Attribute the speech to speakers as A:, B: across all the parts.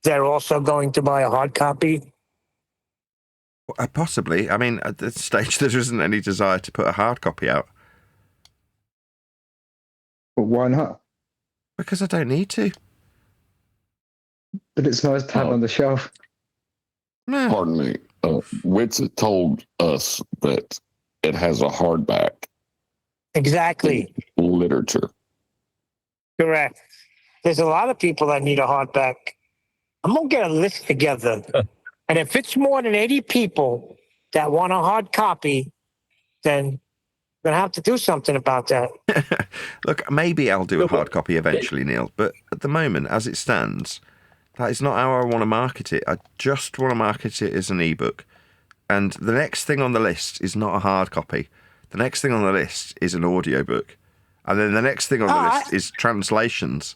A: they're also going to buy a hard copy?
B: Possibly. I mean, at this stage, there isn't any desire to put a hard copy out.
C: But why not?
B: Because I don't need to.
C: But it's nice to have on the shelf.
B: Yeah.
D: Pardon me. Wits told us that it has a hardback
A: Exactly.
D: literature.
A: Correct. There's a lot of people that need a hardback. I'm going to get a list together. And if it's more than 80 people that want a hard copy, then we're going to have to do something about that.
B: Look, maybe I'll do a hard copy eventually, Neil. But at the moment, as it stands, that is not how I want to market it. I just want to market it as an ebook. And the next thing on the list is not a hard copy. The next thing on the list is an audiobook. And then the next thing on the list is translations.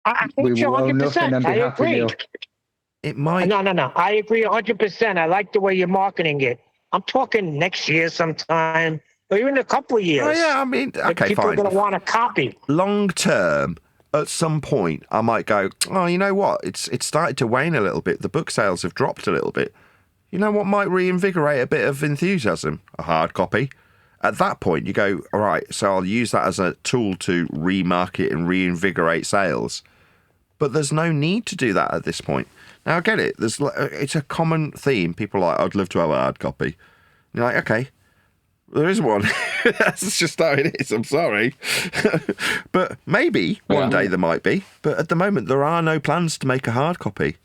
A: I think you're 100%. I agree.
B: It might.
A: No. I agree 100%. I like the way you're marketing it. I'm talking next year sometime, or even a couple of years.
B: Oh, yeah, I mean, okay,
A: people
B: fine.
A: are going to want a copy.
B: Long term, at some point, I might go, oh, you know what? It's started to wane a little bit. The book sales have dropped a little bit. You know what might reinvigorate a bit of enthusiasm? A hard copy. At that point, you go, all right, so I'll use that as a tool to remarket and reinvigorate sales. But there's no need to do that at this point. Now, I get it. It's a common theme. People are like, I'd love to have a hard copy. And you're like, okay, there is one. That's just how it is. I'm sorry. But maybe one day there might be. But at the moment, there are no plans to make a hard copy.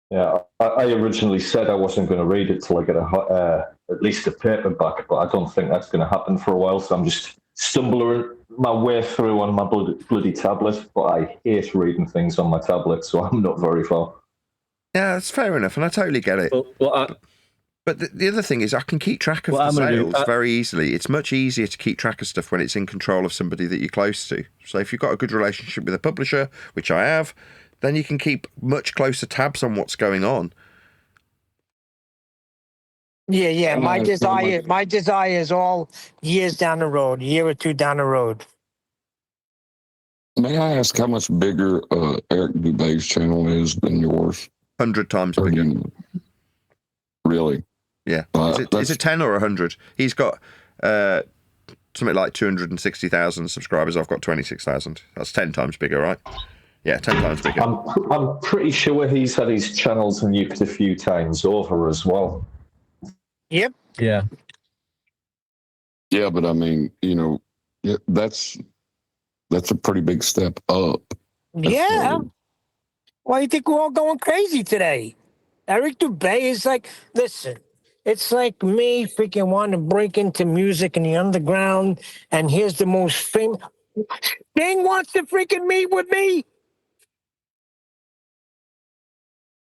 E: Yeah, I originally said I wasn't going to read it till I get at least a paperback, but I don't think that's going to happen for a while. So I'm just stumbling my way through on my bloody tablet. But I hate reading things on my tablet, so I'm not very far.
B: Yeah, that's fair enough, and I totally get it. But the other thing is I can keep track of the sales very easily. It's much easier to keep track of stuff when it's in control of somebody that you're close to. So if you've got a good relationship with a publisher, which I have, then you can keep much closer tabs on what's going on.
A: Yeah. My desire is all years down the road, a year or two down the road.
D: May I ask how much bigger Eric Dubé's channel is than yours?
B: 100 times bigger.
D: Really?
B: Yeah. Is it 10 or 100? He's got something like 260,000 subscribers. I've got 26,000. That's 10 times bigger, right? Yeah, 10 times bigger.
E: I'm pretty sure he's had his channels nuked a few times over as well.
A: Yep.
F: Yeah.
D: Yeah, but I mean, that's a pretty big step up.
A: Yeah. Why do you think we're all going crazy today? Eric Dubé is like, listen, it's like me freaking wanting to break into music in the underground, and here's the most famous. Sting wants to freaking meet with me.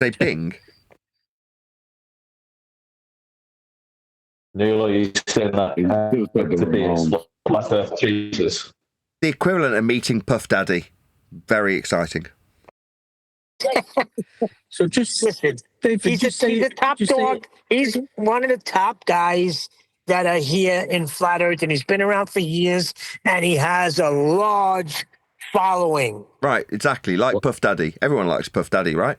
B: Say Bing.
E: Nearly saying that to be Jesus.
B: The equivalent of meeting Puff Daddy. Very exciting.
F: So just
A: listen. He's a top dog. He's one of the top guys that are here in Flat Earth, and he's been around for years, and he has a large following.
B: Right, exactly. Like Puff Daddy. Everyone likes Puff Daddy, right?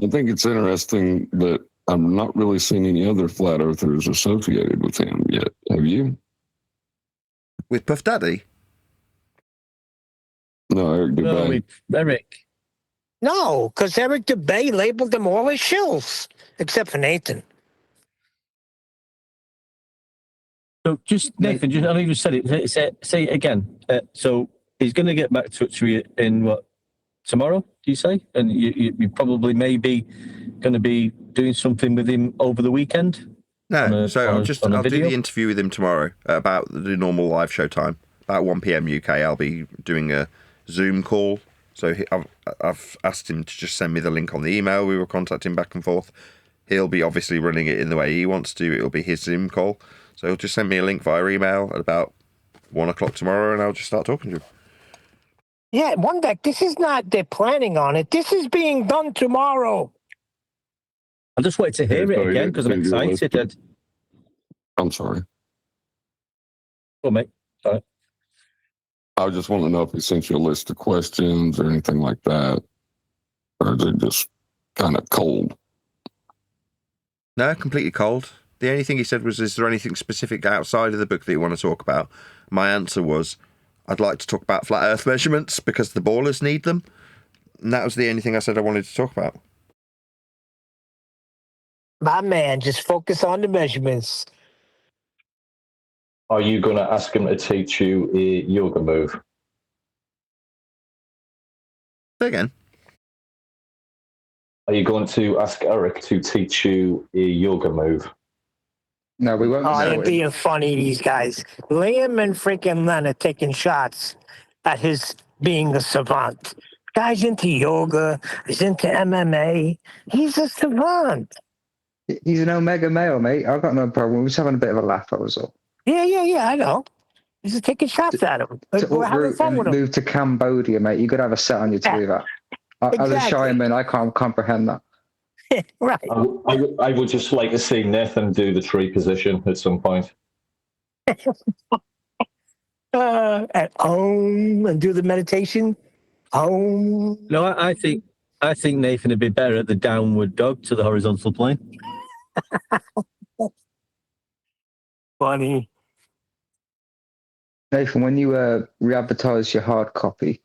D: I think it's interesting that I'm not really seeing any other flat earthers associated with him yet. Have you?
B: With Puff Daddy?
D: No, Eric Dubé.
F: No, with Eric.
A: No, because Eric Dubé labeled them all as shills, except for Nathan.
F: So just, Nathan, I know you just said it. Say it again. So he's going to get back to you in what? Tomorrow, do you say? And you probably maybe going to be doing something with him over the weekend?
B: No, I'll do the interview with him tomorrow about the normal live show time. About 1 p.m. UK, I'll be doing a Zoom call. So I've asked him to just send me the link on the email. We were contacting back and forth. He'll be obviously running it in the way he wants to. It'll be his Zoom call. So he'll just send me a link via email at about 1 o'clock tomorrow, and I'll just start talking to him.
A: Yeah, one deck. This is not, they're planning on it. This is being done tomorrow.
F: I just wanted to hear it again because I'm excited.
D: I'm sorry.
F: Well, mate. Sorry.
D: I just want to know if he sent you a list of questions or anything like that, or is it just kind of cold?
B: No, completely cold. The only thing he said was, is there anything specific outside of the book that you want to talk about? My answer was, I'd like to talk about flat earth measurements because the ballers need them. And that was the only thing I said I wanted to talk about.
A: My man, just focus on the measurements.
E: Are you going to ask him to teach you a yoga move?
B: Say again.
E: Are you going to ask Eric to teach you a yoga move?
C: No, we won't.
A: Oh,
C: know
A: they're
C: it.
A: being funny, these guys. Liam and freaking Leonard taking shots at his being a savant. Guy's into yoga, he's into MMA. He's a savant.
C: He's an omega male, mate. I've got no problem. We're just having a bit of a laugh, that was all.
A: Yeah, I know. He's just taking shots at him.
C: To
A: We're having
C: uproot
A: fun
C: and
A: with him.
C: move to Cambodia, mate. You've got to have a set on you to do that. As a
A: Exactly.
C: Shireman, I can't comprehend that.
A: Right.
E: I would just like to see Nathan do the tree position at some point.
A: At home and do the meditation. Home.
F: No, I think Nathan would be better at the downward dog to the horizontal plane.
A: Funny.
C: Nathan, when you re-advertise your hard copy,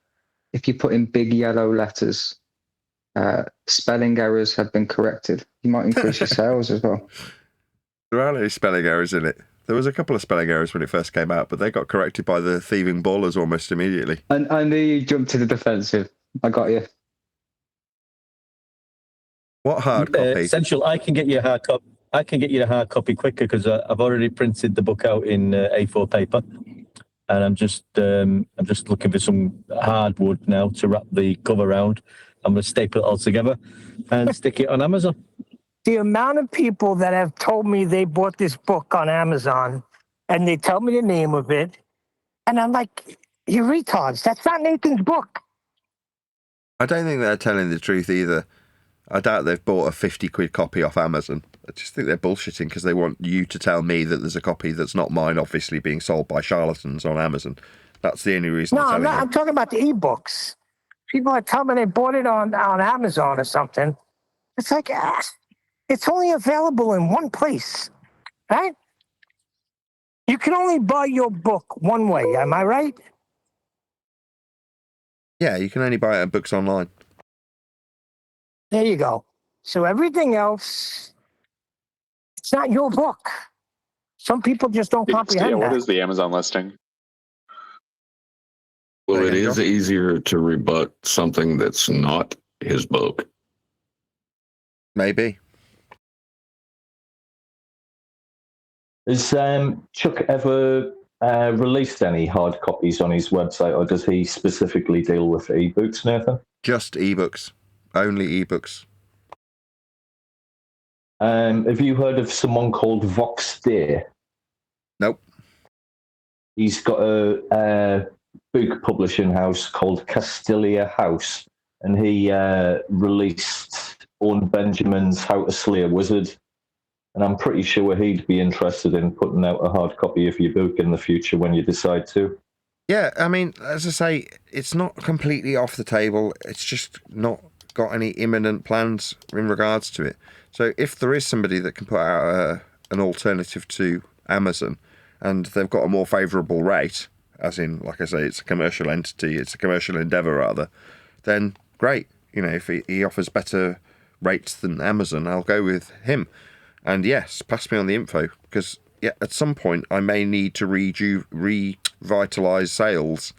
C: if you put in big yellow letters, spelling errors have been corrected. You might increase your sales as well.
B: There aren't any spelling errors in it. There was a couple of spelling errors when it first came out, but they got corrected by the thieving ballers almost immediately.
C: And I knew you jumped to the defensive. I got you.
B: What hard copy?
F: Essential. I can get you a hard copy. I can get you a hard copy quicker because I've already printed the book out in A4 paper, and I'm just looking for some hardwood now to wrap the cover around. I'm going to staple it all together and stick it on Amazon.
A: The amount of people that have told me they bought this book on Amazon and they tell me the name of it, and I'm like, you retards, that's not Nathan's book.
B: I don't think they're telling the truth either. I doubt they've bought a 50 quid copy off Amazon. I just think they're bullshitting because they want you to tell me that there's a copy that's not mine, obviously being sold by charlatans on Amazon. That's the only reason
A: No,
B: they're
A: I'm
B: telling
A: not.
B: you.
A: I'm talking about the ebooks. People are telling me they bought it on Amazon or something. It's like, it's only available in one place, right? You can only buy your book one way. Am I right?
B: Yeah, you can only buy it at books online.
A: There you go. So everything else, it's not your book. Some people just don't comprehend
G: What
A: that.
G: is the Amazon listing?
D: Well, it
B: There you
D: is
B: go.
D: easier to rebut something that's not his book.
B: Maybe.
E: Has Chuck ever released any hard copies on his website, or does he specifically deal with ebooks, Nathan?
B: Just ebooks. Only ebooks.
E: Have you heard of someone called Vox Day?
B: Nope.
E: He's got a book publishing house called Castilia House, and he released Owen Benjamin's How to Slay a Wizard. And I'm pretty sure he'd be interested in putting out a hard copy of your book in the future when you decide to.
B: Yeah, I mean, as I say, it's not completely off the table. It's just not got any imminent plans in regards to it. So if there is somebody that can put out an alternative to Amazon and they've got a more favourable rate, as in, like I say, it's a commercial entity, it's a commercial endeavour rather, then great. You know, if he offers better rates than Amazon, I'll go with him. And yes, pass me on the info, because yeah, at some point I may need to revitalise sales,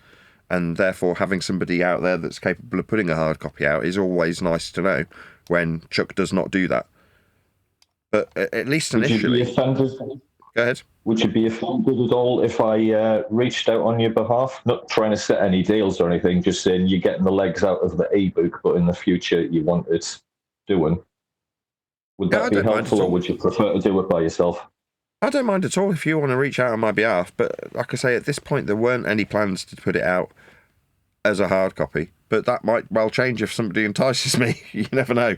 B: and therefore having somebody out there that's capable of putting a hard copy out is always nice to know when Chuck does not do that. But at least initially...
E: Would you be offended?
B: Go ahead.
E: Would you be offended at all if I reached out on your behalf? Not trying to set any deals or anything, just saying you're getting the legs out of the ebook, but in the future you want it doing. Would
B: Yeah, I
E: that be
B: don't mind
E: helpful,
B: at
E: or
B: all.
E: would you prefer to do it by yourself?
B: I don't mind at all if you want to reach out on my behalf, but like I say, at this point there weren't any plans to put it out as a hard copy, but that might well change if somebody entices me. You never know.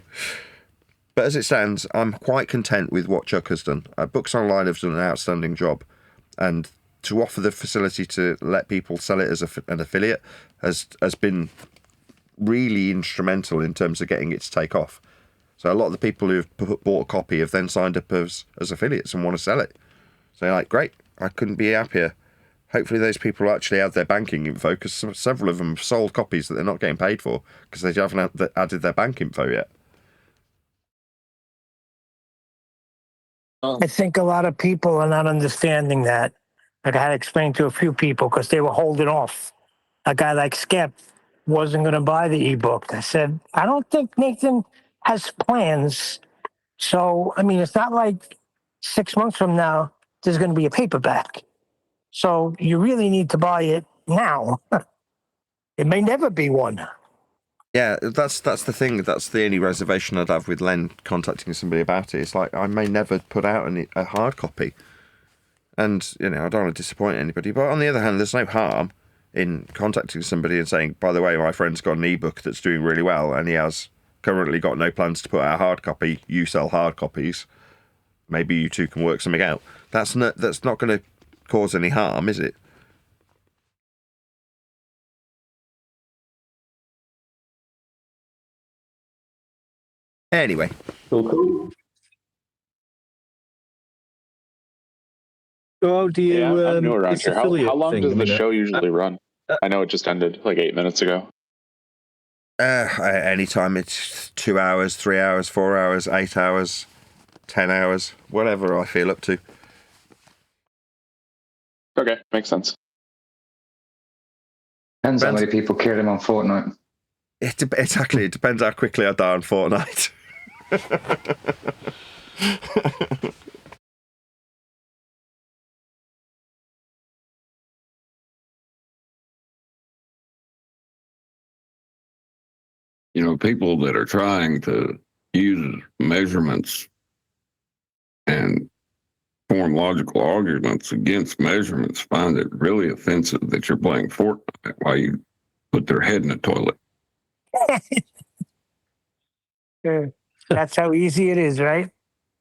B: But as it stands, I'm quite content with what Chuck has done. Books Online have done an outstanding job, and to offer the facility to let people sell it as an affiliate has been really instrumental in terms of getting it to take off. So a lot of the people who've bought a copy have then signed up as affiliates and want to sell it. So you're like, great, I couldn't be happier. Hopefully those people actually add their banking info, because several of them have sold copies that they're not getting paid for because they haven't added their bank info yet.
A: I think a lot of people are not understanding that. Like I had to explain to a few people because they were holding off. A guy like Skip wasn't going to buy the ebook. I said, I don't think Nathan has plans. So, I mean, it's not like 6 months from now, there's going to be a paperback. So you really need to buy it now. It may never be one.
B: Yeah, that's the thing. That's the only reservation I'd have with Len contacting somebody about it. It's like, I may never put out a hard copy. And, I don't want to disappoint anybody. But on the other hand, there's no harm in contacting somebody and saying, by the way, my friend's got an ebook that's doing really well, and he has currently got no plans to put out a hard copy. You sell hard copies. Maybe you two can work something out. That's not going to cause any harm, is it? Anyway.
E: Cool.
F: Oh, do you?
G: Yeah, I'm new around here. How long does the show usually run? I know it just ended like 8 minutes ago.
B: Anytime. It's 2 hours, 3 hours, 4 hours, 8 hours, 10 hours, whatever I feel up to.
G: Okay, makes sense.
C: Depends how many people kill him on Fortnite.
B: Exactly. It depends how quickly I die on Fortnite.
D: People that are trying to use measurements and form logical arguments against measurements find it really offensive that you're playing Fortnite while you put their head in a toilet.
A: That's how easy it is, right?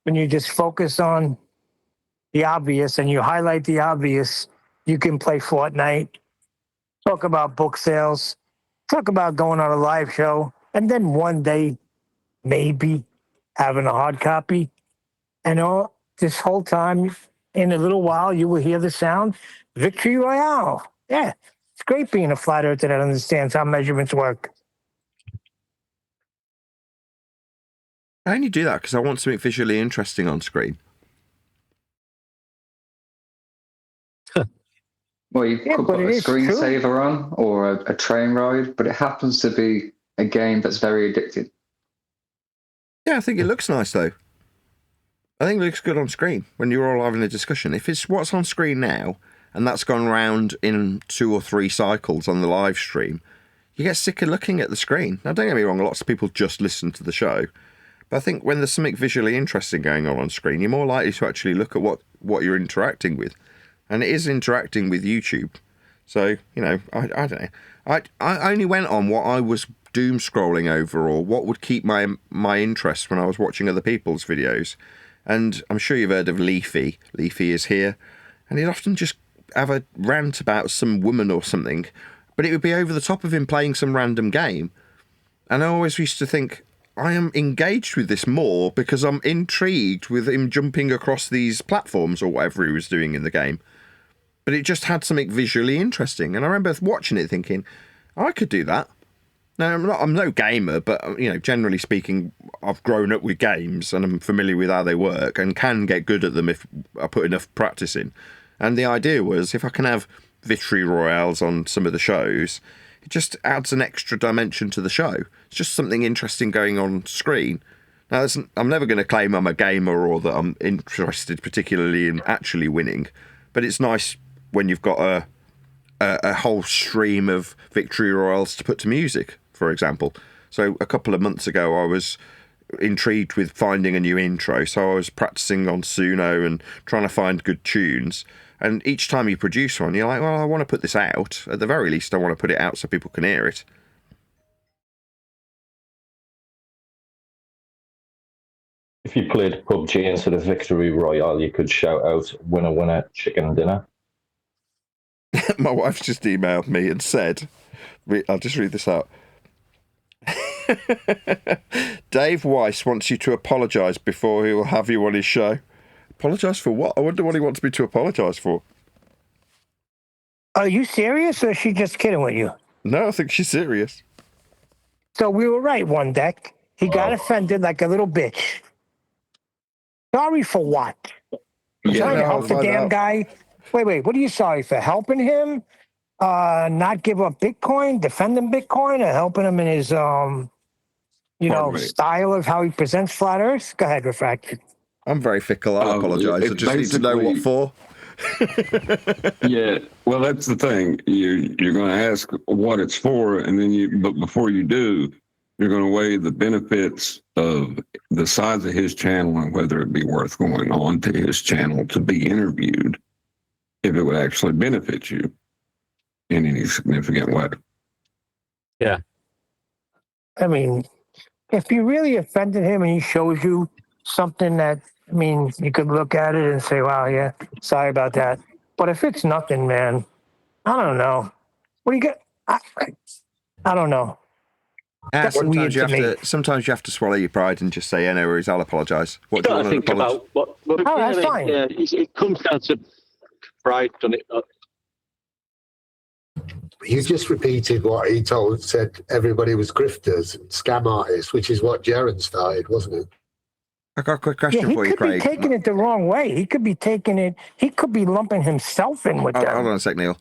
A: When you just focus on the obvious and you highlight the obvious, you can play Fortnite, talk about book sales, talk about going on a live show, and then one day, maybe having a hard copy. And all this whole time, in a little while, you will hear the sound, Victory Royale. Yeah, it's great being a flat earther that understands how measurements work.
B: I only do that because I want something visually interesting on screen.
C: Well, you could put a screensaver on or a train ride, but it happens to be a game that's very addictive.
B: Yeah, I think it looks nice, though. I think it looks good on screen when you're all having a discussion. If it's what's on screen now, and that's gone round in 2 or 3 cycles on the live stream, you get sick of looking at the screen. Now, don't get me wrong, lots of people just listen to the show. But I think when there's something visually interesting going on screen, you're more likely to actually look at what you're interacting with. And it is interacting with YouTube. So, I don't know. I only went on what I was doom scrolling over or what would keep my interest when I was watching other people's videos. And I'm sure you've heard of Leafy. Leafy is here. And he'd often just have a rant about some woman or something. But it would be over the top of him playing some random game. And I always used to think, I am engaged with this more because I'm intrigued with him jumping across these platforms or whatever he was doing in the game. But it just had something visually interesting. And I remember watching it thinking, I could do that. Now, I'm no gamer, but, generally speaking, I've grown up with games and I'm familiar with how they work and can get good at them if I put enough practice in. And the idea was, if I can have victory royales on some of the shows, it just adds an extra dimension to the show. It's just something interesting going on screen. Now, I'm never going to claim I'm a gamer or that I'm interested particularly in actually winning, but it's nice when you've got a whole stream of victory royales to put to music, for example. So a couple of months ago, I was intrigued with finding a new intro, so I was practicing on Suno and trying to find good tunes. And each time you produce one, you're like, well, I want to put this out. At the very least, I want to put it out so people can hear it.
E: If you played PUBG instead of Victory Royale, you could shout out, winner, winner, chicken dinner.
B: My wife just emailed me and said, I'll just read this out. Dave Weiss wants you to apologise before he will have you on his show. Apologise for what? I wonder what he wants me to apologise for.
A: Are you serious, or is she just kidding with you?
B: No, I think she's serious.
A: So we were right, One Deck. He got offended like a little bitch. Sorry for what? Trying to help the damn guy? Wait. What are you sorry for? Helping him? Not give up Bitcoin? Defending Bitcoin? Or helping him in his, style of how he presents flat Earth? Go ahead, Refracted.
B: I'm very fickle. I'll apologise. I just need to know what for.
D: Yeah, well, that's the thing. You're going to ask what it's for, and then but before you do, you're going to weigh the benefits of the size of his channel and whether it'd be worth going on to his channel to be interviewed, if it would actually benefit you in any significant way.
F: Yeah.
A: I mean, if you really offended him and he shows you something that, I mean, you could look at it and say, wow, yeah, sorry about that. But if it's nothing, man, I don't know. What do you get? I don't know. That's weird to me.
B: Sometimes you have to swallow your pride and just say, yeah, no worries, I'll apologise. What do you want to
F: think about?
A: That's fine.
F: Yeah, it comes down to pride, doesn't it?
H: You just repeated what he said everybody was grifters, scam artists, which is what Jaron started, wasn't it?
B: I got a quick question for you, Craig.
A: He could be taking it the wrong way. He could be lumping himself in with them.
B: Hold on a sec, Neil.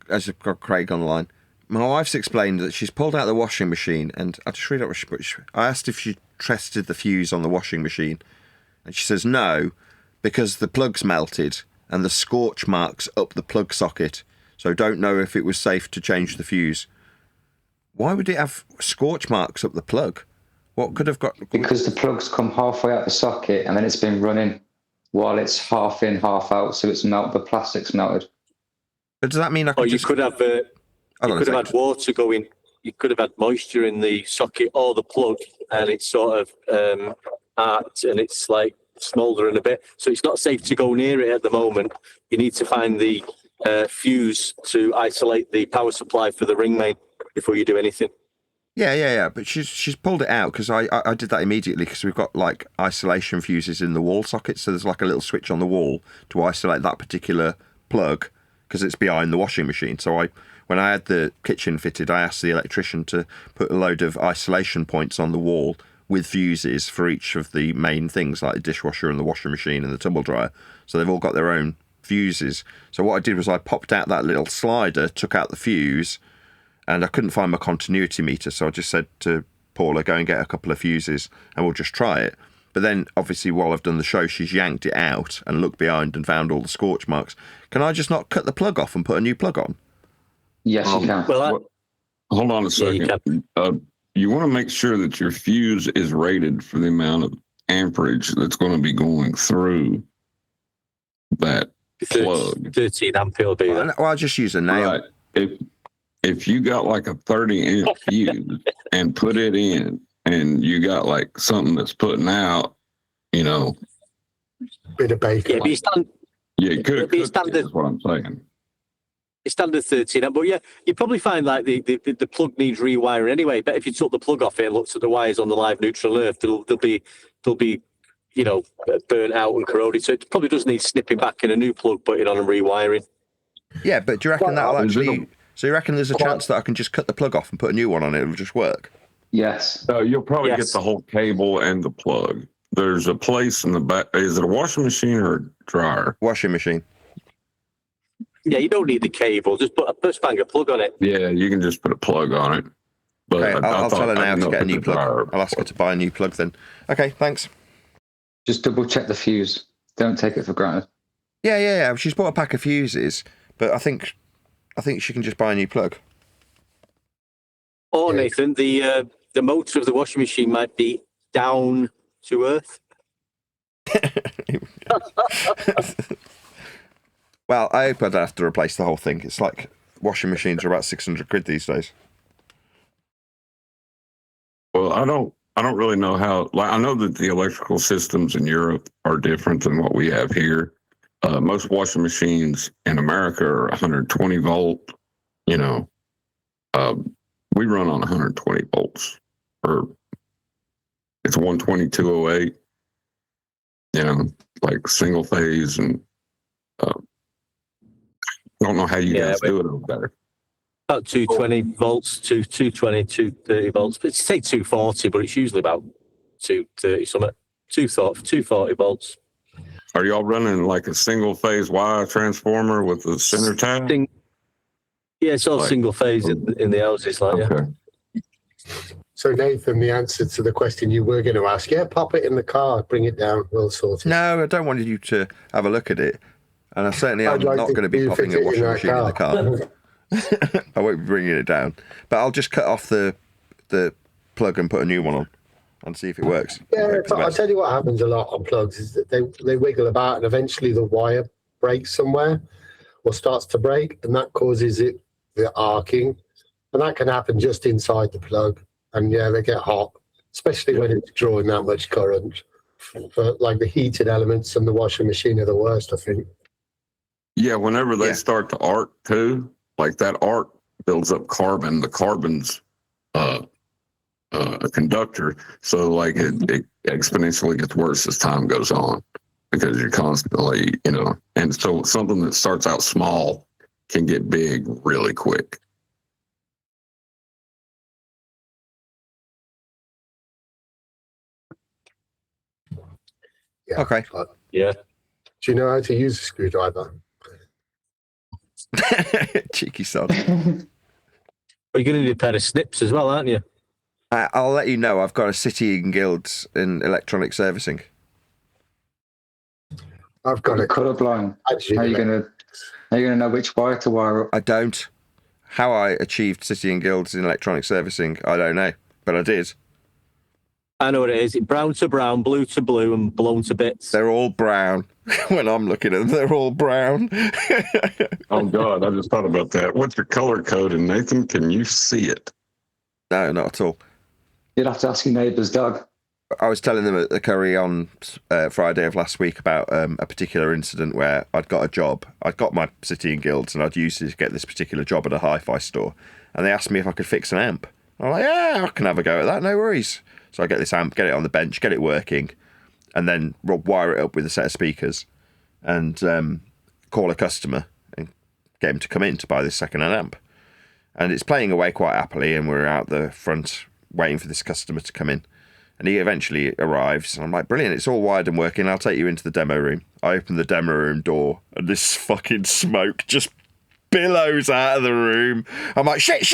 B: As I've got Craig on the line. My wife's explained that she's pulled out the washing machine, and I'll just read out what she put. I asked if she tested the fuse on the washing machine, and she says no, because the plug's melted and the scorch marks up the plug socket, so don't know if it was safe to change the fuse. Why would it have scorch marks up the plug? What could have got...
C: Because the plug's come halfway out the socket and then it's been running while it's half in, half out, so the plastic's melted.
B: But does that mean I could
F: you could have... You could have had water going. You could have had moisture in the socket or the plug, and it's sort of arced and it's like smouldering a bit. So it's not safe to go near it at the moment. You need to find the fuse to isolate the power supply for the ring main before you do anything.
B: Yeah. But she's pulled it out because I did that immediately because we've got like isolation fuses in the wall socket. So there's like a little switch on the wall to isolate that particular plug because it's behind the washing machine. So when I had the kitchen fitted, I asked the electrician to put a load of isolation points on the wall with fuses for each of the main things, like the dishwasher and the washing machine and the tumble dryer. So they've all got their own fuses. So what I did was I popped out that little slider, took out the fuse, and I couldn't find my continuity meter. So I just said to Paula, go and get a couple of fuses and we'll just try it. But then, obviously, while I've done the show, she's yanked it out and looked behind and found all the scorch marks. Can I just not cut the plug off and put a new plug on?
C: Yes, you can.
D: Hold on a second. You want to make sure that your fuse is rated for the amount of amperage that's going to be going through that plug.
F: 13 ampere will be that.
B: Well, I'll just use a nail.
D: Right. If you got like a 30 amp fuse and put it in, and you got like something that's putting out,
H: bit of bacon.
D: It could have cooked it, is what I'm saying.
F: It's standard 13 amp, but yeah, you probably find like the plug needs rewiring anyway. But if you took the plug off it and looked at the wires on the live neutral earth, they'll be burnt out and corroded. So it probably does need snipping back in a new plug, putting on and rewiring.
B: Yeah, but do you reckon that'll actually? So you reckon there's a chance that I can just cut the plug off and put a new one on it? It'll just work.
C: Yes.
D: You'll probably get the whole cable and the plug. There's a place in the back. Is it a washing machine or a dryer?
B: Washing machine.
F: Yeah, you don't need the cable. Just put a bang a plug on it.
D: Yeah, you can just put a plug on it. But
B: okay, I'll tell her now to get a new plug. I'll ask her to buy a new plug then. Okay, thanks.
C: Just double check the fuse. Don't take it for granted.
B: Yeah. She's bought a pack of fuses, but I think she can just buy a new plug.
F: Or Nathan, the motor of the washing machine might be down to earth.
B: Well, I hope I'd have to replace the whole thing. It's like washing machines are about 600 quid these days.
D: Well, I don't really know how. Like, I know that the electrical systems in Europe are different than what we have here. most washing machines in America are 120 volt. You know, we run on 120 volts, or it's 120, 208. You know, like single phase, and I don't know how you guys do it over there.
F: About 220 volts, 220, 230 volts. But it's say 240, but it's usually about 230 something. 240 volts.
D: Are y'all running like a single phase wire transformer with a center tap?
F: Yeah, it's all
D: Like,
F: single phase in the houses, like
D: okay.
H: So Nathan, the answer to the question you were going to ask, pop it in the car, bring it down, we'll sort it.
B: No, I don't want you to have a look at it. And I certainly am
H: like
B: not going to be popping a washing machine in the car. I won't be bringing it down. But I'll just cut off the plug and put a new one on and see if it works.
H: Yeah, I'll tell you what happens a lot on plugs is that they wiggle about and eventually the wire breaks somewhere or starts to break, and that causes the arcing. And that can happen just inside the plug. And they get hot, especially when it's drawing that much current. But like the heated elements and the washing machine are the worst, I think.
D: Yeah, whenever they start to arc too, like that arc builds up carbon. The carbon's a conductor, so like it exponentially gets worse as time goes on because you're constantly, and so something that starts out small can get big really quick.
H: Yeah.
B: Okay.
F: Yeah.
H: Do you know how to use a screwdriver?
B: Cheeky sod.
F: But you're going to need a pair of snips as well, aren't you?
B: I'll let you know. I've got a City and Guilds in electronic servicing.
C: I've got it colorblind. How are you gonna know which wire to wire up?
B: I don't. How I achieved City and Guilds in electronic servicing, I don't know, but I did.
F: I know what it is. It's brown to brown, blue to blue, and blown to bits.
B: They're all brown. When I'm looking at them, they're all brown.
D: Oh, God, I just thought about that. What's your color code? And Nathan, can you see it?
B: No, not at all.
C: You'd have to ask your neighbour's dog.
B: I was telling them at the curry on Friday of last week about a particular incident where I'd got a job. I'd got my City and Guilds, and I'd used it to get this particular job at a hi-fi store. And they asked me if I could fix an amp. I'm like, yeah, I can have a go at that, no worries. So I get this amp, get it on the bench, get it working, and then wire it up with a set of speakers and call a customer and get him to come in to buy this second-hand amp. And it's playing away quite happily, and we're out the front waiting for this customer to come in. And he eventually arrives, and I'm like, brilliant, it's all wired and working, I'll take you into the demo room. I open the demo room door, and this fucking smoke just billows out of the room. I'm like, shit.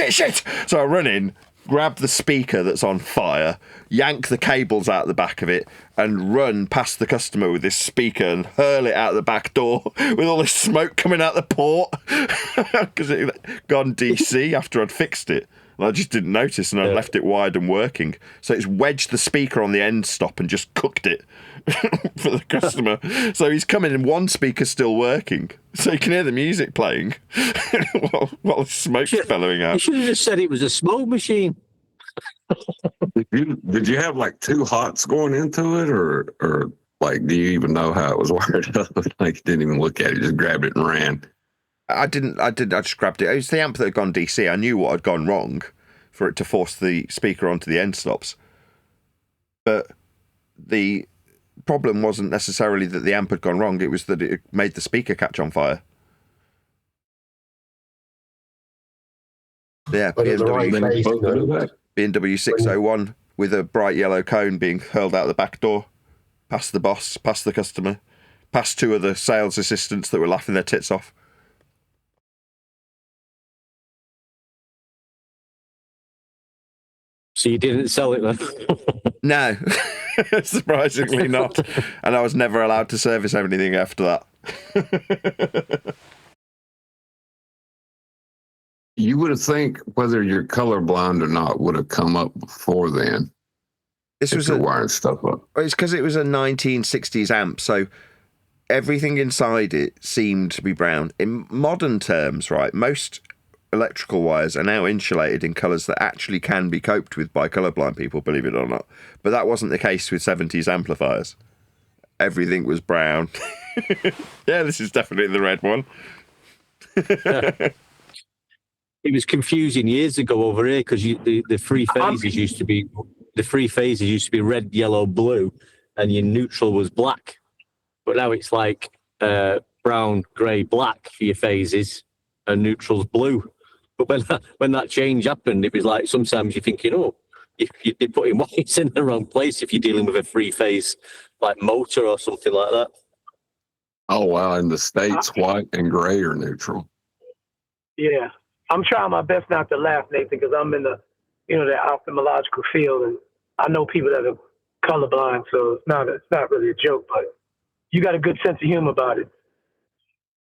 B: So I run in, grab the speaker that's on fire, yank the cables out the back of it, and run past the customer with this speaker and hurl it out the back door with all this smoke coming out the port because it had gone DC after I'd fixed it. And I just didn't notice, and I left it wired and working. So it's wedged the speaker on the end stop and just cooked it for the customer. So he's coming and one speaker's still working. So you can hear the music playing while the smoke's bellowing out.
F: You should have just said it was a smoke machine.
D: Did you have like two hots going into it, or like, do you even know how it was wired up? Like, you didn't even look at it, just grabbed it and ran.
B: I just grabbed it. It was the amp that had gone DC. I knew what had gone wrong for it to force the speaker onto the end stops. But the problem wasn't necessarily that the amp had gone wrong. It was that it made the speaker catch on fire. Yeah, BMW 601 with a bright yellow cone being hurled out the back door, past the boss, past the customer, past two of the sales assistants that were laughing their tits off.
F: So you didn't sell it then?
B: No, surprisingly not. And I was never allowed to service anything after that.
D: You would have think whether you're colorblind or not would have come up before then.
B: This was
D: wiring stuff up.
B: It's because it was a 1960s amp, so everything inside it seemed to be brown. In modern terms, right, most electrical wires are now insulated in colours that actually can be coped with by colourblind people, believe it or not. But that wasn't the case with 70s amplifiers. everything was brown. Yeah, this is definitely the red one.
F: It was confusing years ago over here because the three phases used to be red, yellow, blue, and your neutral was black. But now it's like brown, grey, black for your phases, and neutral's blue. But when that change happened, it was like sometimes you're thinking, oh, you're putting whites in the wrong place if you're dealing with a three-phase like motor or something like that.
D: Oh wow! In the States, white and gray are neutral.
I: Yeah, I'm trying my best not to laugh, Nathan, because I'm in the ophthalmological field, and I know people that are colorblind, so it's not really a joke, but you got a good sense of humor about it.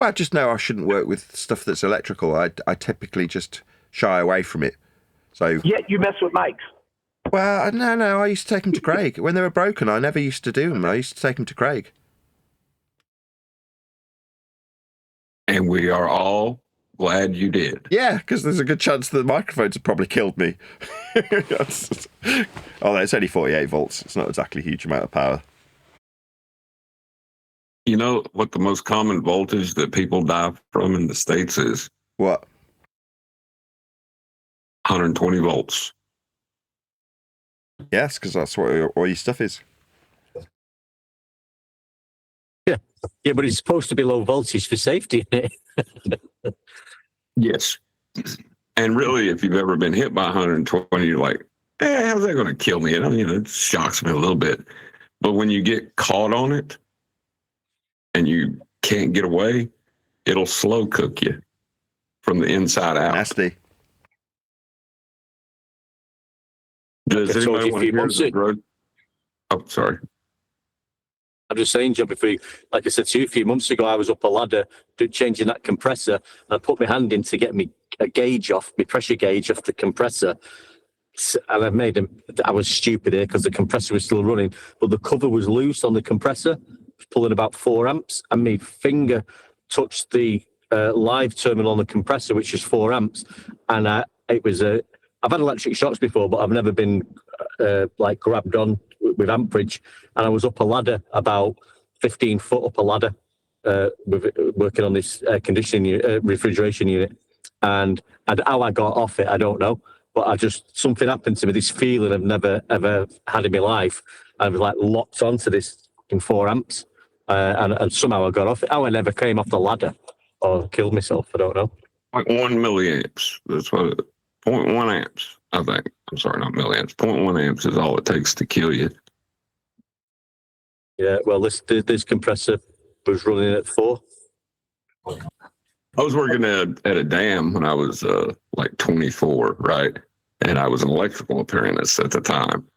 B: I just know I shouldn't work with stuff that's electrical. I typically just shy away from it. So
I: yet you mess with mics.
B: Well, no. I used to take them to Craig when they were broken. I never used to do them. I used to take them to Craig.
D: And we are all glad you did.
B: Yeah, because there's a good chance that the microphones have probably killed me. Although it's only 48 volts. It's not exactly a huge amount of power.
D: You know what the most common voltage that people die from in the States is?
B: What?
D: 120 volts.
B: Yes, because that's what all your stuff is.
F: Yeah, but it's supposed to be low voltage for safety, isn't it?
D: Yes. And really, if you've ever been hit by 120, you're like, how's that going to kill me? And it shocks me a little bit. But when you get caught on it and you can't get away, it'll slow cook you from the inside out.
B: Nasty.
D: Does anybody want to hear the road? Oh, sorry.
F: I'm just saying, John, like I said to you a few months ago, I was up a ladder changing that compressor, and I put my hand in to get my pressure gauge off the compressor. And I was stupid here because the compressor was still running, but the cover was loose on the compressor, pulling about 4 amps, and my finger touched the live terminal on the compressor, which is 4 amps. And I've had electric shocks before, but I've never been grabbed on with amperage. And I was up a ladder, about 15 foot up a ladder, working on this refrigeration unit. And how I got off it, I don't know. But something happened to me, this feeling I've never, ever had in my life. I was like locked onto this in 4 amps. And somehow I got off it. How I never came off the ladder or killed myself, I don't know.
D: Like 1 milliamps. That's what 0.1 amps, I think. I'm sorry, not milliamps. 0.1 amps is all it takes to kill you.
F: Yeah, well, this compressor was running at 4.
D: I was working at a dam when I was 24, right? And I was an electrical apprentice at the time.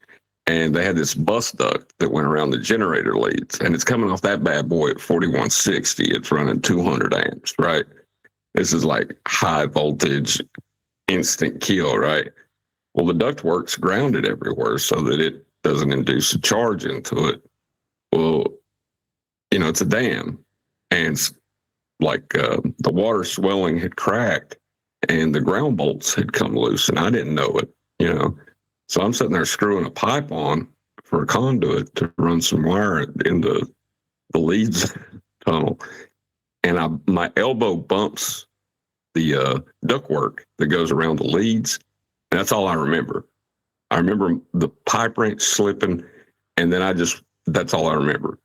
D: And they had this bus duct that went around the generator leads. And it's coming off that bad boy at 4160. It's running 200 amps, right? This is like high voltage, instant kill, right? Well, the ductwork's grounded everywhere so that it doesn't induce a charge into it. Well, it's a dam, and the water swelling had cracked and the ground bolts had come loose, and I didn't know it, So I'm sitting there screwing a pipe on for a conduit to run some wire into the leads tunnel, and my elbow bumps the ductwork that goes around the leads, and that's all I remember. I remember the pipe wrench slipping, and then that's all I remember.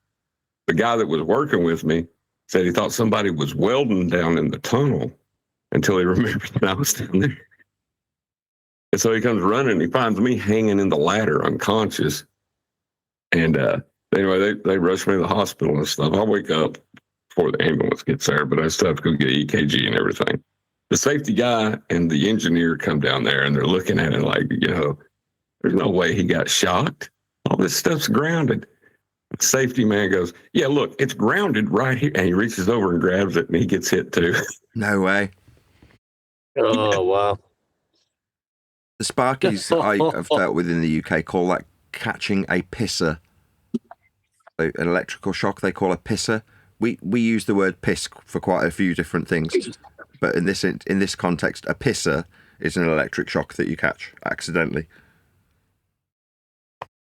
D: The guy that was working with me said he thought somebody was welding down in the tunnel until he remembered that I was down there. And so he comes running, and he finds me hanging in the ladder unconscious. And anyway, they rushed me to the hospital and stuff. I wake up before the ambulance gets there, but I still have to go get EKG and everything. The safety guy and the engineer come down there, and they're looking at it like, there's no way he got shocked. All this stuff's grounded. The safety man goes, yeah, look, it's grounded right here. And he reaches over and grabs it, and he gets hit too.
B: No way.
F: Oh, wow.
B: The Sparkies I have dealt with in the UK call that catching a pisser. So an electrical shock they call a pisser. We use the word piss for quite a few different things. But in this context, a pisser is an electric shock that you catch accidentally.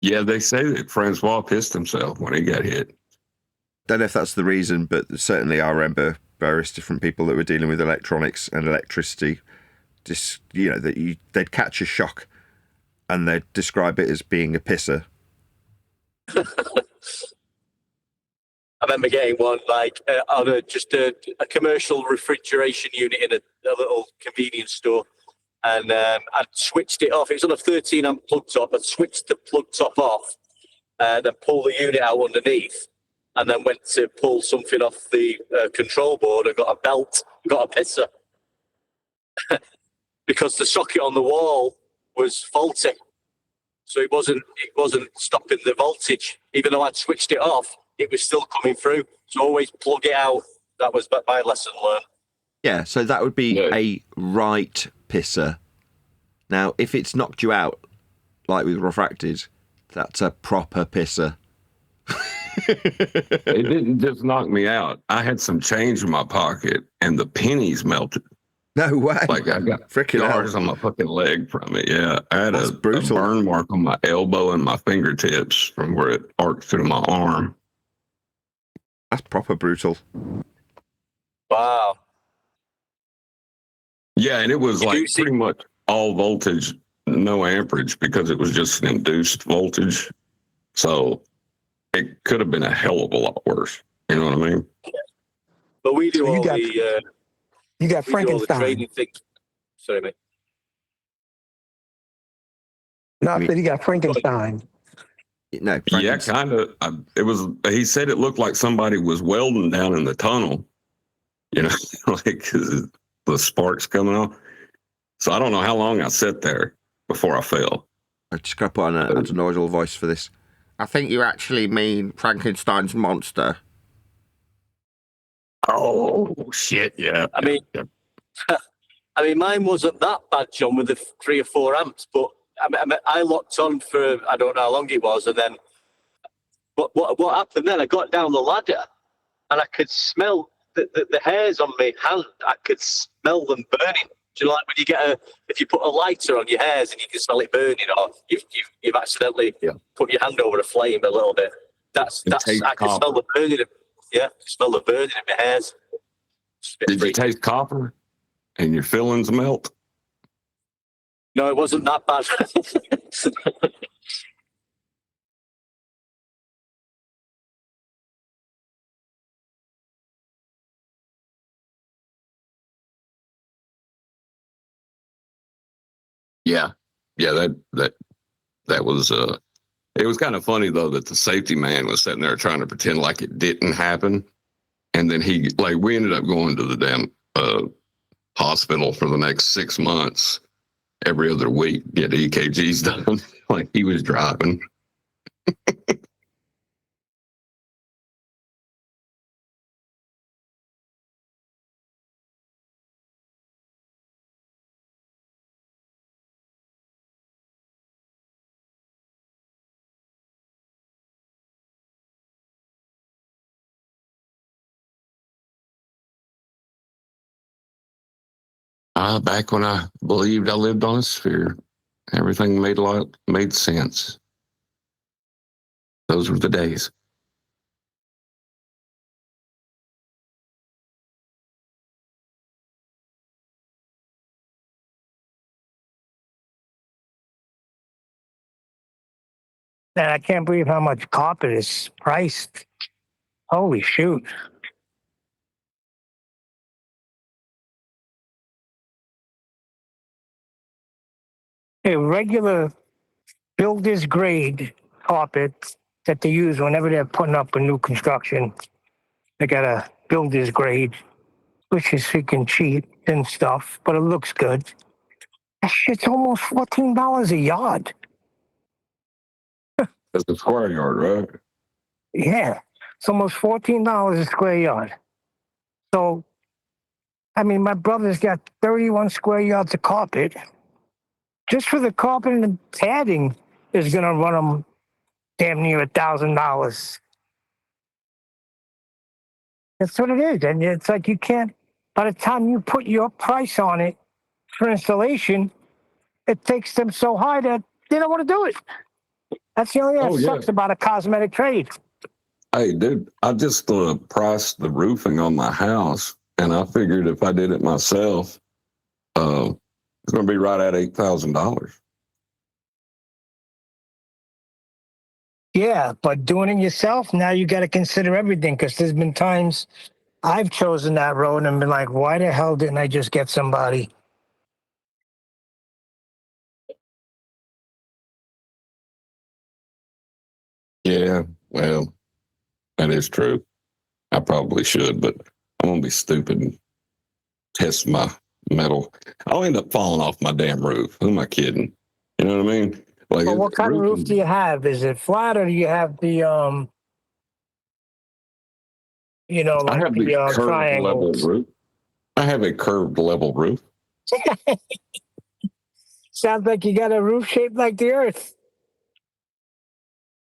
D: Yeah, they say that Francois pissed himself when he got hit.
B: don't know if that's the reason, but certainly I remember various different people that were dealing with electronics and electricity. Just they'd catch a shock, and they'd describe it as being a pisser.
F: I remember getting one on a commercial refrigeration unit in a little convenience store, and I switched it off. It was on a 13 amp plug top. I switched the plug top off, then pulled the unit out underneath, and then went to pull something off the control board and got a belt, got a pisser. Because the socket on the wall was faulty. So it wasn't stopping the voltage. Even though I'd switched it off, it was still coming through. So always plug it out. That was my lesson learned.
B: Yeah, so that would be a right pisser. Now, if it's knocked you out, like with refracted, that's a proper pisser.
D: It didn't just knock me out. I had some change in my pocket, and the pennies melted.
B: No way.
D: Like I got scars on my fucking leg from it. Yeah, I had a burn mark on my elbow and my fingertips from where it arced through my arm.
B: That's proper brutal.
F: Wow.
D: Yeah, and it was pretty much all voltage, no amperage, because it was just an induced voltage. So it could have been a hell of a lot worse. You know what I mean?
F: But we do
A: You got Frankenstein.
F: Sorry, mate.
A: No, I said you got Frankenstein.
B: No,
D: yeah, kind of. It was. He said it looked like somebody was welding down in the tunnel. You know, like the sparks coming off. So I don't know how long I sat there before I fell.
B: I just got to put on an audible voice for this. I think you actually mean Frankenstein's monster.
D: Oh shit! Yeah.
F: I mean, mine wasn't that bad, John, with the 3 or 4 amps. But I locked on for I don't know how long it was, and then what happened then? I got down the ladder, and I could smell the hairs on my hand. I could smell them burning. Do you know, like when if you put a lighter on your hairs and you can smell it burning, or you've accidentally put your hand over a flame a little bit? I can smell the burning. Yeah, smell the burning in my hairs.
D: Did you taste copper and your fillings melt?
F: No, it wasn't that bad.
D: Yeah, that was it was kind of funny though that the safety man was sitting there trying to pretend like it didn't happen, and then we ended up going to the damn hospital for the next 6 months every other week, get EKGs done. Like he was driving. Back when I believed I lived on a sphere, everything made sense. Those were the days.
A: And I can't believe how much copper is priced. Holy shoot. A regular builder's grade carpet that they use whenever they're putting up a new construction. They got a builder's grade, which is freaking cheap and stuff, but it looks good. That shit's almost $14 a yard.
D: That's a square yard, right?
A: Yeah, it's almost $14 a square yard. So, I mean, my brother's got 31 square yards of carpet. Just for the carpet and the padding is going to run them damn near $1,000. That's what it is. And it's like you can't, by the time you put your price on it for installation, it takes them so high that they don't want to do it. That's the only thing that sucks about a cosmetic trade.
D: Hey, dude, I just priced the roofing on my house, and I figured if I did it myself, it's going to be right at $8,000.
A: Yeah, but doing it yourself, now you got to consider everything, because there's been times I've chosen that road and been like, why the hell didn't I just get somebody?
D: Yeah, well, that is true. I probably should, but I'm going to be stupid and test my metal. I'll end up falling off my damn roof. Who am I kidding? You know what I mean? Like,
A: Well, what kind of roof do you have? Is it flat, or do you have the
D: I
A: like
D: have
A: the
D: the curved level
A: triangles?
D: roof. I have a curved level roof.
A: Sounds like you got a roof shaped like the Earth.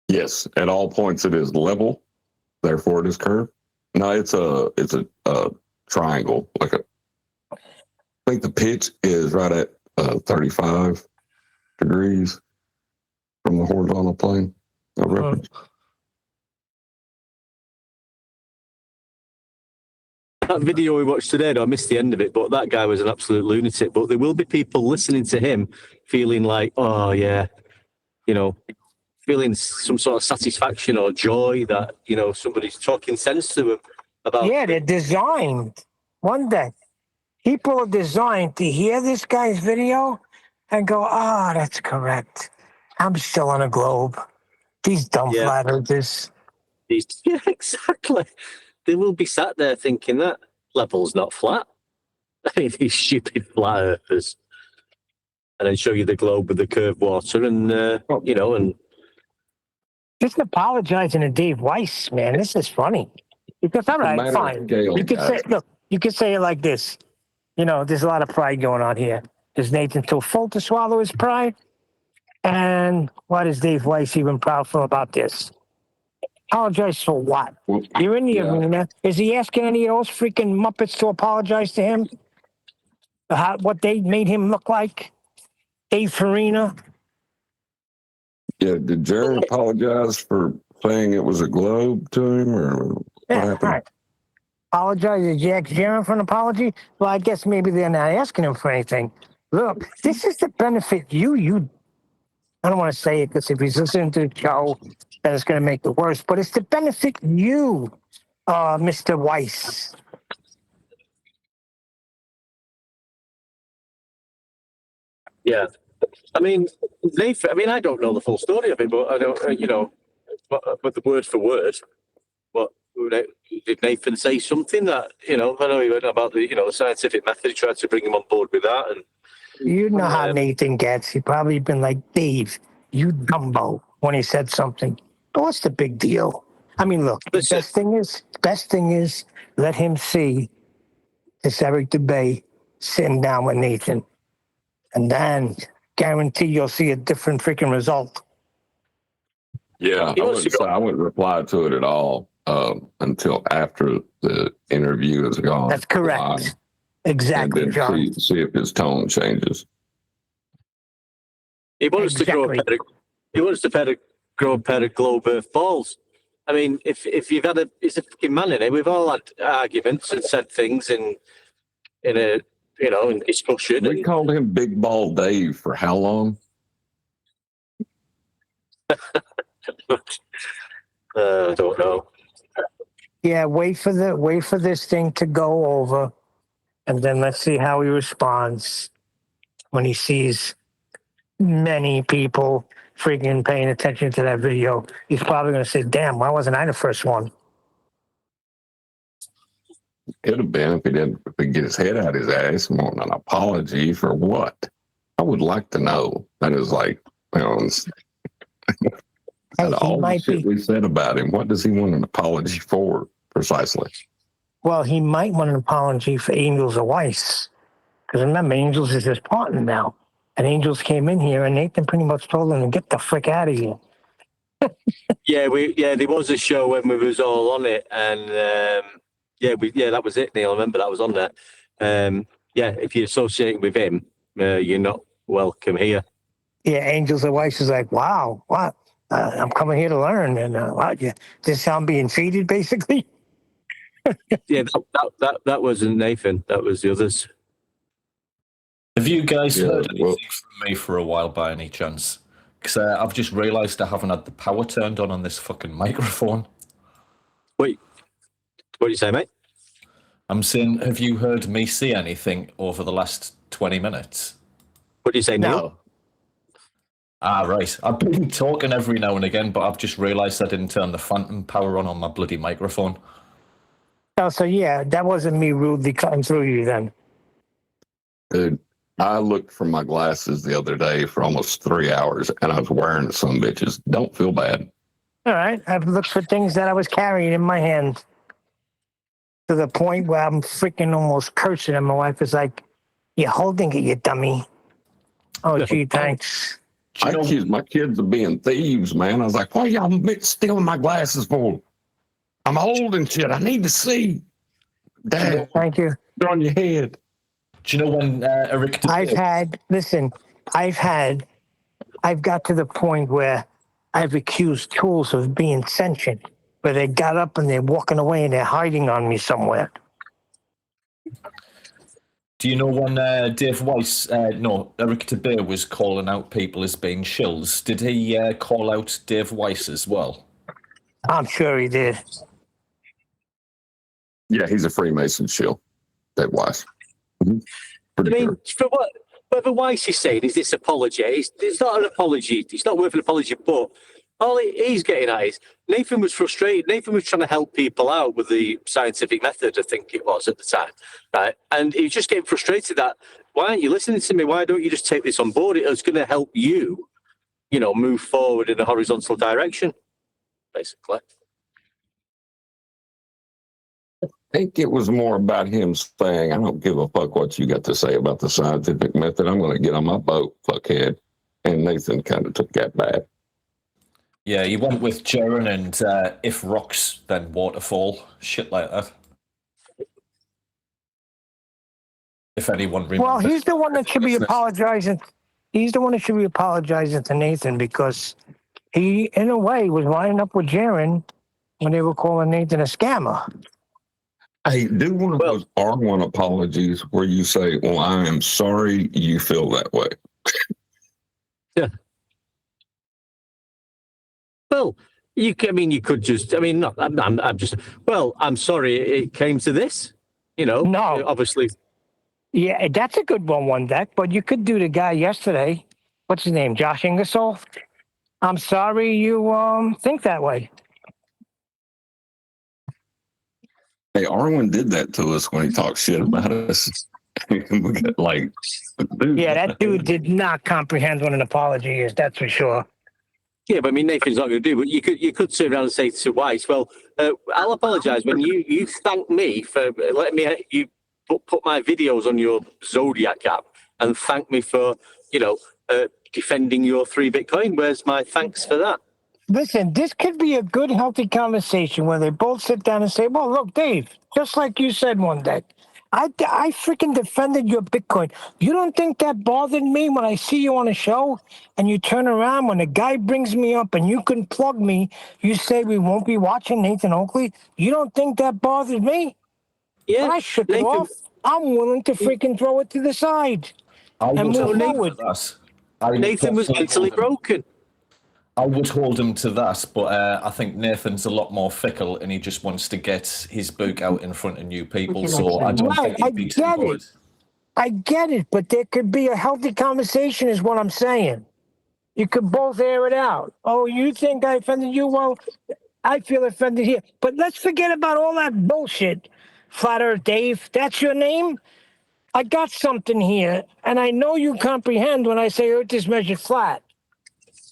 D: Yes, at all points it is level, therefore it is curved. No, it's a triangle. I think the pitch is right at 35 degrees from the horizontal plane of reference.
F: That video we watched today, I missed the end of it, but that guy was an absolute lunatic. But there will be people listening to him feeling like, oh, yeah, feeling some sort of satisfaction or joy that, somebody's talking sense to them about.
A: Yeah, they're designed. One day, people are designed to hear this guy's video and go, oh, that's correct. I'm still on a globe. These dumb flat earthers.
F: Yeah, exactly. They will be sat there thinking that level's not flat. I mean, these stupid flat earthers. And then show you the globe with the curved water and, and...
A: Just apologizing to Dave Weiss, man. This is funny. Because, all right, fine. You could say, look, you could say it like this. There's a lot of pride going on here. Is Nathan too full to swallow his pride? And what is Dave Weiss even proud for about this? Apologize for what? You're in the arena. Is he asking any of those freaking Muppets to apologize to him? What they made him look like? Dave Farina?
D: Yeah, did Jared apologize for saying it was a globe to him, or what happened?
A: Right. Apologize to Jack Jaron for an apology? Well, I guess maybe they're not asking him for anything. Look, this is to benefit you. I don't want to say it because if he's listening to the show, then it's going to make it worse. But it's to benefit you, Mr. Weiss.
F: Yeah. I mean, Nathan, I don't know the full story of it, but I don't, but the word for word, what did Nathan say something that, I know he went about the, the scientific method, he tried to bring him on board with that. And
A: you know how Nathan gets. He probably been like, Dave, you dumbo, when he said something. But what's the big deal? I mean, look, the best thing is let him see this Eric DeBay sitting down with Nathan. And then guarantee you'll see a different freaking result.
D: Yeah, I wouldn't reply to it at all until after the interview is gone.
A: That's correct. Exactly,
D: and then
A: John.
D: See if his tone changes.
F: He wants to grow a pair of globe earth balls. I mean, if you've had it's a fucking man in it. We've all had arguments and said things in discussion.
D: We called him Big Ball Dave for how long?
F: I don't know.
A: Yeah, wait for this thing to go over, and then let's see how he responds when he sees many people freaking paying attention to that video. He's probably going to say, "Damn, why wasn't I the first one?"
D: It'd have been if he didn't get his head out of his ass and want an apology for what? I would like to know. That is like, all the shit we said about him. What does he want an apology for precisely?
A: Well, he might want an apology for Angels of Weiss. Because remember, Angels is his partner now. And Angels came in here and Nathan pretty much told him to get the frick out of here.
F: There was a show when we was all on it, and that was it, Neil. I remember that was on there. If you're associating with him, you're not welcome here.
A: Yeah, Angels of Weiss is like, wow, what? I'm coming here to learn. And this how I'm being treated, basically.
F: Yeah, that wasn't Nathan. That was the others.
J: Have you guys heard anything from me for a while by any chance? Because I've just realised I haven't had the power turned on this fucking microphone.
F: Wait, what do you say, mate?
J: I'm saying, have you heard me see anything over the last 20 minutes?
F: What do you say, Neil?
A: No.
J: Ah, right. I've been talking every now and again, but I've just realised I didn't turn the phantom power on my bloody microphone.
A: Oh, so yeah, that wasn't me rudely cutting through you then.
D: Dude, I looked for my glasses the other day for almost 3 hours, and I was wearing some bitches. Don't feel bad.
A: All right. I've looked for things that I was carrying in my hand to the point where I'm freaking almost cursing. And my wife is like, "You're holding it, you dummy." Oh, gee, thanks.
D: I accused my kids of being thieves, man. I was like, "Why y'all stealing my glasses for? I'm old and shit. I need to see." Dad,
A: thank you.
D: They're on your head.
J: Do you know when Eric?
A: I've got to the point where I've accused tools of being sentient, where they got up and they're walking away and they're hiding on me somewhere.
J: Do you know when Dave Weiss, Eric DeBay was calling out people as being shills? Did he call out Dave Weiss as well?
A: I'm sure he did.
D: Yeah, he's a Freemason shill. That Weiss. Mm-hmm.
F: I mean, for whatever Weiss is saying is this apology. It's not an apology. It's not worth an apology, but all he's getting at is Nathan was frustrated. Nathan was trying to help people out with the scientific method, I think it was at the time, right? And he was just getting frustrated that, why aren't you listening to me? Why don't you just take this on board? It's going to help you, move forward in a horizontal direction, basically.
D: I think it was more about him saying, "I don't give a fuck what you got to say about the scientific method. I'm going to get on my boat, fuckhead." And Nathan kind of took that back.
J: Yeah, he went with Jaren and if rocks, then waterfall. Shit like that. If anyone remembers.
A: Well, he's the one that should be apologizing. He's the one that should be apologizing to Nathan because he, in a way, was lining up with Jaren when they were calling Nathan a scammer.
D: Hey, do one of those R1 apologies where you say, "Well, I am sorry you feel that way."
F: Yeah. Well, you could just, no, I'm just, I'm sorry it came to this,
A: No.
F: Obviously.
A: Yeah, that's a good one deck, but you could do the guy yesterday. What's his name? Josh Ingersoll. I'm sorry you think that way.
D: Hey, Arwen did that to us when he talked shit about us. We got
A: yeah, that dude did not comprehend what an apology is. That's for sure.
F: Yeah, but Nathan's not going to do. But you could turn around and say to Weiss, "Well, I'll apologise when you thank me for letting me you put my videos on your Zodiac app and thank me for defending your 3 Bitcoin. Where's my thanks for that?"
A: Listen, this could be a good, healthy conversation where they both sit down and say, "Well, look, Dave, just like you said one day, I freaking defended your Bitcoin. You don't think that bothered me when I see you on a show and you turn around when a guy brings me up and you can plug me, you say we won't be watching Nathan Oakley? You don't think that bothered me?"
F: Yeah.
A: But I shook it off. I'm willing to freaking throw it to the side and move forward.
F: Nathan was mentally broken.
J: I would hold him to that, but I think Nathan's a lot more fickle and he just wants to get his book out in front of new people. So I don't think he'd be too bothered.
A: I get it, but there could be a healthy conversation is what I'm saying. You could both air it out. Oh, you think I offended you? Well, I feel offended here. But let's forget about all that bullshit. Flat Earth Dave, that's your name? I got something here, and I know you comprehend when I say Earth is measured flat.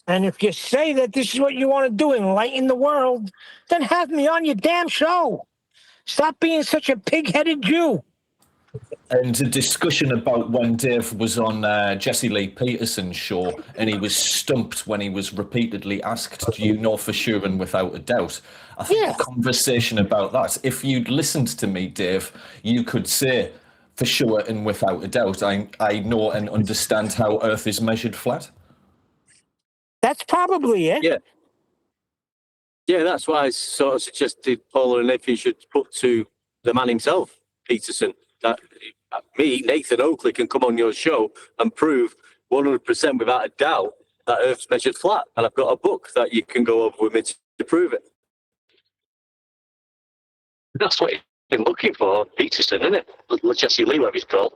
A: And if you say that this is what you want to do, enlighten the world, then have me on your damn show. Stop being such a pig-headed Jew.
J: And a discussion about when Dave was on Jesse Lee Peterson's show and he was stumped when he was repeatedly asked, "Do you know for sure and without a doubt?" I think the conversation about that, if you'd listened to me, Dave, you could say, "For sure and without a doubt, I know and understand how Earth is measured flat."
A: That's probably it.
F: Yeah. Yeah, that's why I sort of suggested Paul and if he should put to the man himself, Peterson, that me, Nathan Oakley, can come on your show and prove 100% without a doubt that Earth's measured flat. And I've got a book that you can go over with me to prove it. That's what you're looking for, Peterson, isn't it? Jesse Lee, whatever he's called.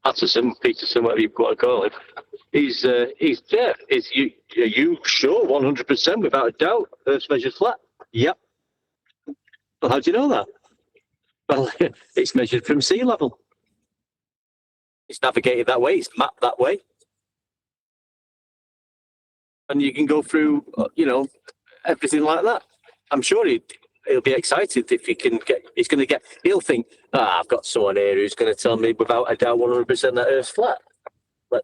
F: Patterson, Peterson, whatever you've got to call him. He's there. Are you sure 100% without a doubt Earth's measured flat? Yep. Well, how do you know that? Well, it's measured from sea level. It's navigated that way. It's mapped that way. And you can go through, everything like that. I'm sure he'll be excited if he can get. He'll think, I've got someone here who's going to tell me without a doubt 100% that Earth's flat. But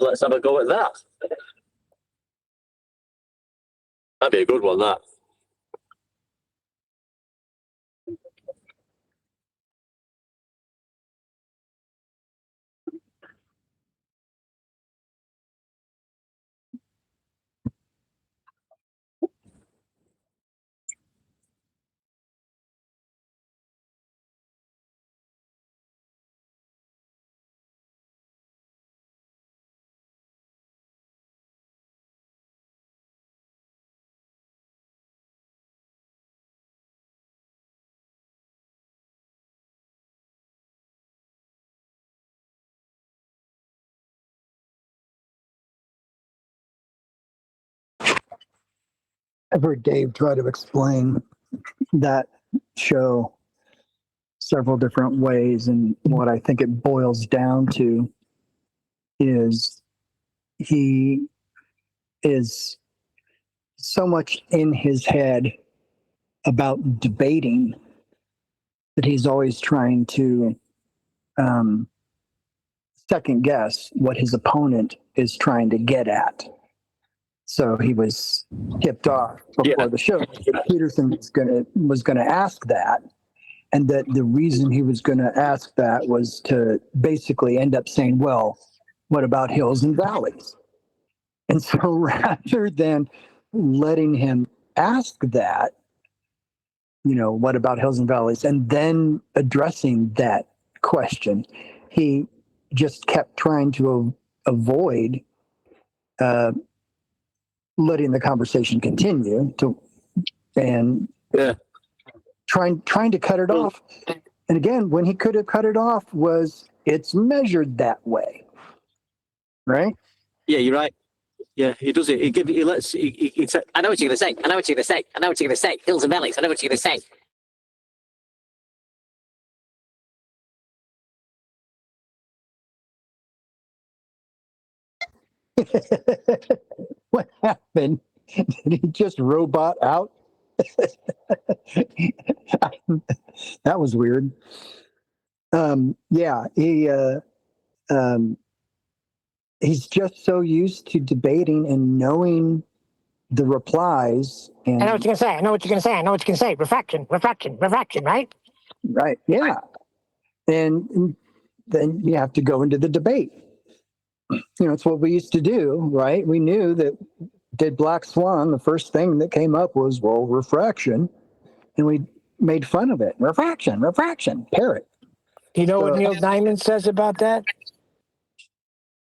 F: let's have a go at that. That'd be a good one, that.
K: I've heard Dave try to explain that show several different ways, and what I think it boils down to is he is so much in his head about debating that he's always trying to second guess what his opponent is trying to get at. So he was tipped off before the show that Peterson was gonna ask that, and that the reason he was going to ask that was to basically end up saying, well, what about hills and valleys? And so rather than letting him ask that, what about hills and valleys, and then addressing that question, he just kept trying to avoid letting the conversation continue trying to cut it off. And again, when he could have cut it off was it's measured that way, right?
F: Yeah, you're right. Yeah, he does it. He said, I know what you're going to say. I know what you're going to say. I know what you're going to say. Hills and valleys. I know what you're going to say.
K: What happened? Did he just robot out? That was weird. He's just so used to debating and knowing the replies. And
A: I know what you're going to say. I know what you're going to say. I know what you're going to say. Refraction, right?
K: Right, yeah. And then you have to go into the debate. It's what we used to do, right? We knew that did Black Swan, the first thing that came up was, well, refraction. And we made fun of it. Refraction, parrot.
A: You know what Neil Diamond says about that?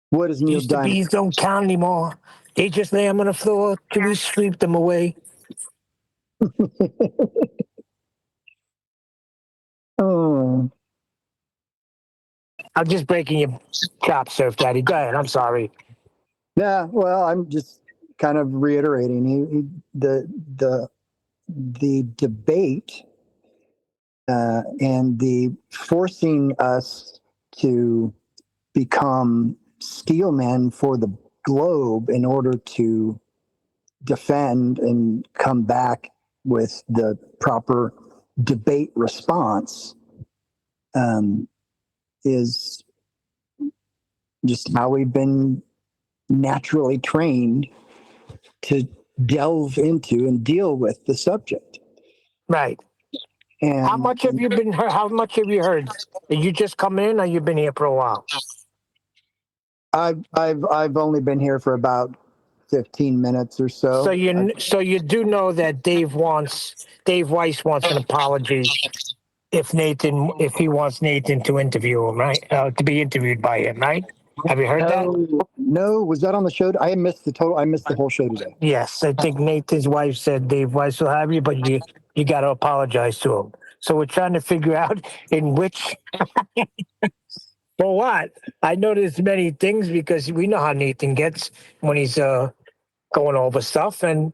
K: What is Neil
A: These
K: Diamond?
A: bees don't count anymore. They just lay them on the floor till we sweep them away.
K: Oh.
A: I'm just breaking your chops, Surf Daddy. Go ahead. I'm sorry.
K: Yeah, well, I'm just kind of reiterating the debate and the forcing us to become steelmen for the globe in order to defend and come back with the proper debate response is just how we've been naturally trained to delve into and deal with the subject.
A: Right.
K: And
A: how much have you heard? Did you just come in or you've been here for a while?
K: I've only been here for about 15 minutes or so.
A: So you do know that Dave Weiss wants an apology if he wants Nathan to interview him, right? To be interviewed by him, right? Have you heard that?
K: No, was that on the show? I missed the whole show today.
A: Yes, I think Nathan's wife said Dave Weiss will have you, but you got to apologize to him. So we're trying to figure out in which for what. I know there's many things because we know how Nathan gets when he's going over stuff, and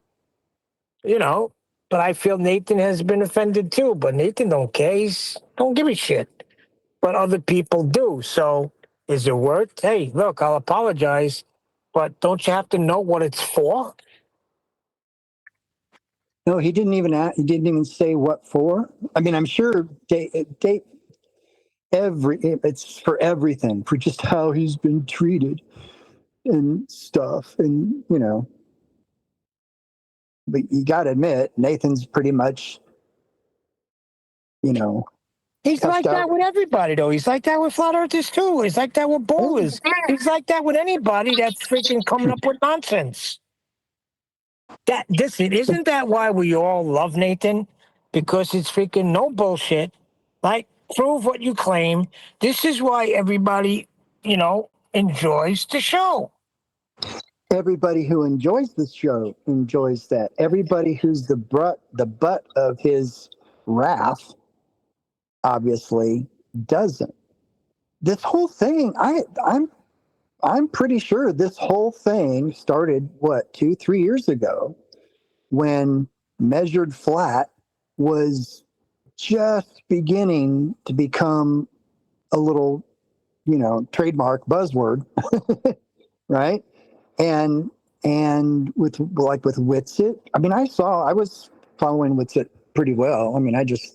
A: but I feel Nathan has been offended too. But Nathan don't care. He's don't give a shit. But other people do. So is it worth? Hey, look, I'll apologize, but don't you have to know what it's for?
K: No, he didn't even say what for. I mean, I'm sure it's for everything, for just how he's been treated and stuff, and But you got to admit, Nathan's pretty much,
A: He's like that with everybody, though. He's like that with flat earthers too. He's like that with bowlers. He's like that with anybody that's freaking coming up with nonsense. Isn't that why we all love Nathan? Because it's freaking no bullshit. Like, prove what you claim. This is why everybody, enjoys the show.
K: Everybody who enjoys the show enjoys that. Everybody who's the butt of his wrath obviously doesn't. This whole thing, I'm pretty sure this whole thing started 2-3 years ago when Measured Flat was just beginning to become a little, trademark buzzword, right? And with Witsit, I mean, I was following Witsit pretty well. I mean, I just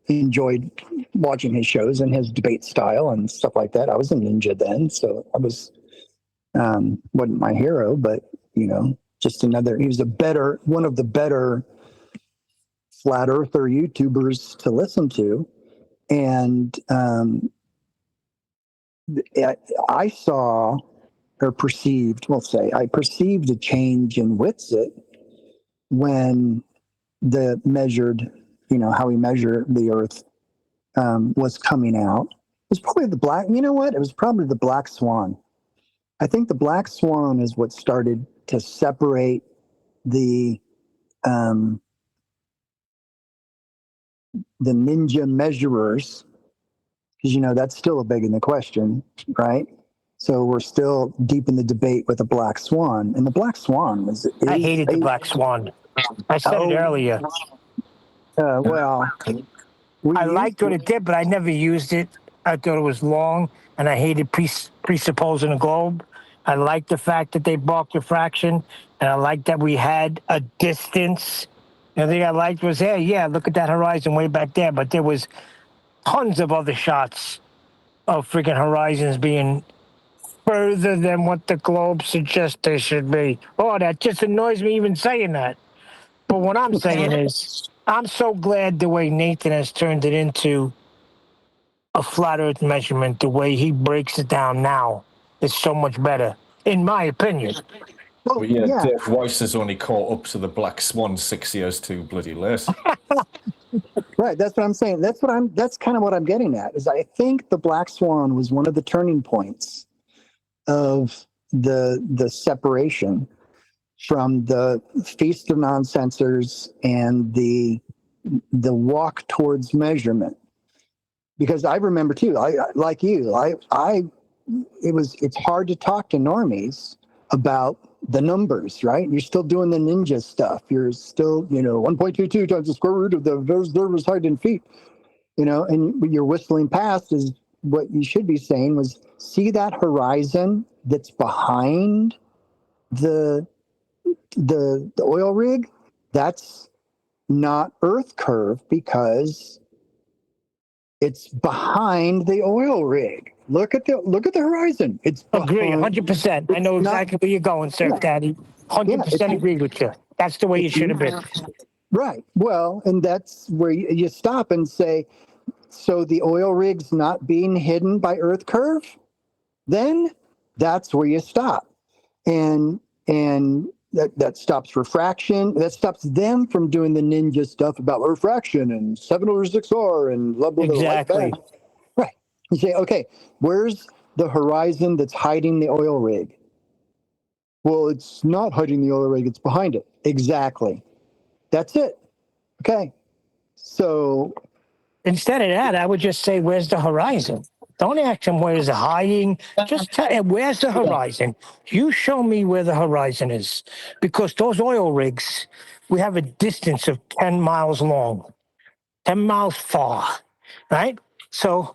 K: enjoyed watching his shows and his debate style and stuff like that. I was a ninja then, so I was wasn't my hero, but just another. He was one of the better flat earther YouTubers to listen to, and I saw or perceived. I perceived a change in Witsit when the measured, how we measure the Earth was coming out. It was probably the black. You know what? It was probably the Black Swan. I think the Black Swan is what started to separate the ninja measurers, because that's still a big in the question, right? So we're still deep in the debate with the Black Swan, and the Black Swan was.
A: I hated the Black Swan. I said it earlier. I liked what it did, but I never used it. I thought it was long, and I hated presupposing a globe. I liked the fact that they balked a fraction, and I liked that we had a distance. The thing I liked was, hey, yeah, look at that horizon way back there, but there was tons of other shots of freaking horizons being further than what the globe suggests they should be. Oh, that just annoys me even saying that. But what I'm saying is, I'm so glad the way Nathan has turned it into a flat Earth measurement, the way he breaks it down now, is so much better, in my opinion.
J: Well, yeah, Dave Weiss has only caught up to the Black Swan 6 years too bloody late.
K: Right, that's what I'm saying. That's kind of what I'm getting at. Is I think the Black Swan was one of the turning points of the separation from the Feast of Non-Censors and the walk towards measurement. Because I remember too, it's hard to talk to normies about the numbers, right? You're still doing the ninja stuff. You're still, 1.22 times the square root of the observer's height in feet, and you're whistling past is what you should be saying was, see that horizon that's behind the oil rig? That's not Earth curve because it's behind the oil rig. Look at the horizon. It's
A: agree 100%. I know exactly where you're going, Sir Daddy. 100% agree with you. That's the way it should have been.
K: Right. Well, and that's where you stop and say, so the oil rig's not being hidden by Earth curve? Then that's where you stop. And that stops refraction. That stops them from doing the ninja stuff about refraction and 7 over 6R and blah, blah, blah.
A: Exactly.
K: Right. You say, okay, where's the horizon that's hiding the oil rig? Well, it's not hiding the oil rig, it's behind it. Exactly. That's it. Okay. So
A: Instead of that, I would just say, where's the horizon? Don't ask him where's the hiding. Just tell him, where's the horizon? You show me where the horizon is. Because those oil rigs, we have a distance of 10 miles long, 10 miles far, right? So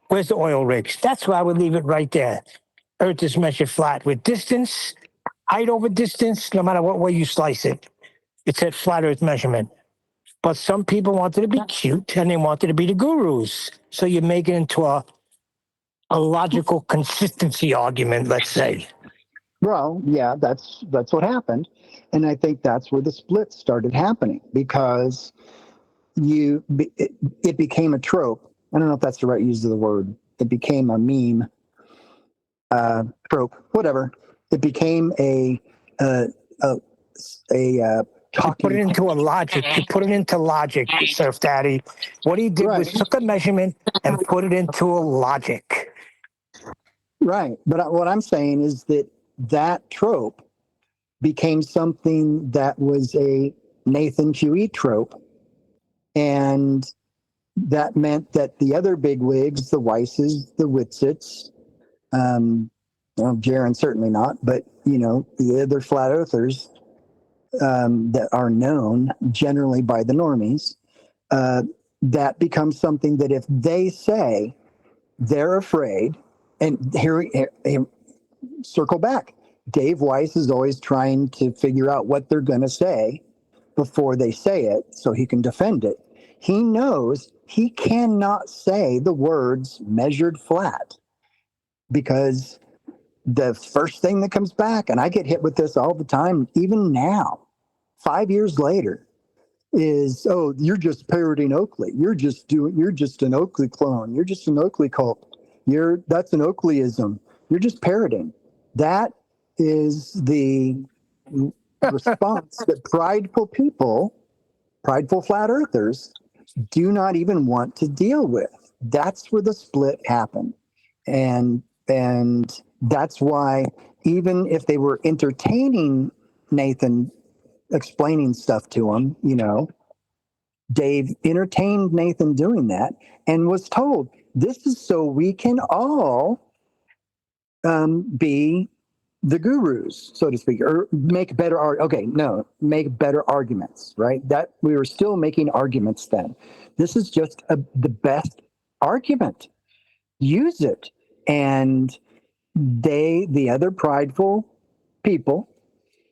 A: where's the oil rigs? That's why I would leave it right there. Earth is measured flat with distance, height over distance, no matter what way you slice it. It's a flat Earth measurement. But some people wanted to be cute and they wanted to be the gurus. So you make it into a logical consistency argument, let's say.
K: well, yeah, that's what happened. And I think that's where the split started happening because it became a trope. I don't know if that's the right use of the word. It became a meme, trope, whatever. It became a
A: Put it into a logic. You put it into logic, Surf Daddy. What he did was took a measurement and put it into a logic.
K: Right. But what I'm saying is that trope became something that was a Nathan QE trope. And that meant that the other big wigs, the Weisses, the Witzits, well, Jaron certainly not, but, the other flat earthers that are known generally by the normies, that becomes something that if they say they're afraid, and here circle back. Dave Weiss is always trying to figure out what they're going to say before they say it so he can defend it. He knows he cannot say the words measured flat because the first thing that comes back, and I get hit with this all the time, even now, 5 years later, is, oh, you're just parroting Oakley. You're just an Oakley clone. You're just an Oakley cult. That's an Oakleyism. You're just parroting. That is the response that prideful people, prideful flat earthers, do not even want to deal with. That's where the split happened. And that's why even if they were entertaining Nathan explaining stuff to him, Dave entertained Nathan doing that and was told, this is so we can all be the gurus, so to speak, or make better make better arguments, right? That we were still making arguments then. This is just the best argument. Use it. And the other prideful people,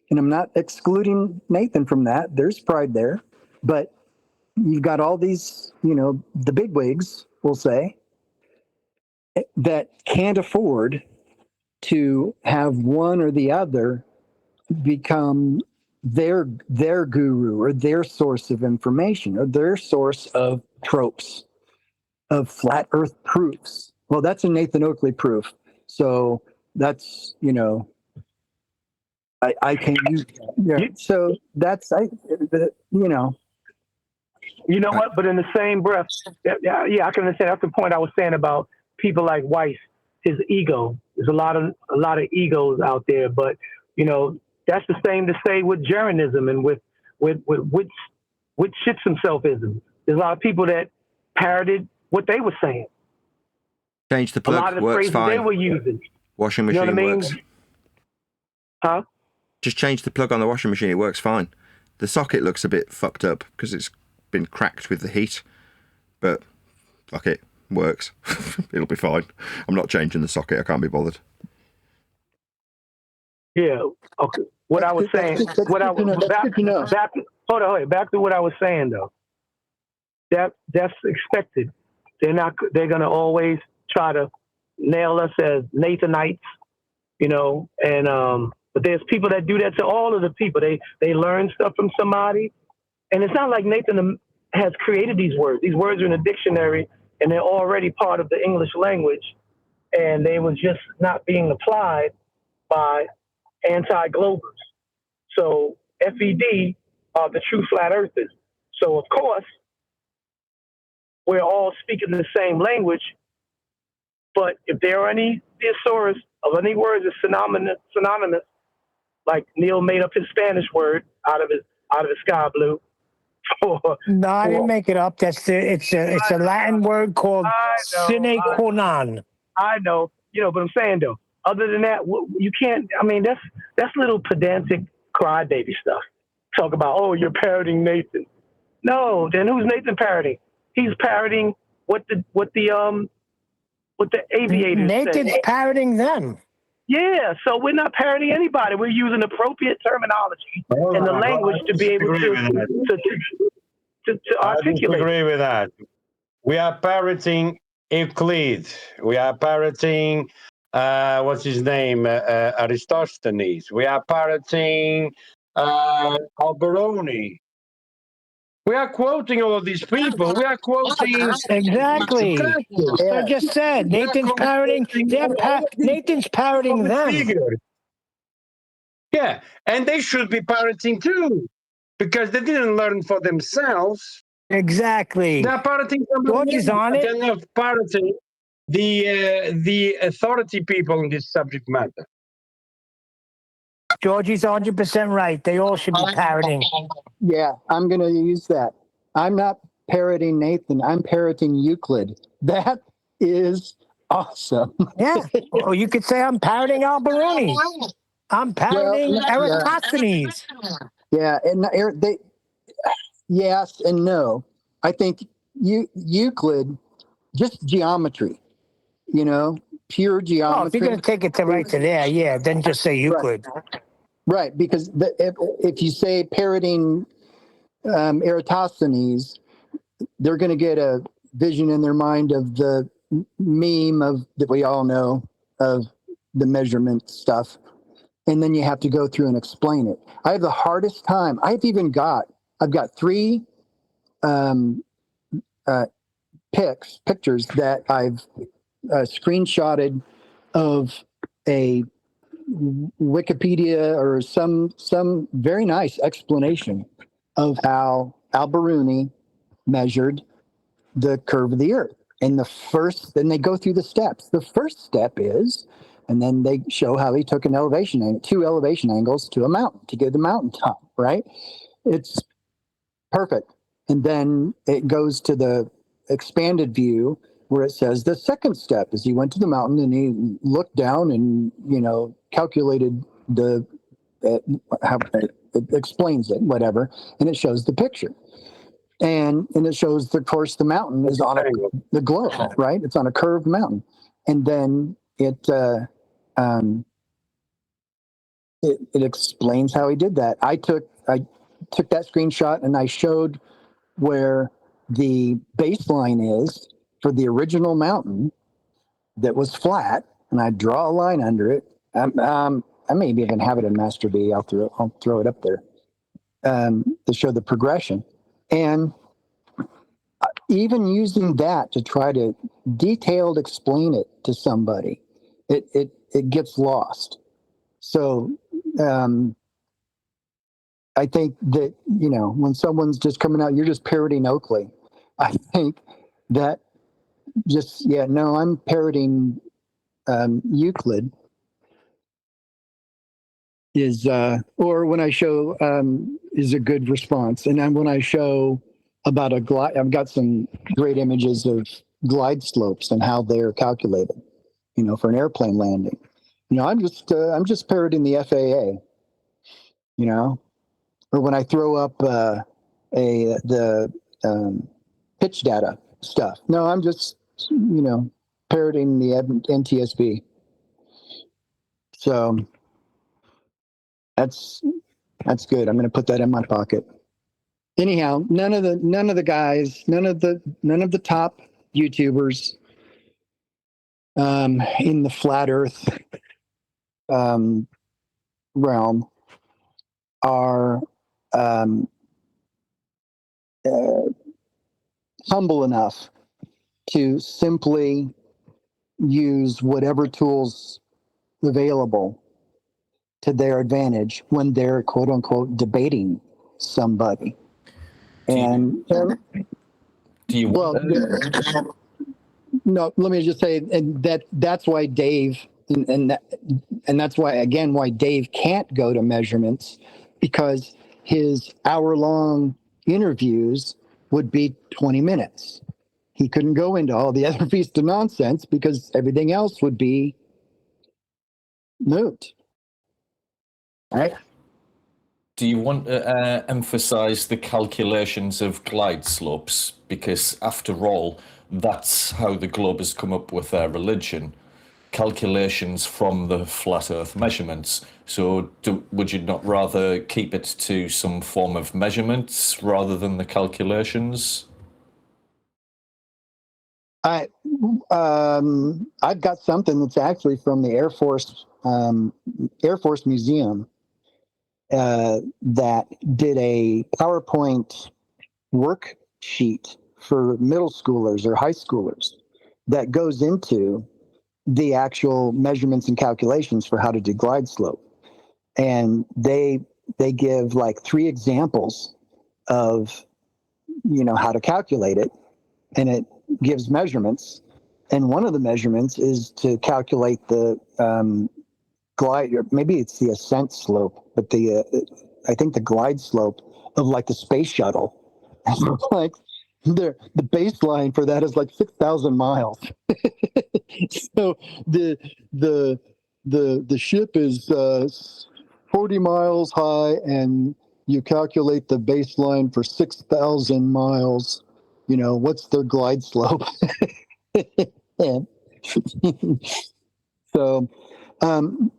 K: and I'm not excluding Nathan from that, there's pride there, but you've got all these, the bigwigs, we'll say, that can't afford to have one or the other become their guru or their source of information or their source of tropes, of flat earth proofs. Well, that's a Nathan Oakley proof. So that's, I can use that. Yeah. So that's,
I: You know what? But in the same breath, yeah, I can understand. That's the point I was saying about people like Weiss, his ego. There's a lot of egos out there, but that's the same to say with Jaronism and with shits himselfism. There's a lot of people that parroted what they were saying.
B: Change the plug.
I: A lot of the
B: works
I: phrases
B: fine.
I: they were using.
B: Washing machine works.
I: Huh?
B: Just change the plug on the washing machine. It works fine. The socket looks a bit fucked up because it's been cracked with the heat, but fuck it, works. It'll be fine. I'm not changing the socket. I can't be bothered.
I: Yeah. Okay. What I was saying. Back to what I was saying though. That's expected. They're gonna always try to nail us as Nathanites, but there's people that do that to all of the people. They learn stuff from somebody. And it's not like Nathan has created these words. These words are in a dictionary and they're already part of the English language. And they were just not being applied by anti-globers. So FED are the true flat earthers. So of course, we're all speaking the same language. But if there are any thesaurus of any words that's synonymous, like Neil made up his Spanish word out of his sky blue.
A: No, I didn't make it up. It's a Latin word called sine qua non.
I: I know, but I'm saying though, other than that, you can't. I mean, that's little pedantic crybaby stuff. Talk about, oh, you're parroting Nathan. No, then who's Nathan parroting? He's parroting what the aviators
A: Nathan's
I: say.
A: parroting them.
I: Yeah, so we're not parroting anybody. We're using appropriate terminology and the language to be able to articulate.
L: I disagree with that. We are parroting Euclid. We are parroting, what's his name, Aristophanes. We are parroting Alberoni. We are quoting all of these people. We are quoting
A: exactly. So I just said Nathan's parroting. Nathan's parroting them.
L: Figures. Yeah, and they should be parroting too, because they didn't learn for themselves.
A: Exactly.
L: They're parroting somebody else.
A: on it.
L: They're not parroting the authority people in this subject matter.
A: Georgie's 100% right. They all should be parroting.
K: Yeah, I'm going to use that. I'm not parroting Nathan. I'm parroting Euclid. That is awesome.
A: Yeah. Or you could say I'm parroting Alberoni. I'm parroting Eratosthenes.
K: Yeah, and yes and no. I think Euclid, just geometry, pure geometry.
A: Oh, if you're going to take it right to there, yeah, then just say Euclid.
K: Right, because if you say parroting Eratosthenes, they're going to get a vision in their mind of the meme that we all know of the measurement stuff. And then you have to go through and explain it. I have the hardest time. I've got 3 pictures that I've screenshotted of a Wikipedia or some very nice explanation of how Alberoni measured the curve of the earth. And then they go through the steps. The first step is, and then they show how he took 2 elevation angles to a mountain to get the mountaintop, right? It's perfect. And then it goes to the expanded view where it says the second step is he went to the mountain and he looked down and, calculated how it explains it, whatever. And it shows the picture. And it shows, of course, the mountain is on the globe, right? It's on a curved mountain. And then it explains how he did that. I took that screenshot and I showed where the baseline is for the original mountain that was flat, and I draw a line under it. I may even have it in Master V. I'll throw it up there to show the progression. And even using that to try to detailed explain it to somebody, it gets lost. So I think that, when someone's just coming out, you're just parroting Oakley. I think that I'm parroting Euclid is, or when I show is a good response. And then when I show about a glide, I've got some great images of glide slopes and how they're calculated, for an airplane landing. I'm just parroting the FAA, or when I throw up the pitch data stuff. No, I'm just, parroting the NTSB. So that's good. I'm going to put that in my pocket. Anyhow, none of the guys, none of the top YouTubers in the flat Earth realm are humble enough to simply use whatever tools available to their advantage when they're quote unquote debating somebody. And
J: do you
K: well, no, let me just say, and that's why Dave, and that's why, again, why Dave can't go to measurements, because his hour-long interviews would be 20 minutes. He couldn't go into all the other Feast of Nonsense because everything else would be moot. Right?
J: Do you want to emphasize the calculations of glide slopes? Because after all, that's how the globe has come up with their religion. Calculations from the flat earth measurements. So would you not rather keep it to some form of measurements rather than the calculations?
K: I've got something that's actually from the Air Force Museum that did a PowerPoint worksheet for middle schoolers or high schoolers that goes into the actual measurements and calculations for how to do glide slope. And they give like 3 examples of, how to calculate it. And it gives measurements. And one of the measurements is to calculate the glide, or maybe it's the ascent slope, but I think the glide slope of like the space shuttle. Like the baseline for that is like 6,000 miles. So the ship is 40 miles high, and you calculate the baseline for 6,000 miles. What's their glide slope? And so, and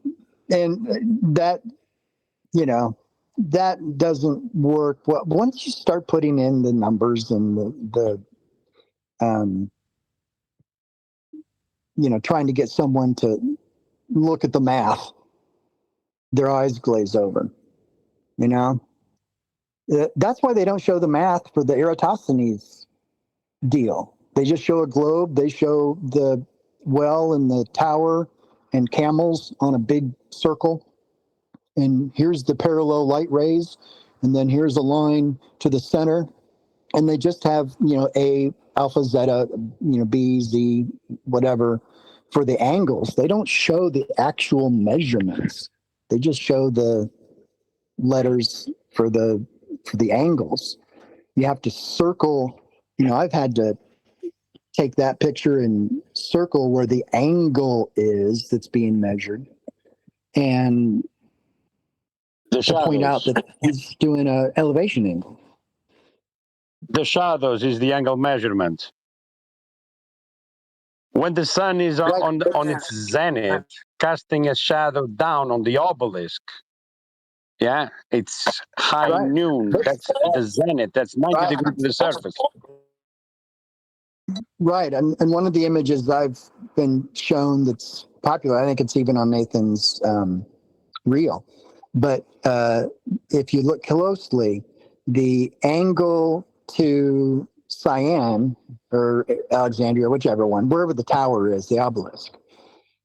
K: that, that doesn't work. Well, once you start putting in the numbers and the trying to get someone to look at the math, their eyes glaze over. That's why they don't show the math for the Eratosthenes deal. They just show a globe. They show the well and the tower and camels on a big circle. And here's the parallel light rays. And then here's a line to the center. And they just have, A, alpha, zeta, B, Z, whatever, for the angles. They don't show the actual measurements. They just show the letters for the angles. You have to circle, I've had to take that picture and circle where the angle is that's being measured, and to point out that he's doing an elevation angle.
L: The shadows is the angle measurement. When the sun is on its zenith, casting a shadow down on the obelisk, it's high noon. That's the zenith. That's 90 degrees to the surface.
K: Right, and one of the images I've been shown that's popular, I think it's even on Nathan's reel, but if you look closely, the angle to Cyan or Alexandria, whichever one, wherever the tower is, the obelisk,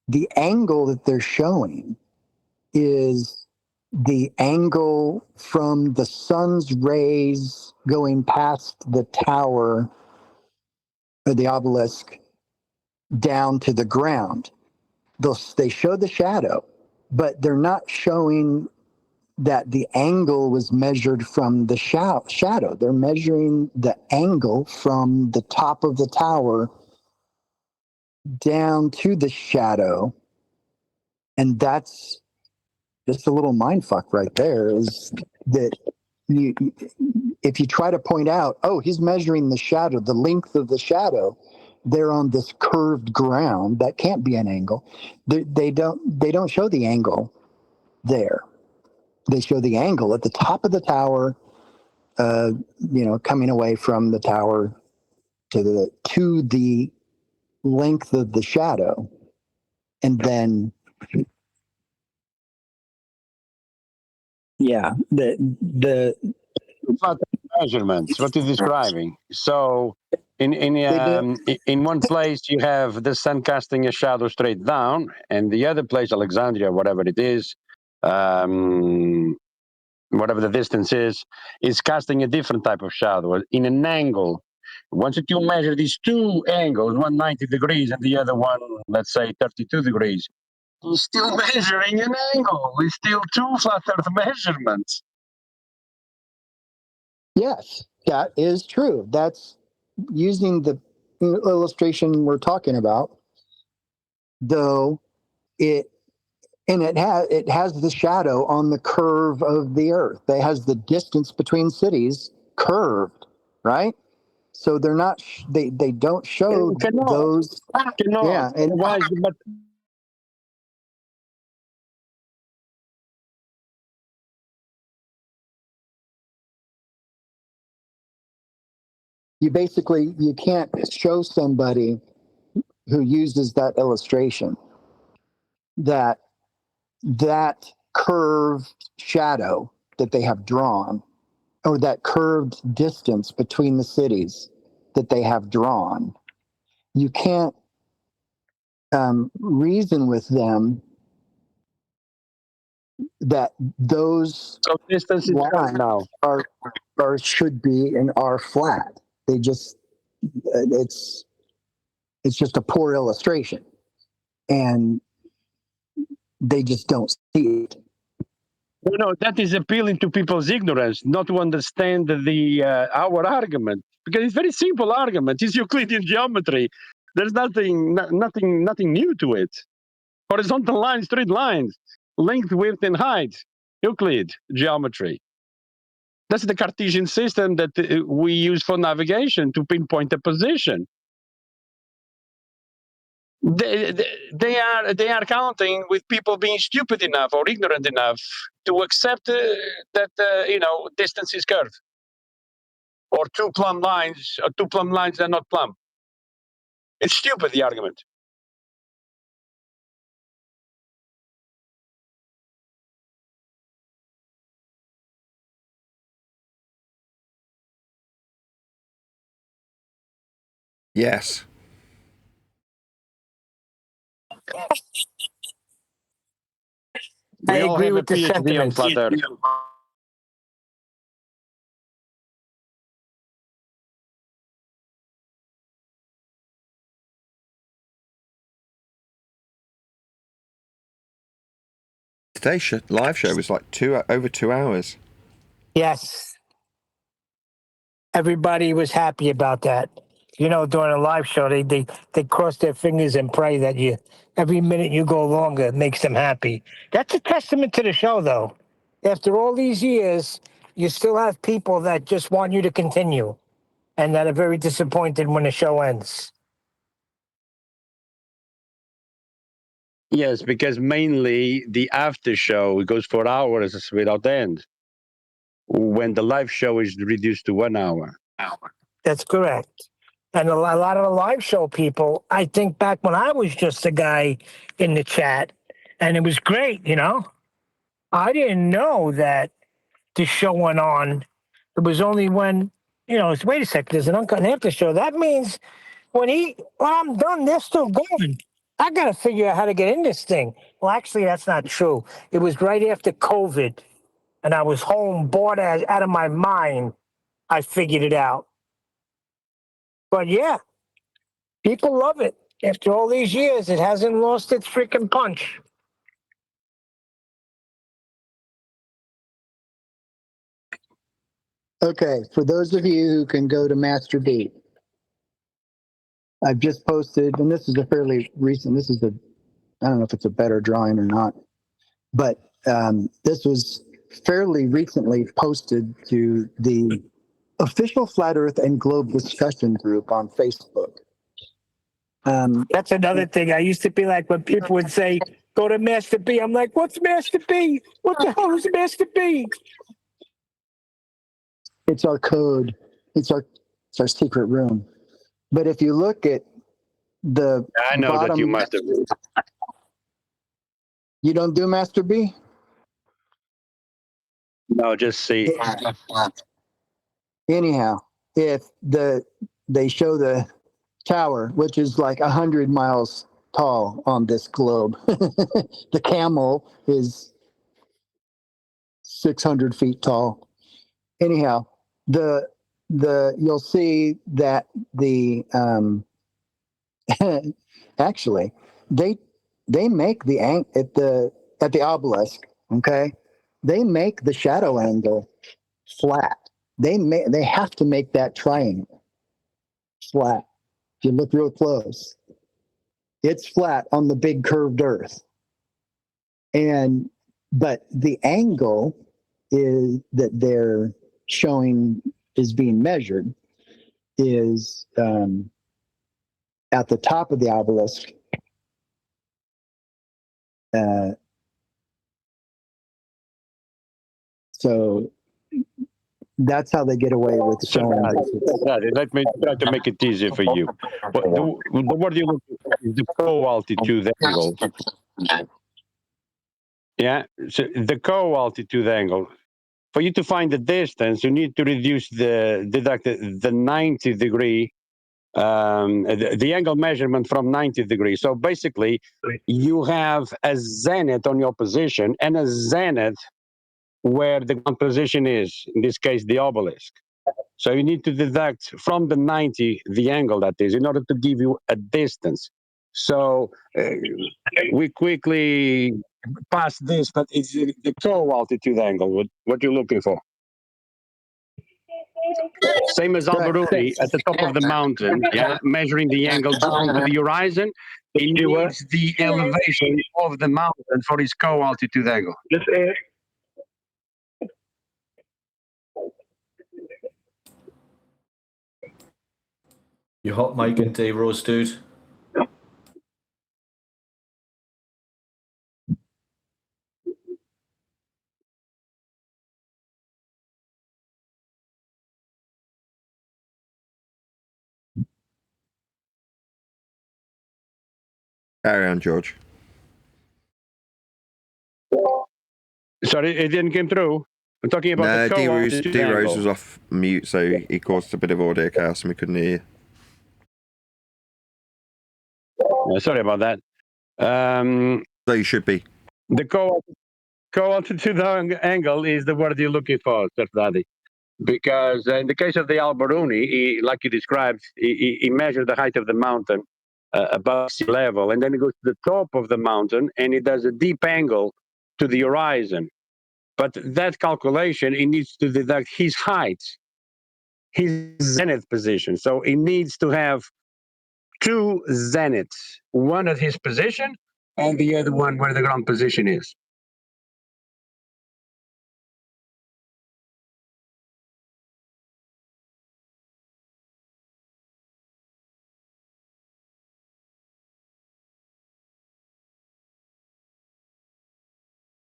K: the angle that they're showing is the angle from the sun's rays going past the tower or the obelisk down to the ground. They show the shadow, but they're not showing that the angle was measured from the shadow. They're measuring the angle from the top of the tower down to the shadow. And that's just a little mind fuck right there, is that if you try to point out, he's measuring the shadow, the length of the shadow, they're on this curved ground. That can't be an angle. They don't show the angle there. They show the angle at the top of the tower, coming away from the tower to the length of the shadow, and then the
L: measurements. What is describing? So in one place you have the sun casting a shadow straight down, and the other place, Alexandria, whatever it is, whatever the distance is casting a different type of shadow in an angle. Once you measure these two angles, one 90 degrees and the other one, let's say 32 degrees, he's still measuring an angle. It's still two flat earth measurements.
K: Yes, that is true. That's using the illustration we're talking about, though it has the shadow on the curve of the earth. It has the distance between cities curved, right? So they're not they don't show those. Yeah, and
L: why? But
K: you can't show somebody who uses that illustration that curved shadow that they have drawn, or that curved distance between the cities that they have drawn. You can't reason with them that those
L: distances
K: lines are should be and are flat. They just it's just a poor illustration, and they just don't see it.
L: No, that is appealing to people's ignorance, not to understand the our argument, because it's very simple argument. It's Euclidean geometry. There's nothing new to it. Horizontal lines, straight lines, length, width, and height. Euclid geometry. That's the Cartesian system that we use for navigation to pinpoint a position. They are counting with people being stupid enough or ignorant enough to accept that distance is curved, or two plumb lines are not plumb. It's stupid, the argument.
B: Yes.
L: We all
A: agree
L: have
A: with
L: a
A: the
L: PhD on
A: sentiments.
L: flat Earth.
B: Today's live show was like over 2 hours.
A: Yes. Everybody was happy about that. During a live show, they cross their fingers and pray that every minute you go longer, it makes them happy. That's a testament to the show, though. After all these years, you still have people that just want you to continue and that are very disappointed when the show ends.
L: Yes, because mainly the after show goes for hours without end, when the live show is reduced to 1 hour.
A: That's correct. And a lot of the live show people, I think back when I was just a guy in the chat, and it was great, I didn't know that the show went on. It was only when, wait a second, there's an Uncut and After show. That means when I'm done, they're still going. I got to figure out how to get in this thing. Well, actually, that's not true. It was right after COVID, and I was home, bored out of my mind. I figured it out. But yeah, people love it. After all these years, it hasn't lost its freaking punch.
K: Okay, for those of you who can go to Master Beat, I've just posted, and this is a fairly recent, I don't know if it's a better drawing or not, but this was fairly recently posted to the official Flat Earth and Globe discussion group on Facebook.
A: That's another thing. I used to be like, when people would say, go to Master B, I'm like, what's Master B? What the hell is Master B?
K: It's our code. It's our secret room. But if you look at the
L: I know
K: bottom,
L: that you must have.
K: You don't do Master B?
L: No, just see.
K: Anyhow, if they show the tower, which is like 100 miles tall on this globe, the camel is 600 feet tall. Anyhow, you'll see that the actually they make the at the obelisk. Okay, they make the shadow angle flat. They have to make that triangle flat. If you look real close, it's flat on the big curved Earth, but the angle is that they're showing is being measured is at the top of the obelisk. So that's how they get away with showing.
L: Let me try to make it easier for you. But the word you look at is the co-altitude angle. Yeah, so the co-altitude angle. For you to find the distance, you need to deduct the 90 degree, the angle measurement from 90 degrees. So basically, you have a zenith on your position and a zenith where the ground position is, in this case, the obelisk. So you need to deduct from the 90 the angle that is in order to give you a distance. So we quickly pass this, but it's the co-altitude angle, what you're looking for. Same as Alberuni at the top of the mountain, measuring the angle down to the horizon. It needs the elevation of the mountain for its co-altitude angle.
J: You hot mic and D-Rose, dude.
B: Carry on, George.
L: Sorry, it didn't come through. I'm talking about the co-altitude angle.
B: D-Rose was off mute, so he caused a bit of audio chaos and we couldn't hear you.
L: Sorry about that.
B: So you should be.
L: The co-altitude angle is the word you're looking for, Daddy. Because in the case of the Alberuni, like you described, he measured the height of the mountain above sea level, and then he goes to the top of the mountain and he does a deep angle to the horizon. But that calculation, he needs to deduct his height, his zenith position. So he needs to have two zeniths, one at his position and the other one where the ground position is.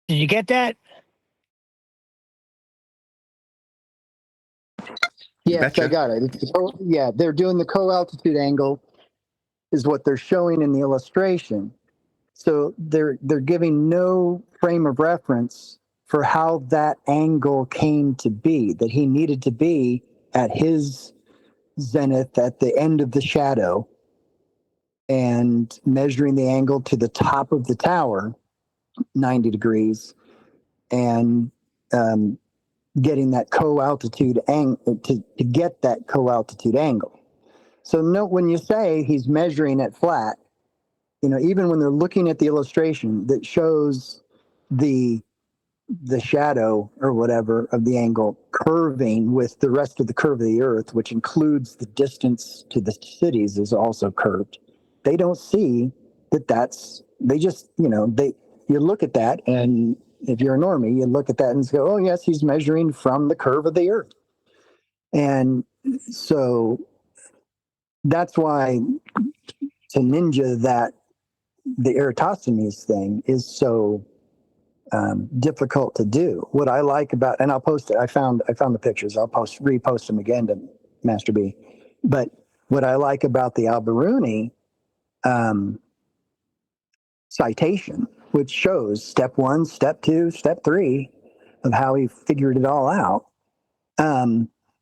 A: Did you get that?
K: Yes, I got it. Yeah, they're doing the co-altitude angle is what they're showing in the illustration. So they're giving no frame of reference for how that angle came to be, that he needed to be at his zenith at the end of the shadow and measuring the angle to the top of the tower, 90 degrees, and getting that co-altitude angle to get that co-altitude angle. So note when you say he's measuring it flat, even when they're looking at the illustration that shows the shadow or whatever of the angle curving with the rest of the curve of the Earth, which includes the distance to the cities, is also curved. They don't see they just, you look at that, and if you're a normie, you look at that and go, oh yes, he's measuring from the curve of the Earth. And so that's why to ninja that the Eratosthenes thing is so difficult to do. What I like about, and I'll post it. I found the pictures. I'll repost them again to Master B. But what I like about the Alberuni citation, which shows step 1, step 2, step 3 of how he figured it all out.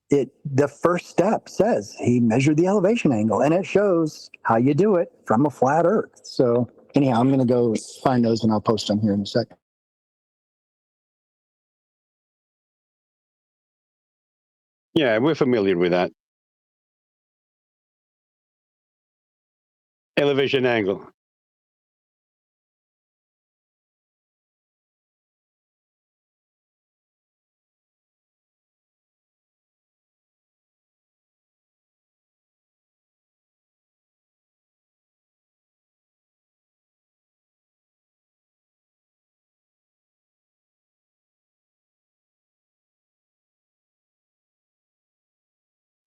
K: The first step says he measured the elevation angle, and it shows how you do it from a flat Earth. So anyhow, I'm going to go find those and I'll post them here in a second.
L: Yeah, we're familiar with that. Elevation angle.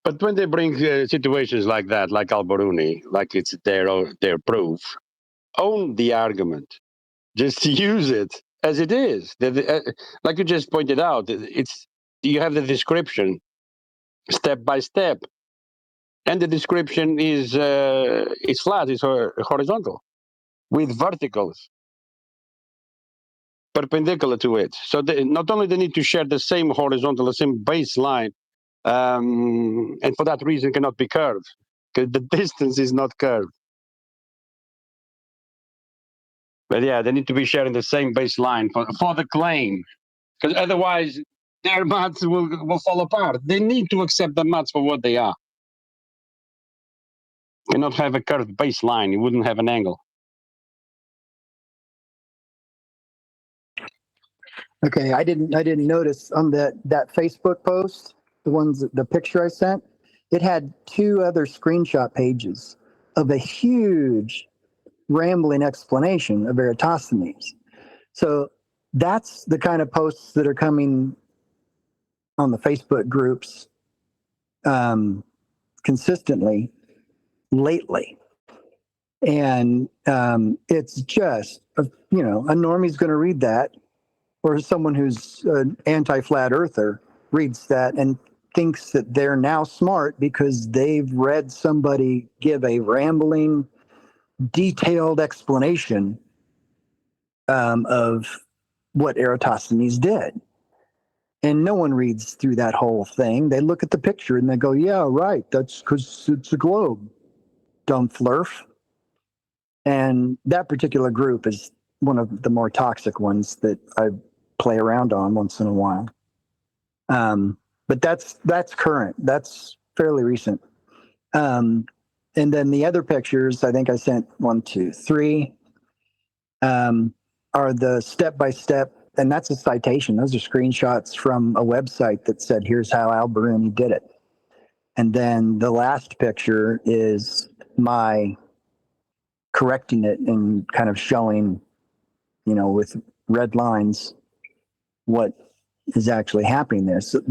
L: But when they bring situations like that, like Alberuni, like it's their proof, own the argument. Just use it as it is. Like you just pointed out, it's you have the description step by step, and the description is flat, it's horizontal, with verticals perpendicular to it. So not only they need to share the same horizontal, the same baseline, and for that reason cannot be curved because the distance is not curved. But yeah, they need to be sharing the same baseline for the claim, because otherwise their maths will fall apart. They need to accept the maths for what they are. Cannot have a curved baseline. You wouldn't have an angle.
K: Okay, I didn't notice on that Facebook post, the picture I sent, it had 2 other screenshot pages of a huge rambling explanation of Eratosthenes. So that's the kind of posts that are coming on the Facebook groups consistently lately. And it's just, a normie's going to read that, or someone who's an anti-flat earther reads that and thinks that they're now smart because they've read somebody give a rambling, detailed explanation of what Eratosthenes did. And no one reads through that whole thing. They look at the picture and they go, yeah, right, that's because it's a globe, dumb flurf. And that particular group is one of the more toxic ones that I play around on once in a while. But that's current. That's fairly recent. And then the other pictures, I think I sent 1, 2, 3, are the step-by-step, and that's a citation. Those are screenshots from a website that said, here's how Alberuni did it. And then the last picture is my correcting it and kind of showing, with red lines, what is actually happening there. So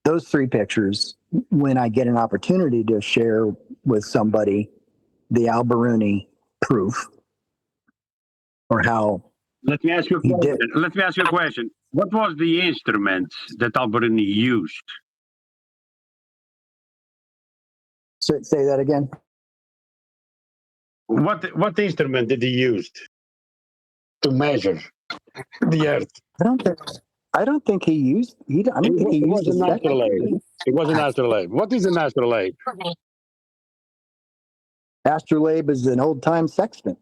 K: those 3 pictures, when I get an opportunity to share with somebody the Alberuni proof, or how
L: Let me ask you a question. What was the instrument that Alberuni used?
K: Say that again.
L: What instrument did he use to measure the Earth?
K: I don't think he used. I don't think he used
L: an astrolabe. It was an astrolabe. What is an astrolabe?
K: Astrolabe is an old-time sextant.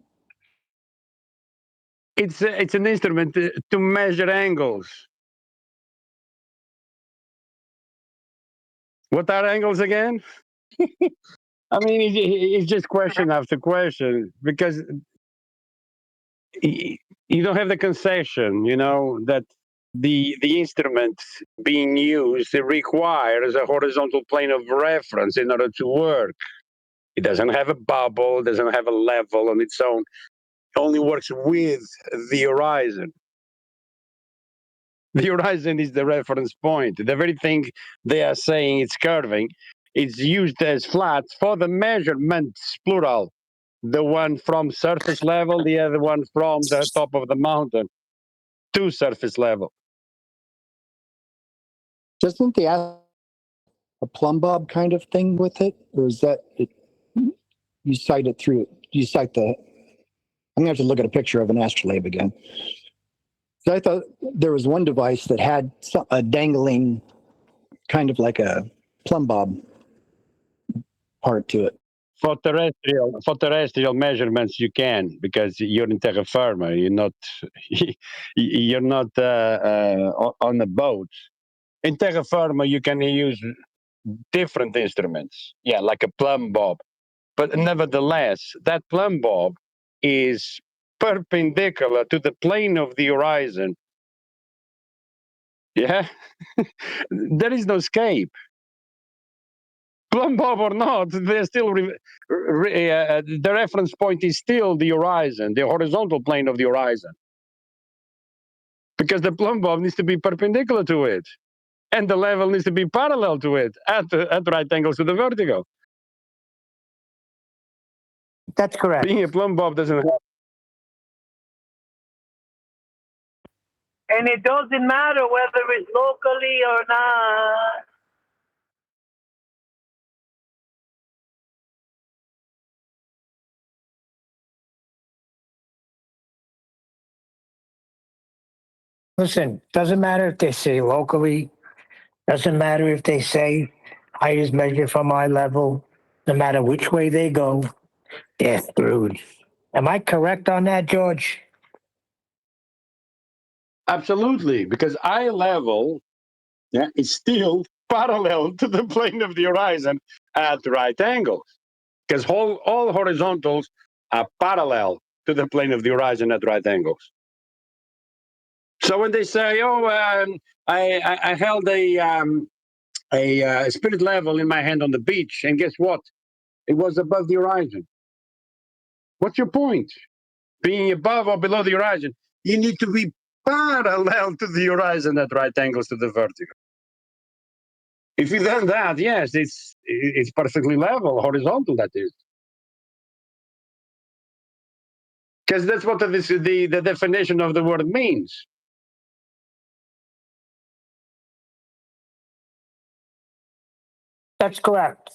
L: It's an instrument to measure angles. What are angles again? I mean, it's just question after question, because you don't have the concession, that the instrument being used, it requires a horizontal plane of reference in order to work. It doesn't have a bubble, doesn't have a level on its own. It only works with the horizon. The horizon is the reference point. The very thing they are saying it's curving, it's used as flat for the measurements, plural. The one from surface level, the other one from the top of the mountain to surface level.
K: Doesn't the a plumb bob kind of thing with it, or is that it? You cite it through. You cite the. I'm gonna have to look at a picture of an astrolabe again. So I thought there was one device that had a dangling, kind of like a plumb bob part to it.
L: For terrestrial measurements, you can, because you're in terra firma. You're not on a boat. In terra firma, you can use different instruments, like a plumb bob. But nevertheless, that plumb bob is perpendicular to the plane of the horizon. Yeah, there is no escape. Plumb bob or not, they're still the reference point is still the horizon, the horizontal plane of the horizon, because the plumb bob needs to be perpendicular to it, and the level needs to be parallel to it at right angles to the vertical.
A: That's correct.
L: Being a plumb bob doesn't help.
I: And it doesn't matter whether it's locally or not.
A: Listen, doesn't matter if they say locally, doesn't matter if they say height is measured from eye level, no matter which way they go, they're screwed. Am I correct on that, George?
L: Absolutely, because eye level is still parallel to the plane of the horizon at right angles, because all horizontals are parallel to the plane of the horizon at right angles. So when they say, I held a spirit level in my hand on the beach, and guess what? It was above the horizon. What's your point? Being above or below the horizon, you need to be parallel to the horizon at right angles to the vertical. If you done that, yes, it's perfectly level, horizontal, that is. Because that's what the definition of the word means.
A: That's correct.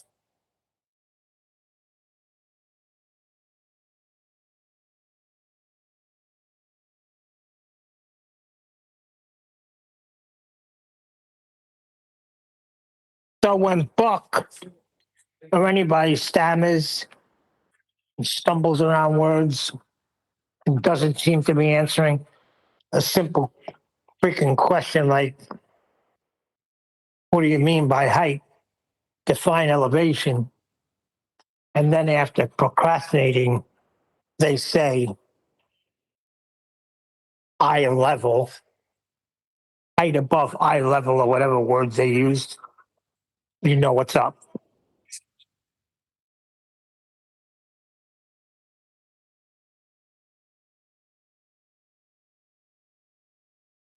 A: So when Buck or anybody stammers and stumbles around words and doesn't seem to be answering a simple freaking question like, what do you mean by height? Define elevation. And then after procrastinating, they say eye level, height above eye level, or whatever words they used. You know what's up.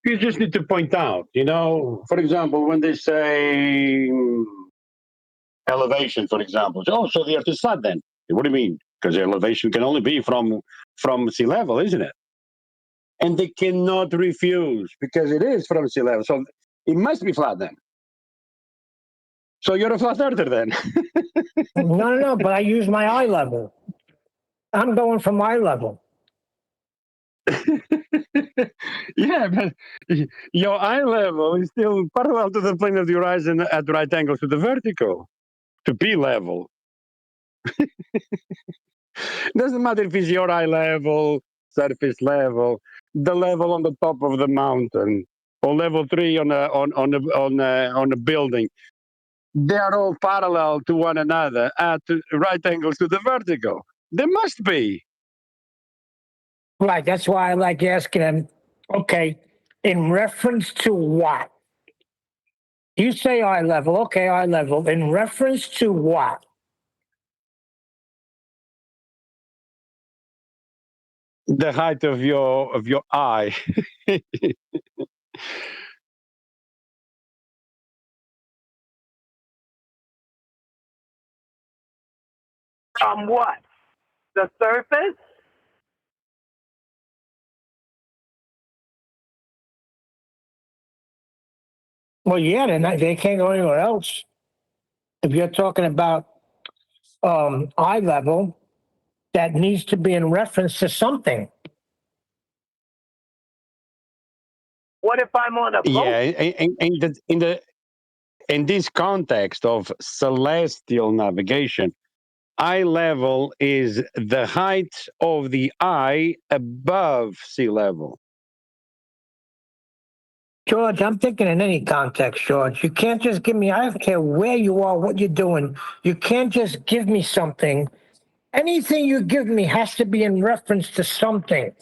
L: You just need to point out, for example, when they say elevation, for example, so the earth is flat then. What do you mean? Because elevation can only be from sea level, isn't it? And they cannot refuse because it is from sea level. So it must be flat then. So you're a flat earther then.
A: No, but I use my eye level. I'm going from eye level.
L: Yeah, but your eye level is still parallel to the plane of the horizon at right angles to the vertical, to P level. Doesn't matter if it's your eye level, surface level, the level on the top of the mountain, or level 3 on a building. They are all parallel to one another at right angles to the vertical. There must be.
A: Right. That's why I like asking them, okay, in reference to what? You say eye level. Okay, eye level. In reference to what?
L: The height of your eye.
I: From what? The surface?
A: Well, yeah, they can't go anywhere else. If you're talking about eye level, that needs to be in reference to something.
I: What if I'm on a boat?
L: Yeah, in this context of celestial navigation, eye level is the height of the eye above sea level.
A: George, I'm thinking in any context, George. You can't just give me, I don't care where you are, what you're doing. You can't just give me something. Anything you give me has to be in reference to something.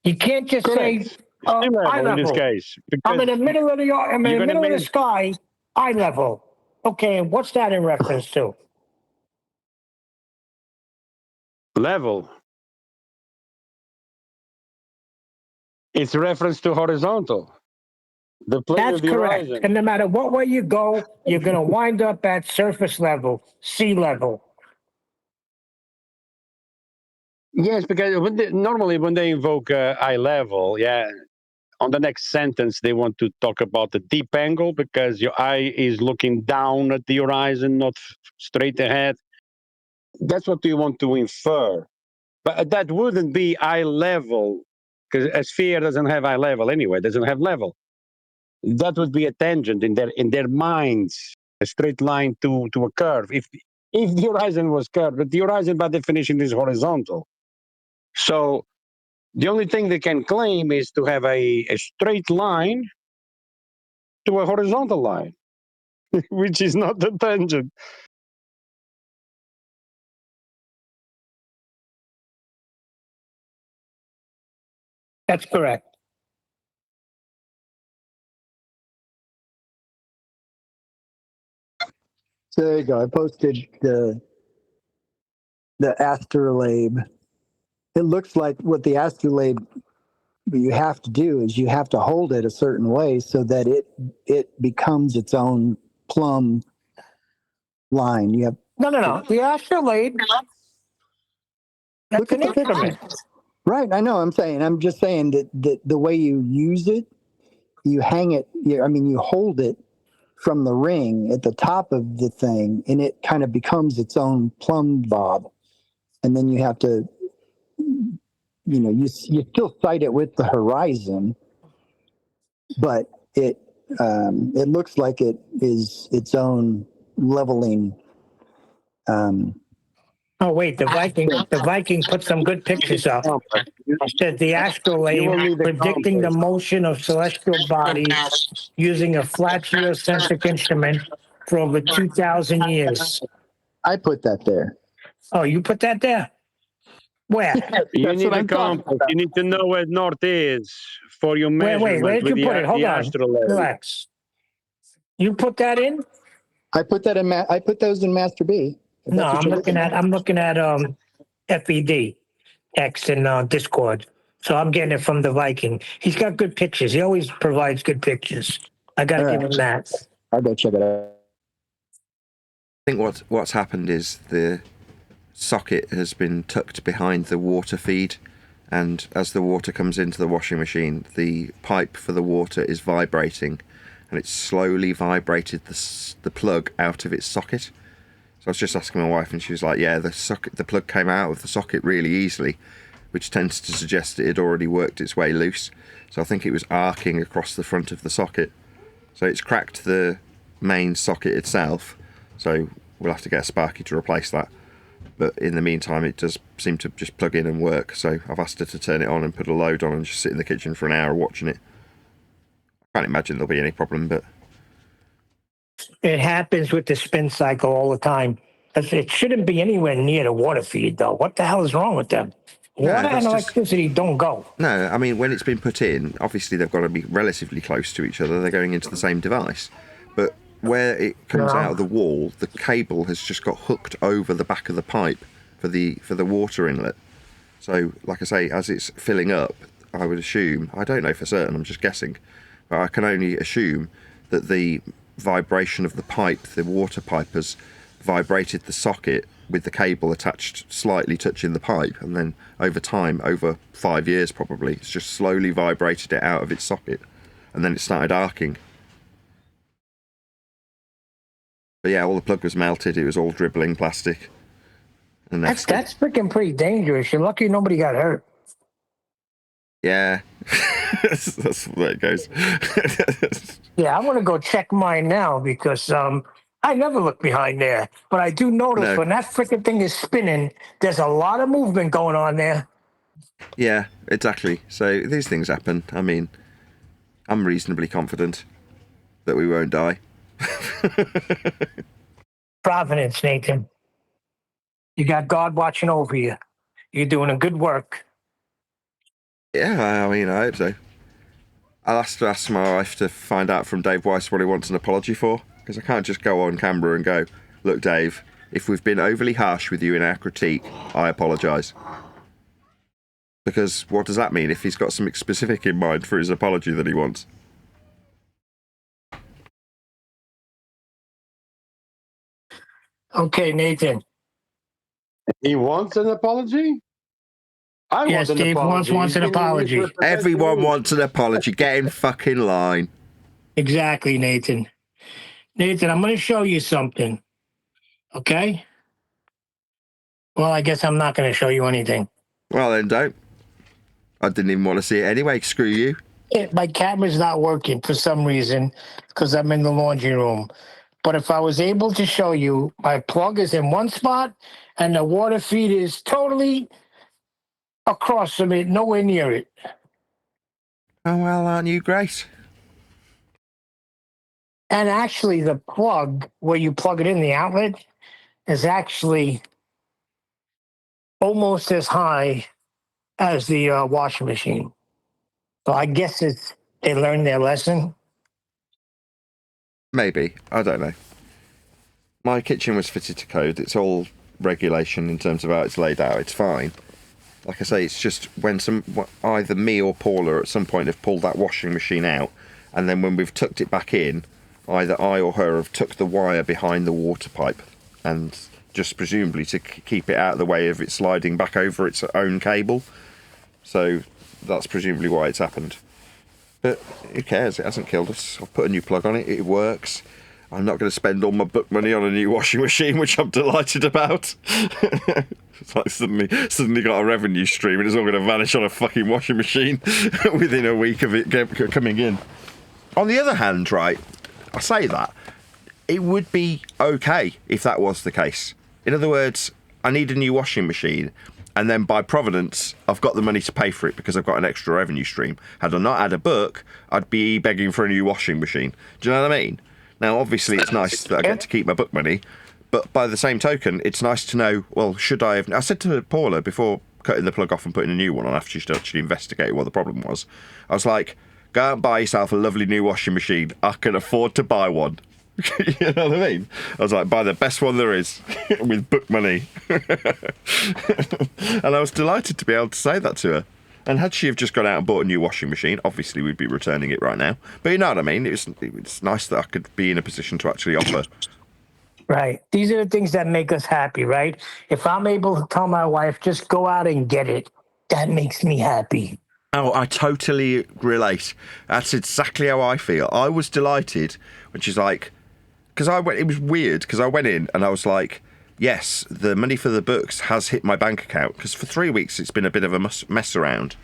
A: You can't just
L: Correct.
A: say
L: Sea
A: eye
L: level in this
A: level.
L: case.
A: I'm in the
L: Because
A: middle of
L: you're gonna
A: the
L: mean
A: sky, eye level. Okay, and what's that in reference to?
L: level. It's reference to horizontal. The plane
A: That's
L: of the
A: correct.
L: horizon.
A: And no matter what way you go, you're going to wind up at surface level, sea level.
L: Yes, because normally when they invoke eye level, yeah, on the next sentence they want to talk about the deep angle because your eye is looking down at the horizon, not straight ahead. That's what you want to infer. But that wouldn't be eye level because a sphere doesn't have eye level anyway, doesn't have level. That would be a tangent in their minds, a straight line to a curve. If the horizon was curved, but the horizon by definition is horizontal. So the only thing they can claim is to have a straight line to a horizontal line, which is not the tangent.
A: That's correct.
K: So there you go. I posted the astrolabe. It looks like what the astrolabe you have to do is you have to hold it a certain way so that it becomes its own plumb line. You have
A: No. The astrolabe, that's
K: look at
A: an
K: the picture.
A: instrument.
K: Right, I know. I'm just saying that the way you use it, you hang it. You hold it from the ring at the top of the thing, and it kind of becomes its own plumb bob. And then you have to, you still sight it with the horizon, but it looks like it is its own leveling.
A: Oh wait, the Viking put some good pictures up. It says the
L: You will
A: astrolabe
L: need a
A: predicting the
L: compass.
A: motion of celestial bodies using a flat geocentric instrument for over 2,000 years.
K: I put that there.
A: Oh, you put that there? Where?
L: You
K: That's
L: need
K: what
L: a
K: I'm talking
L: compass.
K: about.
L: You need to know where north is for your
A: Wait,
L: measurement
A: where did
L: with
A: you put it? Hold
L: the
A: on.
L: astrolabe.
A: Relax. You put that in?
K: I put that in. I put those in Master B. If
A: No,
K: that's what
A: I'm
K: you're
A: looking at FED X in Discord. So I'm getting it from the Viking. He's got good pictures. He always provides good pictures. I got to give him that.
K: I'll go check it out.
B: I think what's happened is the socket has been tucked behind the water feed, and as the water comes into the washing machine, the pipe for the water is vibrating, and it's slowly vibrated the plug out of its socket. So I was just asking my wife, and she was like, "Yeah, the plug came out of the socket really easily," which tends to suggest it had already worked its way loose. So I think it was arcing across the front of the socket. So it's cracked the main socket itself. So we'll have to get a Sparky to replace that. But in the meantime, it does seem to just plug in and work. So I've asked her to turn it on and put a load on and just sit in the kitchen for an hour watching it. I can't imagine there'll be any problem, but
A: It happens with the spin cycle all the time. It shouldn't be anywhere near the water feed, though. What the hell is wrong with them? Water and electricity don't go.
B: No, I mean, when it's been put in, obviously they've got to be relatively close to each other. They're going into the same device. But where it comes out of the wall, the cable has just got hooked over the back of the pipe for the water inlet. So, like I say, as it's filling up, I would assume, I don't know for certain, I'm just guessing, but I can only assume that the vibration of the pipe, the water pipe, has vibrated the socket with the cable attached, slightly touching the pipe, and then over time, over 5 years probably, it's just slowly vibrated it out of its socket, and then it started arcing. But yeah, all the plug was melted. It was all dribbling plastic. And
A: That's freaking pretty dangerous. You're lucky nobody got hurt.
B: Yeah, that's where it goes.
A: Yeah, I want to go check mine now because I never look behind there. But I do notice when that freaking thing is spinning, there's a lot of movement going on there.
B: Yeah, exactly. So these things happen. I mean, I'm reasonably confident that we won't die.
A: Providence, Nathan. You got God watching over you. You're doing a good work.
B: Yeah, I mean, I hope so. I'll have to ask my wife to find out from Dave Weiss what he wants an apology for, because I can't just go on camera and go, look, Dave, if we've been overly harsh with you in our critique, I apologise. Because what does that mean if he's got something specific in mind for his apology that he wants?
A: Okay, Nathan.
L: He wants an apology? I
A: Yes,
L: want an
A: Dave
L: apology.
A: wants an apology.
B: Everyone wants an apology. Get in fucking line.
A: Exactly, Nathan. Nathan, I'm going to show you something. Okay? Well, I guess I'm not going to show you anything.
B: Well, then don't. I didn't even want to see it anyway. Screw you.
A: My camera's not working for some reason because I'm in the laundry room. But if I was able to show you, my plug is in one spot and the water feed is totally across from it, nowhere near it.
B: Oh, well, aren't you great?
A: And actually, the plug where you plug it in, the outlet, is actually almost as high as the washing machine. So I guess they learned their lesson.
B: Maybe. I don't know. My kitchen was fitted to code. It's all regulation in terms of how it's laid out. It's fine. Like I say, it's just when either me or Paula at some point have pulled that washing machine out, and then when we've tucked it back in, either I or her have tucked the wire behind the water pipe, and just presumably to keep it out of the way of it sliding back over its own cable. So that's presumably why it's happened. But who cares? It hasn't killed us. I've put a new plug on it. It works. I'm not going to spend all my book money on a new washing machine, which I'm delighted about. It's like suddenly got a revenue stream, and it's all going to vanish on a fucking washing machine within a week of it coming in. On the other hand, right, I say that, it would be okay if that was the case. In other words, I need a new washing machine, and then by providence, I've got the money to pay for it because I've got an extra revenue stream. Had I not had a book, I'd be begging for a new washing machine. Do you know what I mean? Now, obviously, it's nice that I get to keep my book money, but by the same token, it's nice to know, well, should I have... I said to Paula before cutting the plug off and putting a new one on after she'd actually investigated what the problem was, I was like, go out and buy yourself a lovely new washing machine. I can afford to buy one. You know what I mean? I was like, buy the best one there is with book money. And I was delighted to be able to say that to her. And had she have just gone out and bought a new washing machine, obviously we'd be returning it right now. But you know what I mean? It's nice that I could be in a position to actually offer.
A: Right. These are the things that make us happy, right? If I'm able to tell my wife, just go out and get it, that makes me happy.
B: Oh, I totally relate. That's exactly how I feel. I was delighted when she's like, because it was weird, because I went in and I was like, yes, the money for the books has hit my bank account, because for 3 weeks it's been a bit of a mess around,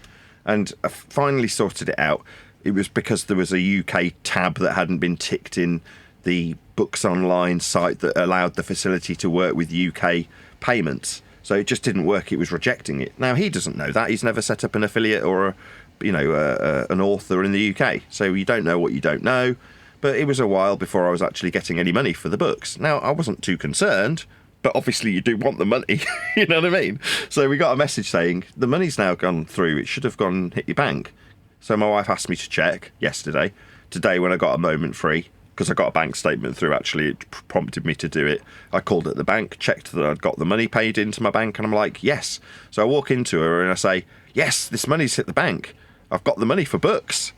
B: and I finally sorted it out. It was because there was a UK tab that hadn't been ticked in the Books Online site that allowed the facility to work with UK payments. So it just didn't work. It was rejecting it. Now, he doesn't know that. He's never set up an affiliate or an author in the UK. So you don't know what you don't know. But it was a while before I was actually getting any money for the books. Now, I wasn't too concerned, but obviously you do want the money. You know what I mean? So we got a message saying, the money's now gone through. It should have gone and hit your bank. So my wife asked me to check yesterday. Today, when I got a moment free, because I got a bank statement through, actually, it prompted me to do it. I called at the bank, checked that I'd got the money paid into my bank, and I'm like, yes. So I walk into her and I say, yes, this money's hit the bank. I've got the money for books.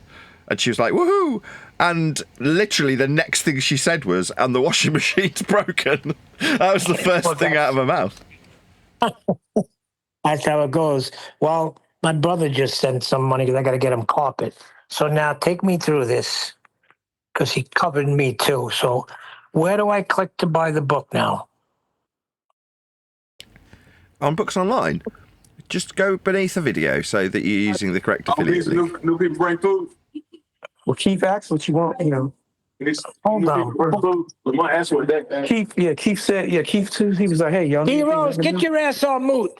B: And she was like, woohoo! And literally the next thing she said was, and the washing machine's broken. That was the first thing out of her mouth.
A: That's how it goes. Well, my brother just sent some money because I got to get him carpet. So now take me through this, because he covered me too. So where do I click to buy the book now?
B: On Books Online. Just go beneath the video so that you're using the correct affiliate link.
M: New people bring food.
K: Well, Keith asked what you want,
A: Hold on.
K: Keith said, Keith too. He was like, hey, y'all.
A: Heroes, get your ass on mute.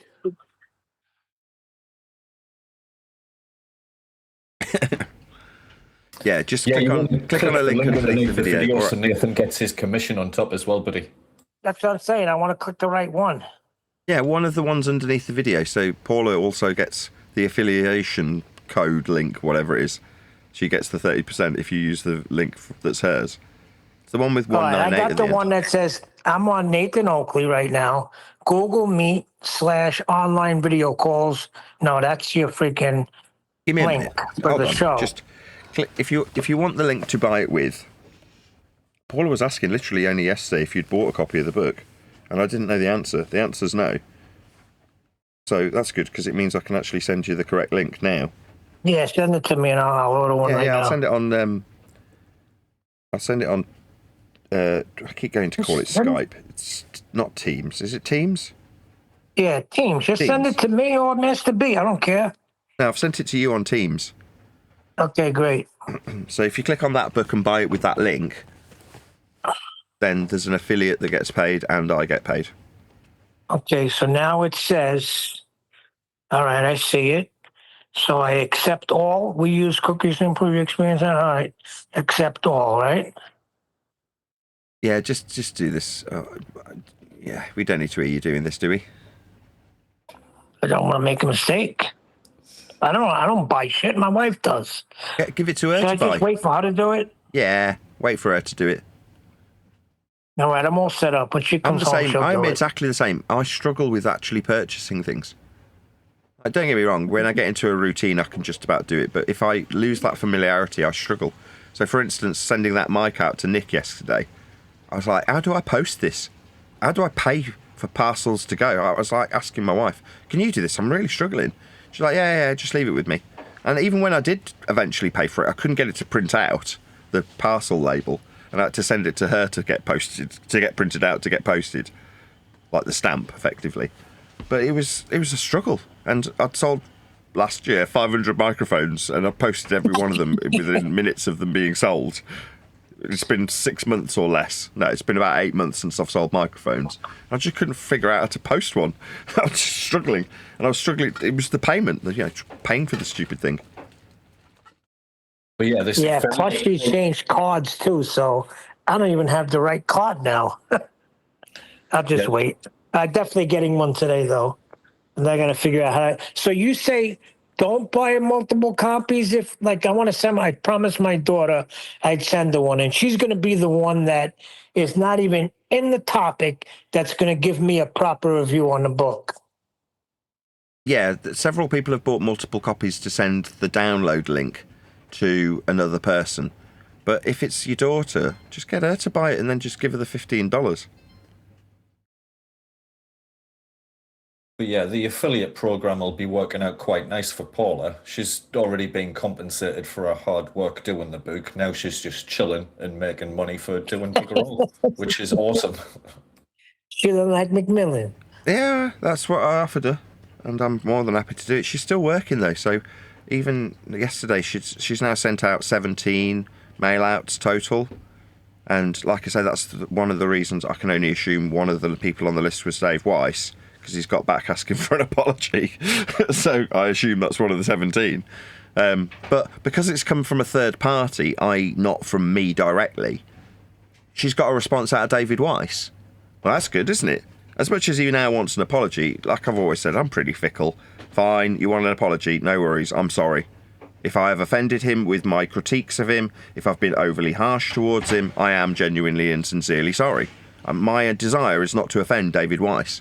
B: Yeah, just
J: Yeah,
B: click
J: you
B: on
J: want to
B: click on a link underneath the video.
J: so Nathan gets his commission on top as well, buddy.
A: That's what I'm saying. I want to click the right one.
B: Yeah, one of the ones underneath the video. So Paula also gets the affiliation code link, whatever it is. She gets the 30% if you use the link that's hers. It's the one with 198.
A: I got the one that says I'm on Nathan Oakley right now. Google Meet /online video calls. No, that's your freaking
B: Give me a
A: link
B: minute.
A: for
B: Hold
A: the
B: on.
A: show.
B: Just click if you want the link to buy it with. Paula was asking literally only yesterday if you'd bought a copy of the book, and I didn't know the answer. The answer's no. So that's good because it means I can actually send you the correct link now.
A: Yeah, send it to me and I'll order one right now.
B: I'll send it on. I'll send it on. I keep going to call it Skype. It's not Teams. Is it Teams?
A: Yeah, Teams. Just send it to me or Mr. B. I don't care.
B: No, I've sent it to you on Teams.
A: Okay, great.
B: So if you click on that book and buy it with that link, then there's an affiliate that gets paid and I get paid.
A: Okay, so now it says, all right, I see it. So I accept all. We use cookies to improve your experience. All right, accept all, right?
B: Yeah, just do this. Yeah, we don't need to hear you doing this, do we?
A: I don't want to make a mistake. I don't buy shit. My wife does.
B: Yeah, give it to her
A: Should
B: to
A: I
B: buy.
A: just wait for her to do it?
B: Yeah, wait for her to do it.
A: All right, I'm all set up. When she
B: I'm
A: comes
B: the
A: home,
B: same.
A: she'll
B: I'm
A: do it.
B: exactly the same. I struggle with actually purchasing things. Don't get me wrong. When I get into a routine, I can just about do it. But if I lose that familiarity, I struggle. So, for instance, sending that mic out to Nick yesterday, I was like, how do I post this? How do I pay for parcels to go? I was like asking my wife, can you do this? I'm really struggling. She's like, yeah, just leave it with me. And even when I did eventually pay for it, I couldn't get it to print out the parcel label. And I had to send it to her to get posted, to get printed out, to get posted. Like the stamp, effectively. But it was a struggle. And I'd sold last year 500 microphones and I posted every one of them within minutes of them being sold. It's been 6 months or less. No, it's been about 8 months since I've sold microphones. I just couldn't figure out how to post one. I was just struggling. And I was struggling. It was the payment, paying for the stupid thing.
J: But yeah,
A: plus she changed cards too, so I don't even have the right card now. I'll just wait. I'm definitely getting one today, though. And I got to figure out how to. So you say don't buy multiple copies if, like, I promised my daughter I'd send her one, and she's going to be the one that is not even in the topic that's going to give me a proper review on the book.
B: Yeah, several people have bought multiple copies to send the download link to another person. But if it's your daughter, just get her to buy it and then just give her the $15.
J: But yeah, the affiliate program will be working out quite nice for Paula. She's already been compensated for her hard work doing the book. Now she's just chilling and making money for doing bigger role, which is awesome.
A: Chilling like McMillan.
B: Yeah, that's what I offered her, and I'm more than happy to do it. She's still working though, so even yesterday she's now sent out 17 mail outs total. And like I say, that's one of the reasons I can only assume one of the people on the list was Dave Weiss, because he's got back asking for an apology. So I assume that's one of the 17. But because it's come from a third party, i.e. not from me directly, she's got a response out of David Weiss. Well, that's good, isn't it? As much as he now wants an apology, like I've always said, I'm pretty fickle. Fine, you want an apology, no worries, I'm sorry. If I have offended him with my critiques of him, if I've been overly harsh towards him, I am genuinely and sincerely sorry. My desire is not to offend David Weiss.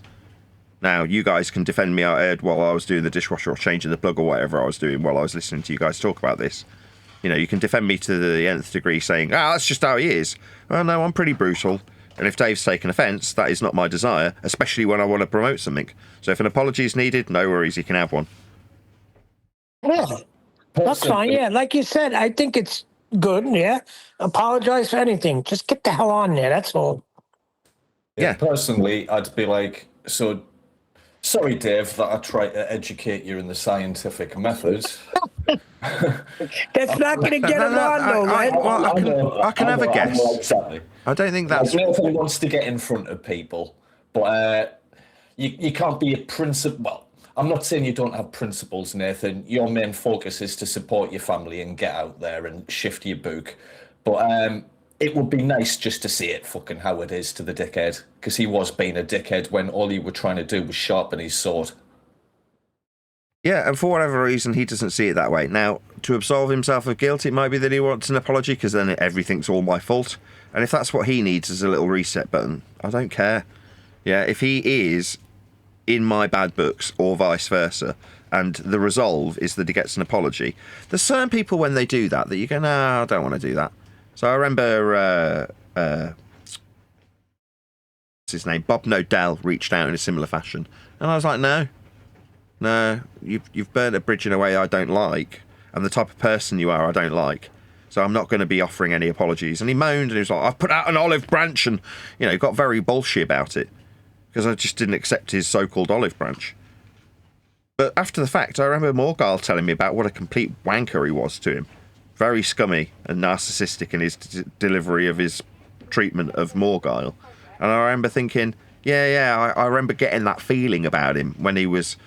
B: Now, you guys can defend me out here while I was doing the dishwasher or changing the plug or whatever I was doing while I was listening to you guys talk about this. You know, you can defend me to the nth degree saying, that's just how he is. Well, no, I'm pretty brutal. And if Dave's taken offence, that is not my desire, especially when I want to promote something. So if an apology is needed, no worries, you can have one.
A: Yeah, that's fine. Yeah, like you said, I think it's good. Yeah, apologize for anything. Just get the hell on there. That's all.
J: Yeah, personally, I'd be like, so sorry, Dave, that I try to educate you in the scientific method.
A: That's not going to get him on, though, right?
B: I can have a guess.
J: Exactly.
B: I don't think that's...
J: Nathan wants to get in front of people, but you can't be a principal... Well, I'm not saying you don't have principles, Nathan. Your main focus is to support your family and get out there and shift your book. But it would be nice just to see it fucking how it is to the dickhead, because he was being a dickhead when all he were trying to do was sharpen his sword.
B: Yeah, and for whatever reason, he doesn't see it that way. Now, to absolve himself of guilt, it might be that he wants an apology, because then everything's all my fault. And if that's what he needs as a little reset button, I don't care. Yeah, if he is in my bad books, or vice versa, and the resolve is that he gets an apology, there's certain people when they do that you go, no, I don't want to do that. So I remember, what's his name? Bob Nodell reached out in a similar fashion. And I was like, no, you've burnt a bridge in a way I don't like, and the type of person you are I don't like, so I'm not going to be offering any apologies. And he moaned and he was like, I've put out an olive branch, and got very bullshit about it because I just didn't accept his so-called olive branch. But after the fact, I remember Morgile telling me about what a complete wanker he was to him, very scummy and narcissistic in his delivery of his treatment of Morgile. And I remember thinking, I remember getting that feeling about him when he was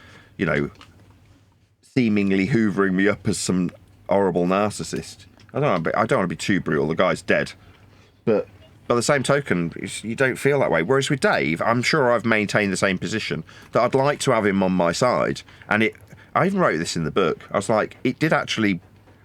B: seemingly hoovering me up as some horrible narcissist. I don't want to be too brutal. The guy's dead. But by the same token, you don't feel that way. Whereas with Dave, I'm sure I've maintained the same position, that I'd like to have him on my side. And I even wrote this in the book. I was like, it did actually, I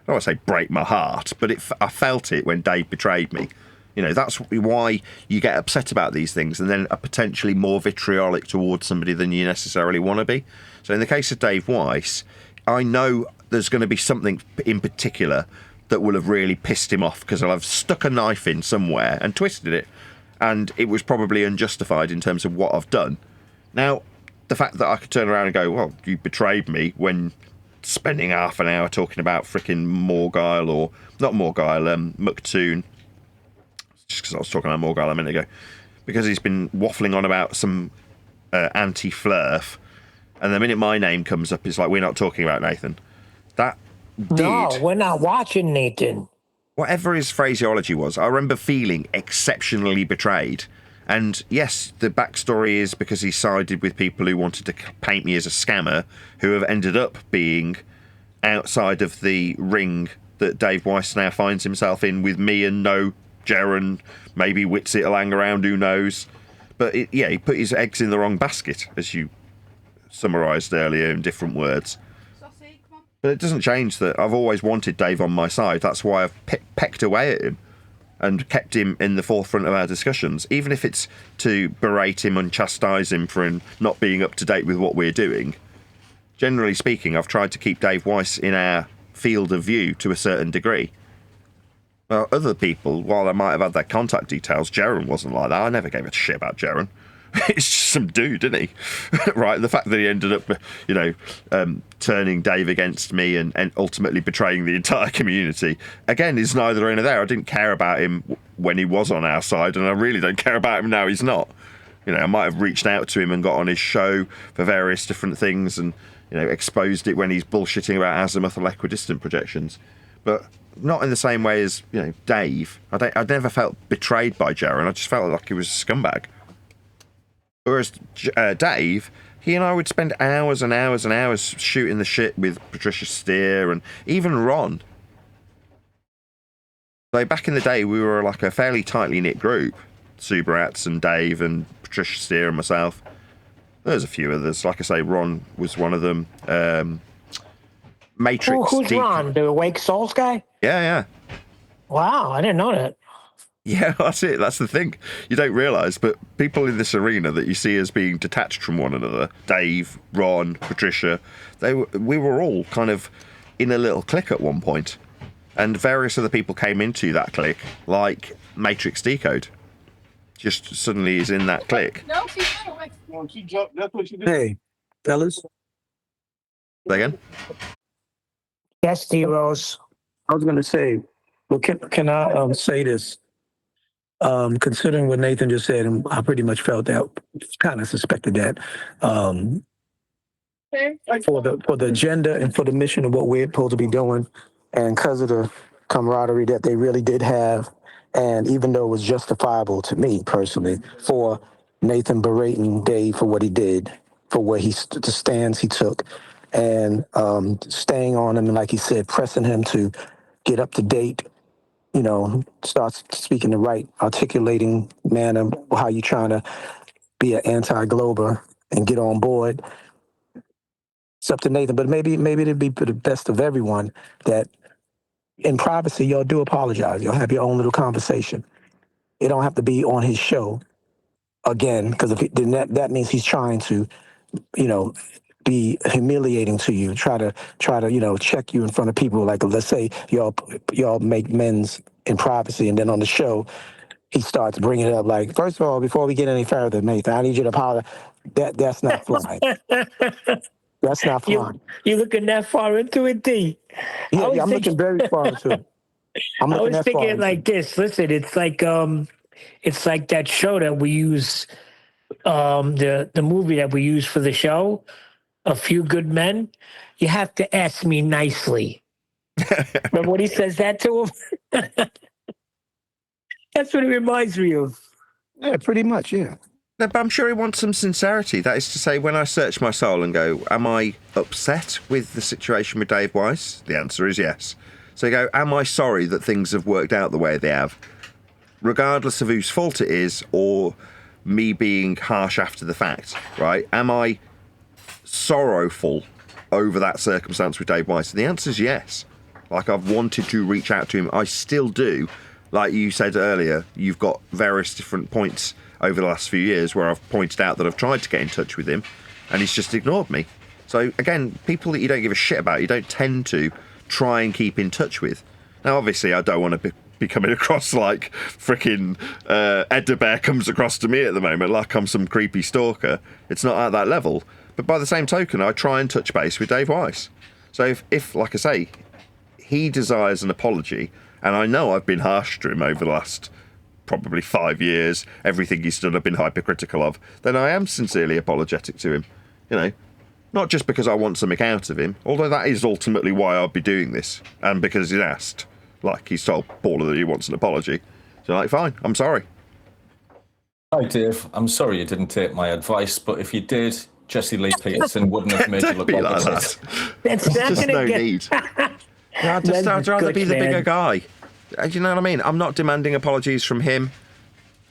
B: don't want to say break my heart, but I felt it when Dave betrayed me. That's why you get upset about these things and then are potentially more vitriolic towards somebody than you necessarily want to be. So in the case of Dave Weiss, I know there's going to be something in particular that will have really pissed him off, because I'll have stuck a knife in somewhere and twisted it, and it was probably unjustified in terms of what I've done. Now, the fact that I could turn around and go, well, you betrayed me, when spending half an hour talking about frickin' Morgile, or not Morgile, Muktoon, just because I was talking about Morgile a minute ago, because he's been waffling on about some anti-flurf, and the minute my name comes up, it's like, we're not talking about Nathan. That
A: No, we're not watching Nathan.
B: Whatever his phraseology was, I remember feeling exceptionally betrayed. And yes, the backstory is because he sided with people who wanted to paint me as a scammer, who have ended up being outside of the ring that Dave Weiss now finds himself in, with me and no Jaren, maybe Witsit Alang around, who knows. But he put his eggs in the wrong basket, as you summarised earlier in different words. But it doesn't change that I've always wanted Dave on my side. That's why I've pecked away at him and kept him in the forefront of our discussions, even if it's to berate him and chastise him for not being up to date with what we're doing. Generally speaking, I've tried to keep Dave Weiss in our field of view to a certain degree. Well, other people, while I might have had their contact details, Jaren wasn't like that. I never gave a shit about Jaren. He's just some dude, isn't he? Right, the fact that he ended up, turning Dave against me and ultimately betraying the entire community, again, is neither here nor there. I didn't care about him when he was on our side, and I really don't care about him now he's not. I might have reached out to him and got on his show for various different things and, exposed it when he's bullshitting about azimuth or equidistant projections. But not in the same way as, Dave. I never felt betrayed by Jaren. I just felt like he was a scumbag. Whereas Dave, he and I would spend hours and hours and hours shooting the shit with Patricia Steer and even Ron. So back in the day, we were like a fairly tightly knit group. Subrats and Dave and Patricia Steer and myself. There's a few others. Like I say, Ron was one of them. Matrix.
A: Who's Ron? The Awake Souls guy?
B: Yeah.
A: Wow, I didn't know that.
B: Yeah, that's it. That's the thing. You don't realise, but people in this arena that you see as being detached from one another, Dave, Ron, Patricia, we were all kind of in a little clique at one point. And various other people came into that clique, like Matrix Decode. Just suddenly is in that clique.
M: No, she got away. No, she jumped. That's what she did.
F: Hey, fellas.
B: Say again?
A: Yes, D-Rose.
F: I was going to say, well, can I say this? Considering what Nathan just said, and I pretty much felt that, kind of suspected that, for the agenda and for the mission of what we're supposed to be doing, and because of the camaraderie that they really did have, and even though it was justifiable to me personally for Nathan berating Dave for what he did,
A: for where the stands he took, and staying on him, and like he said, pressing him to get up to date. You know, start speaking the right, articulating manner, how you trying to be an anti-glober and get on board. It's up to Nathan, but maybe it'd be for the best of everyone that in privacy, y'all do apologize. Y'all have your own little conversation. It don't have to be on his show again, because then that means he's trying to, you know, be humiliating to you, try to, you know, check you in front of people. Like, let's say y'all make men's in privacy, and then on the show, he starts bringing it up. Like, first of all, before we get any further, Nathan, I need you to apologize. That's not flying. That's not flying.
N: You looking that far into it, D?
A: Yeah, I'm looking very far into it.
N: I was thinking like this. Listen, it's like that show that we use, the movie that we use for the show, A Few Good Men. You have to ask me nicely. Remember when he says that to him? That's what it reminds me of.
A: Yeah, pretty much, yeah.
B: No, but I'm sure he wants some sincerity. That is to say, when I search my soul and go, am I upset with the situation with Dave Weiss? The answer is yes. So you go, am I sorry that things have worked out the way they have? Regardless of whose fault it is, or me being harsh after the fact, right? Am I sorrowful over that circumstance with Dave Weiss? And the answer is yes. Like, I've wanted to reach out to him. I still do. Like you said earlier, you've got various different points over the last few years where I've pointed out that I've tried to get in touch with him and he's just ignored me. So again, people that you don't give a shit about, you don't tend to try and keep in touch with. Now, obviously, I don't want to be coming across like freaking Ed the Bear comes across to me at the moment, like I'm some creepy stalker. It's not at that level. But by the same token, I try and touch base with Dave Weiss. So if like I say, he desires an apology, and I know I've been harsh to him over the last probably 5 years, everything he's done I've been hypercritical of, then I am sincerely apologetic to him. You know, not just because I want something out of him, although that is ultimately why I'll be doing this, and because he's asked. Like, he's told Paula that he wants an apology. So, like, fine, I'm sorry.
J: Hi, Dave. I'm sorry you didn't take my advice, but if you did, Jesse Lee Peterson wouldn't have made you look like
B: that.
N: That's
B: There's
N: not
B: just
N: gonna
B: no
N: get...
B: need. I'd rather be the bigger guy. Do you know what I mean? I'm not demanding apologies from him,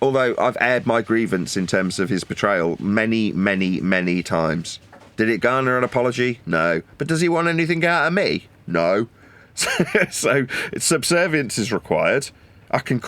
B: although I've aired my grievance in terms of his betrayal many, many, many times. Did it garner an apology? No. But does he want anything out of me? No. So subservience is required. I can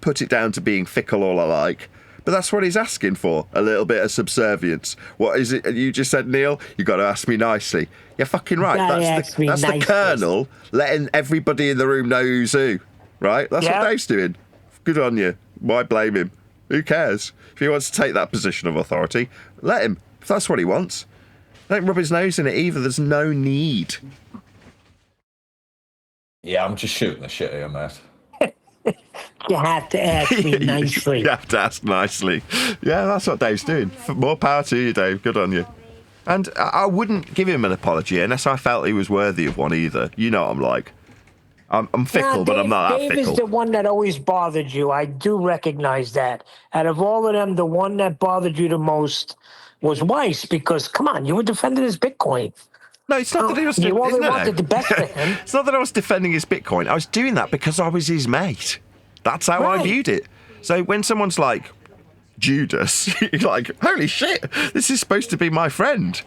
B: put it down to being fickle all I like, but that's what he's asking for, a little bit of subservience. What is it you just said, Neil? You got to ask me nicely. You're fucking right. That's the Colonel letting everybody in the room know who's who, right? That's what Dave's doing. Good on you. Why blame him? Who cares? If he wants to take that position of authority, let him. If that's what he wants. Don't rub his nose in it either. There's no need.
J: Yeah, I'm just shooting the shit here, mate.
N: You have to ask me nicely.
B: You have to ask nicely. Yeah, that's what Dave's doing. More power to you, Dave. Good on you. And I wouldn't give him an apology unless I felt he was worthy of one either. You know what I'm like. I'm fickle, but I'm not that fickle.
N: Dave is the one that always bothered you. I do recognize that. Out of all of them, the one that bothered you the most was Weiss, because, come on, you were defending his Bitcoin.
B: No, it's not that he was.
N: You only wanted the best for him.
B: It's not that I was defending his Bitcoin. I was doing that because I was his mate. That's how I viewed it. So when someone's like Judas, you're like, holy shit, this is supposed to be my friend.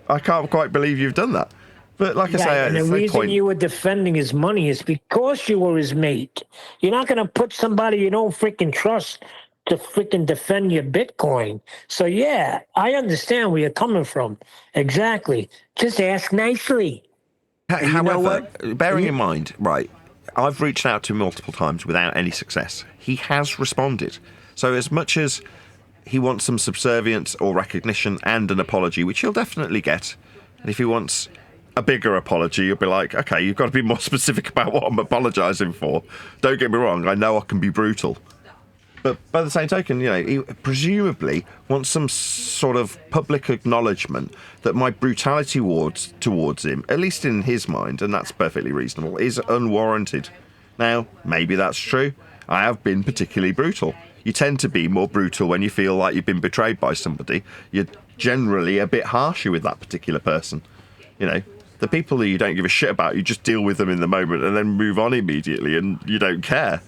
B: I can't quite believe you've done that. But like I say,
N: and the reason you were defending his money is because you were his mate. You're not going to put somebody you don't freaking trust to freaking defend your Bitcoin. So yeah, I understand where you're coming from. Exactly. Just ask nicely.
B: However, bearing in mind, right, I've reached out to him multiple times without any success. He has responded. So as much as he wants some subservience or recognition and an apology, which he'll definitely get, and if he wants a bigger apology, you'll be like, okay, you've got to be more specific about what I'm apologising for. Don't get me wrong, I know I can be brutal. But by the same token, you know, he presumably wants some sort of public acknowledgement that my brutality towards him, at least in his mind, and that's perfectly reasonable, is unwarranted. Now, maybe that's true. I have been particularly brutal. You tend to be more brutal when you feel like you've been betrayed by somebody. You generally a bit harsher with that particular person. You know, the people that you don't give a shit about, you just deal with them in the moment and then move on immediately, and you don't care.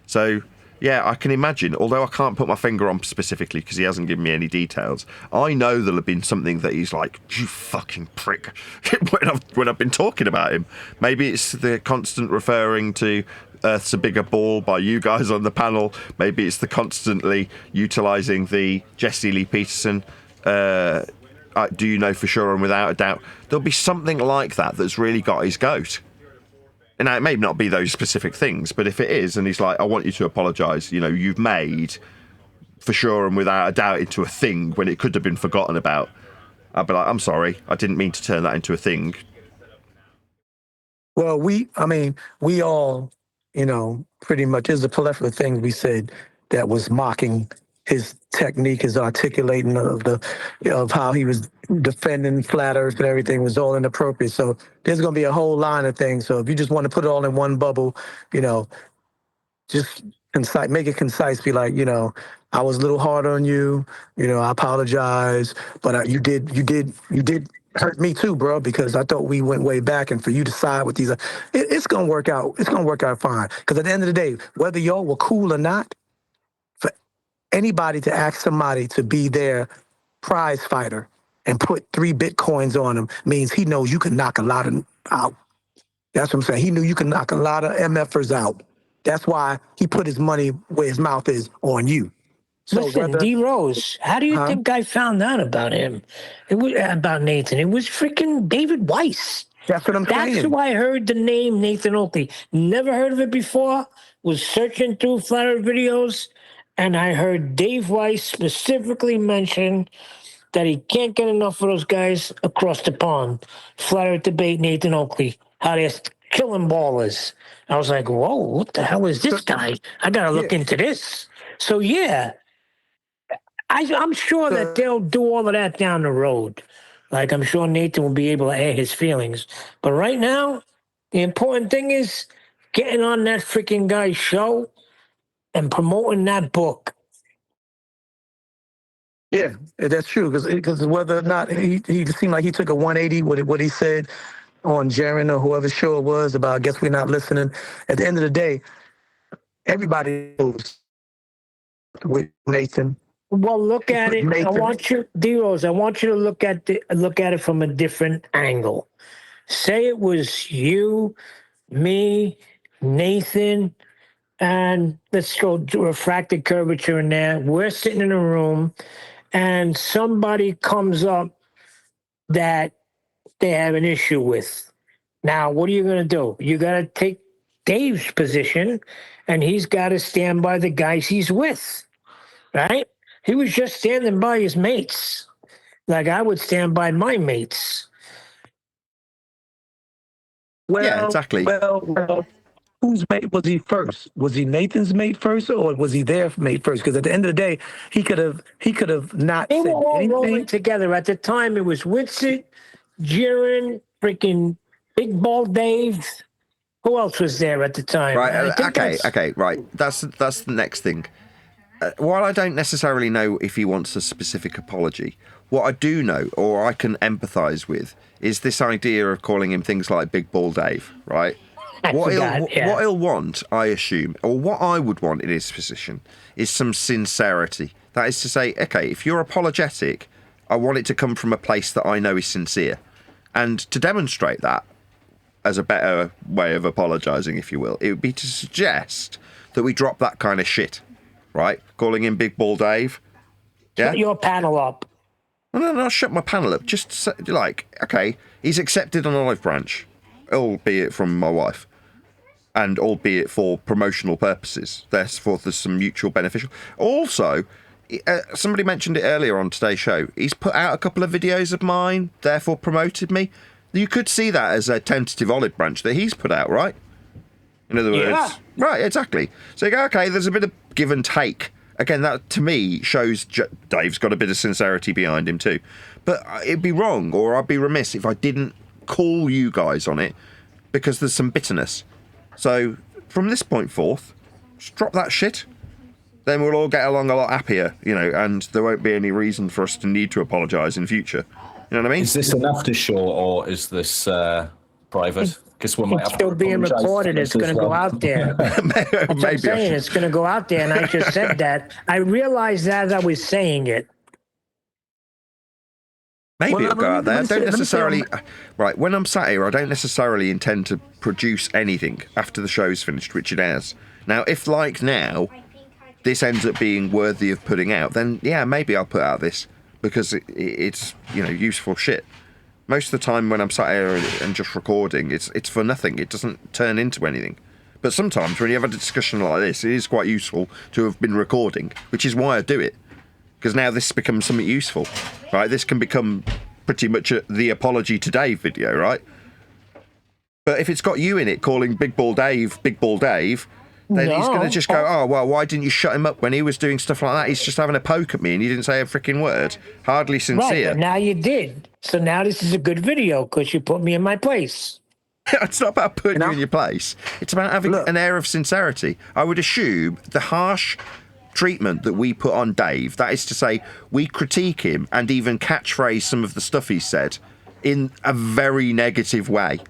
B: So, yeah, I can imagine, although I can't put my finger on specifically because he hasn't given me any details, I know there'll have been something that he's like, you fucking prick, when I've been talking about him. Maybe it's the constant referring to Earth's a bigger ball by you guys on the panel. Maybe it's the constantly utilising the Jesse Lee Peterson, do you know for sure and without a doubt. There'll be something like that that's really got his goat. And now, it may not be those specific things, but if it is, and he's like, I want you to apologise, you know, you've made for sure and without a doubt into a thing when it could have been forgotten about. I'd be like, I'm sorry, I didn't mean to turn that into a thing.
A: Well, we all, you know, pretty much, there's a plethora of things we said that was mocking his technique, his articulating of how he was defending flat Earth and everything was all inappropriate. So there's going to be a whole line of things. So if you just want to put it all in one bubble, you know, just concise, make it concise. Be like, you know, I was a little hard on you. You know, I apologize, but you did hurt me too, bro, because I thought we went way back, and for you to side with these, it's going to work out. It's going to work out fine. Because at the end of the day, whether y'all were cool or not, anybody to ask somebody to be their prize fighter and put 3 Bitcoins on him means he knows you can knock a lot of out. That's what I'm saying. He knew you can knock a lot of MFers out. That's why he put his money where his mouth is on you. So
N: listen, D Rose, how do you think I found out about him? It was about Nathan. It was freaking David Weiss.
A: That's what I'm saying.
N: That's why I heard the name Nathan Oakley. Never heard of it before. Was searching through Flat Earth videos, and I heard Dave Weiss specifically mention that he can't get enough of those guys across the pond. Flat Earth Debate, Nathan Oakley, how they're killing ballers. I was like, whoa, what the hell is this guy? I got to look into this. So, yeah, I'm sure that they'll do all of that down the road. Like, I'm sure Nathan will be able to air his feelings. But right now, the important thing is getting on that freaking guy's show and promoting that book.
A: Yeah, that's true. Because whether or not he seemed like he took a 180 with what he said on Jaron or whoever's show it was about, I guess we're not listening. At the end of the day, everybody knows with Nathan.
N: Well, look at it.
A: Nathan.
N: I want you, D-Rose, I want you to look at it from a different angle. Say it was you, me, Nathan, and let's go to refracted curvature in there. We're sitting in a room, and somebody comes up that they have an issue with. Now, what are you going to do? You got to take Dave's position, and he's got to stand by the guys he's with, right? He was just standing by his mates, like I would stand by my mates.
A: Well,
B: yeah, exactly.
A: Well, whose mate was he first? Was he Nathan's mate first, or was he their mate first? Because at the end of the day, he could have not.
N: They
A: said
N: were all
A: anything.
N: rolling together at the time. It was Winsett, Jiren, freaking Big Ball Dave. Who else was there at the time?
B: Right. Okay. Right. That's the next thing. While I don't necessarily know if he wants a specific apology, what I do know, or I can empathise with, is this idea of calling him things like Big Ball Dave, right? What he'll want, I assume, or what I would want in his position, is some sincerity. That is to say, okay, if you're apologetic, I want it to come from a place that I know is sincere. And to demonstrate that, as a better way of apologising, if you will, it would be to suggest that we drop that kind of shit. Right, calling him Big Ball Dave. Yeah,
N: shut your panel up.
B: No, shut my panel up. Just say, like, okay, he's accepted an olive branch, albeit from my wife, and albeit for promotional purposes. Therefore, there's some mutual beneficial. Also, somebody mentioned it earlier on today's show. He's put out a couple of videos of mine, therefore promoted me. You could see that as a tentative olive branch that he's put out, right? In other words, right, exactly. So you go, okay, there's a bit of give and take. Again, that to me shows Dave's got a bit of sincerity behind him too. But it'd be wrong, or I'd be remiss if I didn't call you guys on it, because there's some bitterness. So from this point forth, just drop that shit. then we'll all get along a lot happier, you know, and there won't be any reason for us to need to apologise in future. You know what I mean?
J: Is this an after show or is this private? Because we might
N: It's
J: have to
N: still being
J: apologise
N: recorded.
J: to
N: It's
J: this
N: going
J: as
N: to go
J: well.
N: out there. That's what I'm saying. It's going to go out there. And I just said that. I realized as I was saying it.
B: Maybe it'll go out there. I don't necessarily... Right, when I'm sat here, I don't necessarily intend to produce anything after the show's finished, which it has. Now, if, like now, this ends up being worthy of putting out, then, yeah, maybe I'll put out this, because it's, you know, useful shit. Most of the time when I'm sat here and just recording, it's for nothing. It doesn't turn into anything. But sometimes when you have a discussion like this, it is quite useful to have been recording, which is why I do it. Because now this becomes something useful, right? This can become pretty much the Apology to Dave video, right? But if it's got you in it calling Big Ball Dave, then he's going to just go, oh, well, why didn't you shut him up when he was doing stuff like that? He's just having a poke at me and you didn't say a freaking word. Hardly sincere.
N: Right, but now you did. So now this is a good video because you put me in my place.
B: It's not about putting you in your place. It's about having an air of sincerity. I would assume the harsh treatment that we put on Dave, that is to say, we critique him and even catchphrase some of the stuff he said in a very negative way.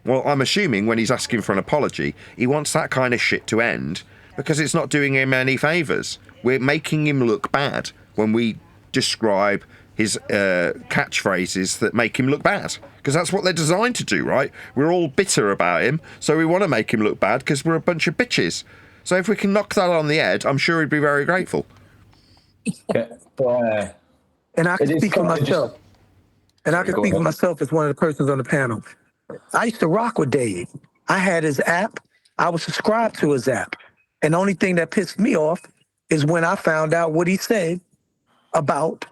B: Well, I'm assuming when he's asking for an apology, he wants that kind of shit to end because it's not doing him any favours. We're making him look bad when we describe his catchphrases that make him look bad, because that's what they're designed to do, right? We're all bitter about him, so we want to make him look bad because we're a bunch of bitches. So if we can knock that on the head, I'm sure he'd be very grateful.
O: And I can speak for myself. And I can speak for myself as one of the persons on the panel. I used to rock with Dave. I had his app. I was subscribed to his app. And the only thing that pissed me off is when I found out what he said about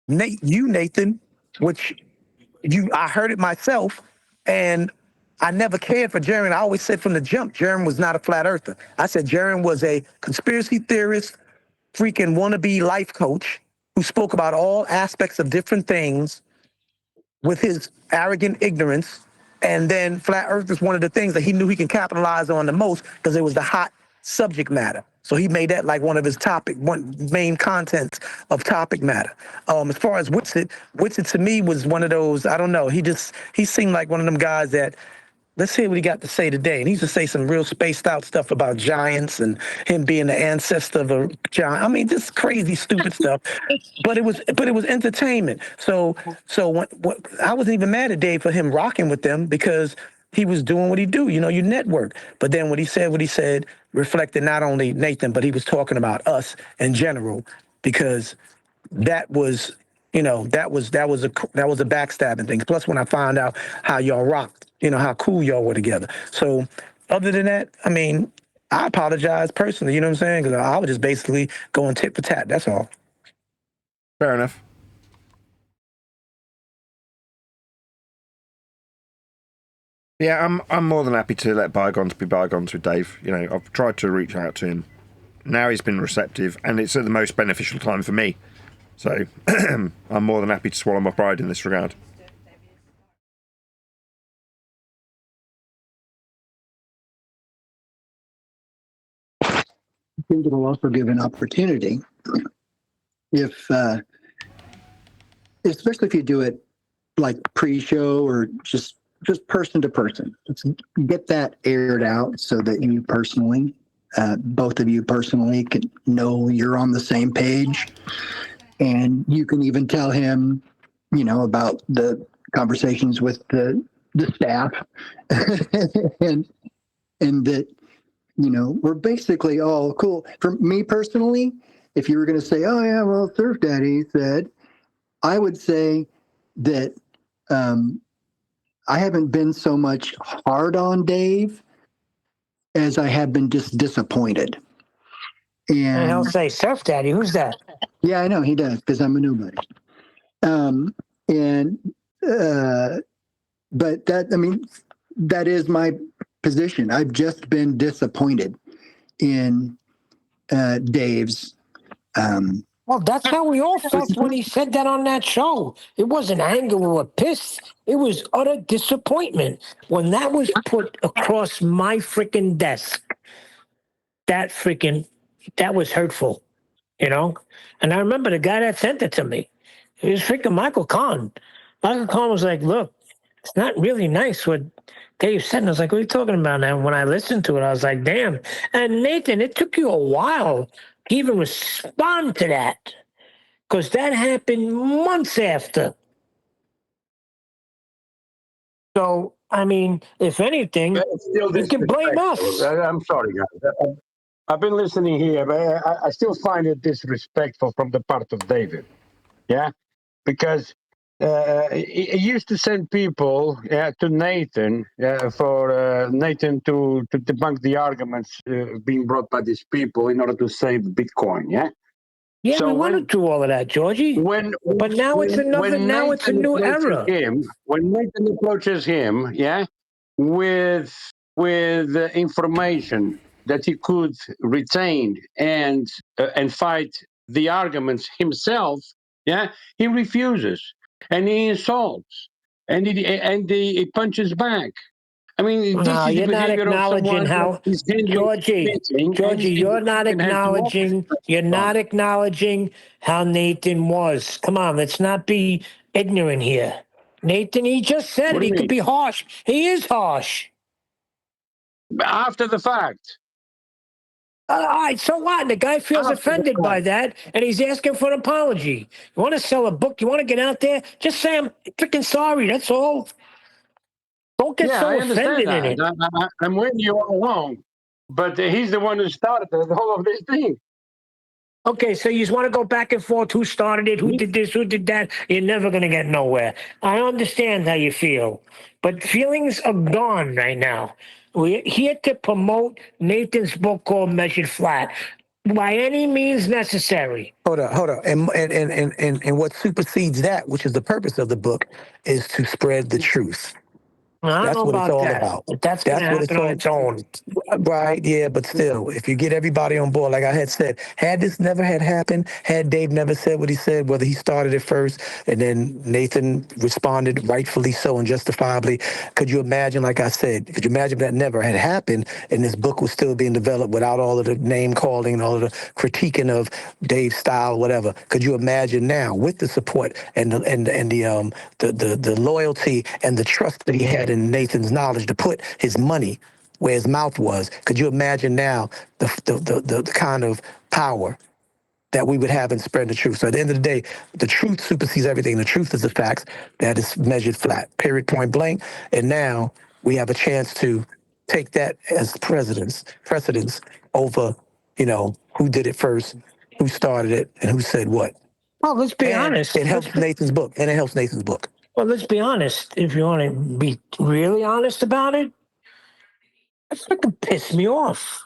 O: Nathan, which I heard it myself, and I never cared for Jaron. I always said from the jump, Jaron was not a flat earther. I said Jaron was a conspiracy theorist, freaking wannabe life coach who spoke about all aspects of different things with his arrogant ignorance. And then flat earth is one of the things that he knew he can capitalize on the most because it was the hot subject matter. So he made that like one of his main contents of topic matter. As far as Whitsitt to me was one of those, I don't know, he seemed like one of them guys that, let's hear what he got to say today. And he used to say some real spaced out stuff about giants and him being the ancestor of a giant. I mean, just crazy, stupid stuff. But it was entertainment. So I wasn't even mad at Dave for him rocking with them because he was doing what he do. You know, you network. But then what he said reflected not only Nathan, but he was talking about us in general, because that was, you know, that was a backstabbing thing. Plus, when I found out how y'all rocked, you know, how cool y'all were together. So other than that, I mean, I apologize personally, you know what I'm saying? Because I was just basically going tit for tat. That's all.
B: Fair enough. Yeah, I'm more than happy to let bygones be bygones with Dave. You know, I've tried to reach out to him. Now he's been receptive, and it's at the most beneficial time for me. So I'm more than happy to swallow my pride in this regard.
K: I think it'll also give an opportunity especially if you do it like pre-show or just person to person. Let's get that aired out so that you personally, both of you personally, can know you're on the same page. And you can even tell him, you know, about the conversations with the staff and that, you know, we're basically all cool. For me personally, if you were going to say, oh yeah, well, Surf Daddy said, I would say that I haven't been so much hard on Dave as I have been just disappointed. And
N: he'll say, Surf Daddy, who's that?
K: Yeah, I know he does because I'm a nobody. But that is my position. I've just been disappointed in Dave's.
N: Well, that's how we all felt when he said that on that show. It wasn't anger or pissed. It was utter disappointment. When that was put across my freaking desk, that freaking that was hurtful, you know? And I remember the guy that sent it to me. It was freaking Michael Kahn. Michael Kahn was like, look, it's not really nice what Dave said. And I was like, what are you talking about? And when I listened to it, I was like, damn. And Nathan, it took you a while to even respond to that, because that happened months after. So, I mean, if anything, you can blame us.
L: I'm sorry, guys. I've been listening here, but I still find it disrespectful from the part of David. Yeah, because he used to send people to Nathan for Nathan to debunk the arguments being brought by these people in order to save Bitcoin. Yeah.
N: Yeah,
L: So
N: we want to do all of that, Georgie. But now it's another. Now it's a new era.
L: When Nathan approaches him, yeah, with information that he could retain and fight the arguments himself, yeah, he refuses and he insults and he punches back. I mean, this
N: No,
L: is the
N: you're not
L: behavior of
N: acknowledging
L: someone
N: how,
L: that is
N: Georgie, you're not acknowledging. You're not acknowledging how Nathan was. Come on, let's not be ignorant here. Nathan, he just said it. He could be harsh. He is harsh.
L: After the fact.
N: All right, so what? The guy feels offended by that, and he's asking for an apology. You want to sell a book? You want to get out there? Just say, I'm freaking sorry. That's all. Don't get so offended in it.
L: I'm with you all along, but he's the one who started the whole of this thing.
N: Okay, so you just want to go back and forth. Who started it? Who did this? Who did that? You're never going to get nowhere. I understand how you feel, but feelings are gone right now. We're here to promote Nathan's book called Measured Flat by any means necessary.
O: Hold on. And what supersedes that, which is the purpose of the book, is to spread the truth.
N: I don't know
O: That's what it's
N: about
O: all
N: that.
O: about.
N: But that's going to happen on its own.
O: Right, yeah, but still, if you get everybody on board, like I had said, had this never had happened, had Dave never said what he said, whether he started it first and then Nathan responded rightfully so and justifiably, could you imagine, like I said, could you imagine that never had happened and this book was still being developed without all of the name calling and all of the critiquing of Dave's style, whatever? Could you imagine now with the support and the loyalty and the trust that he had in Nathan's knowledge to put his money where his mouth was? Could you imagine now the kind of power that we would have in spreading the truth? So at the end of the day, the truth supersedes everything. The truth is the facts that is measured flat, period, point blank. And now we have a chance to take that as precedence over, who did it first, who started it, and who said what.
N: Well, let's be honest.
O: It helps Nathan's book,
N: Well, let's be honest. If you want to be really honest about it, that fucking pissed me off.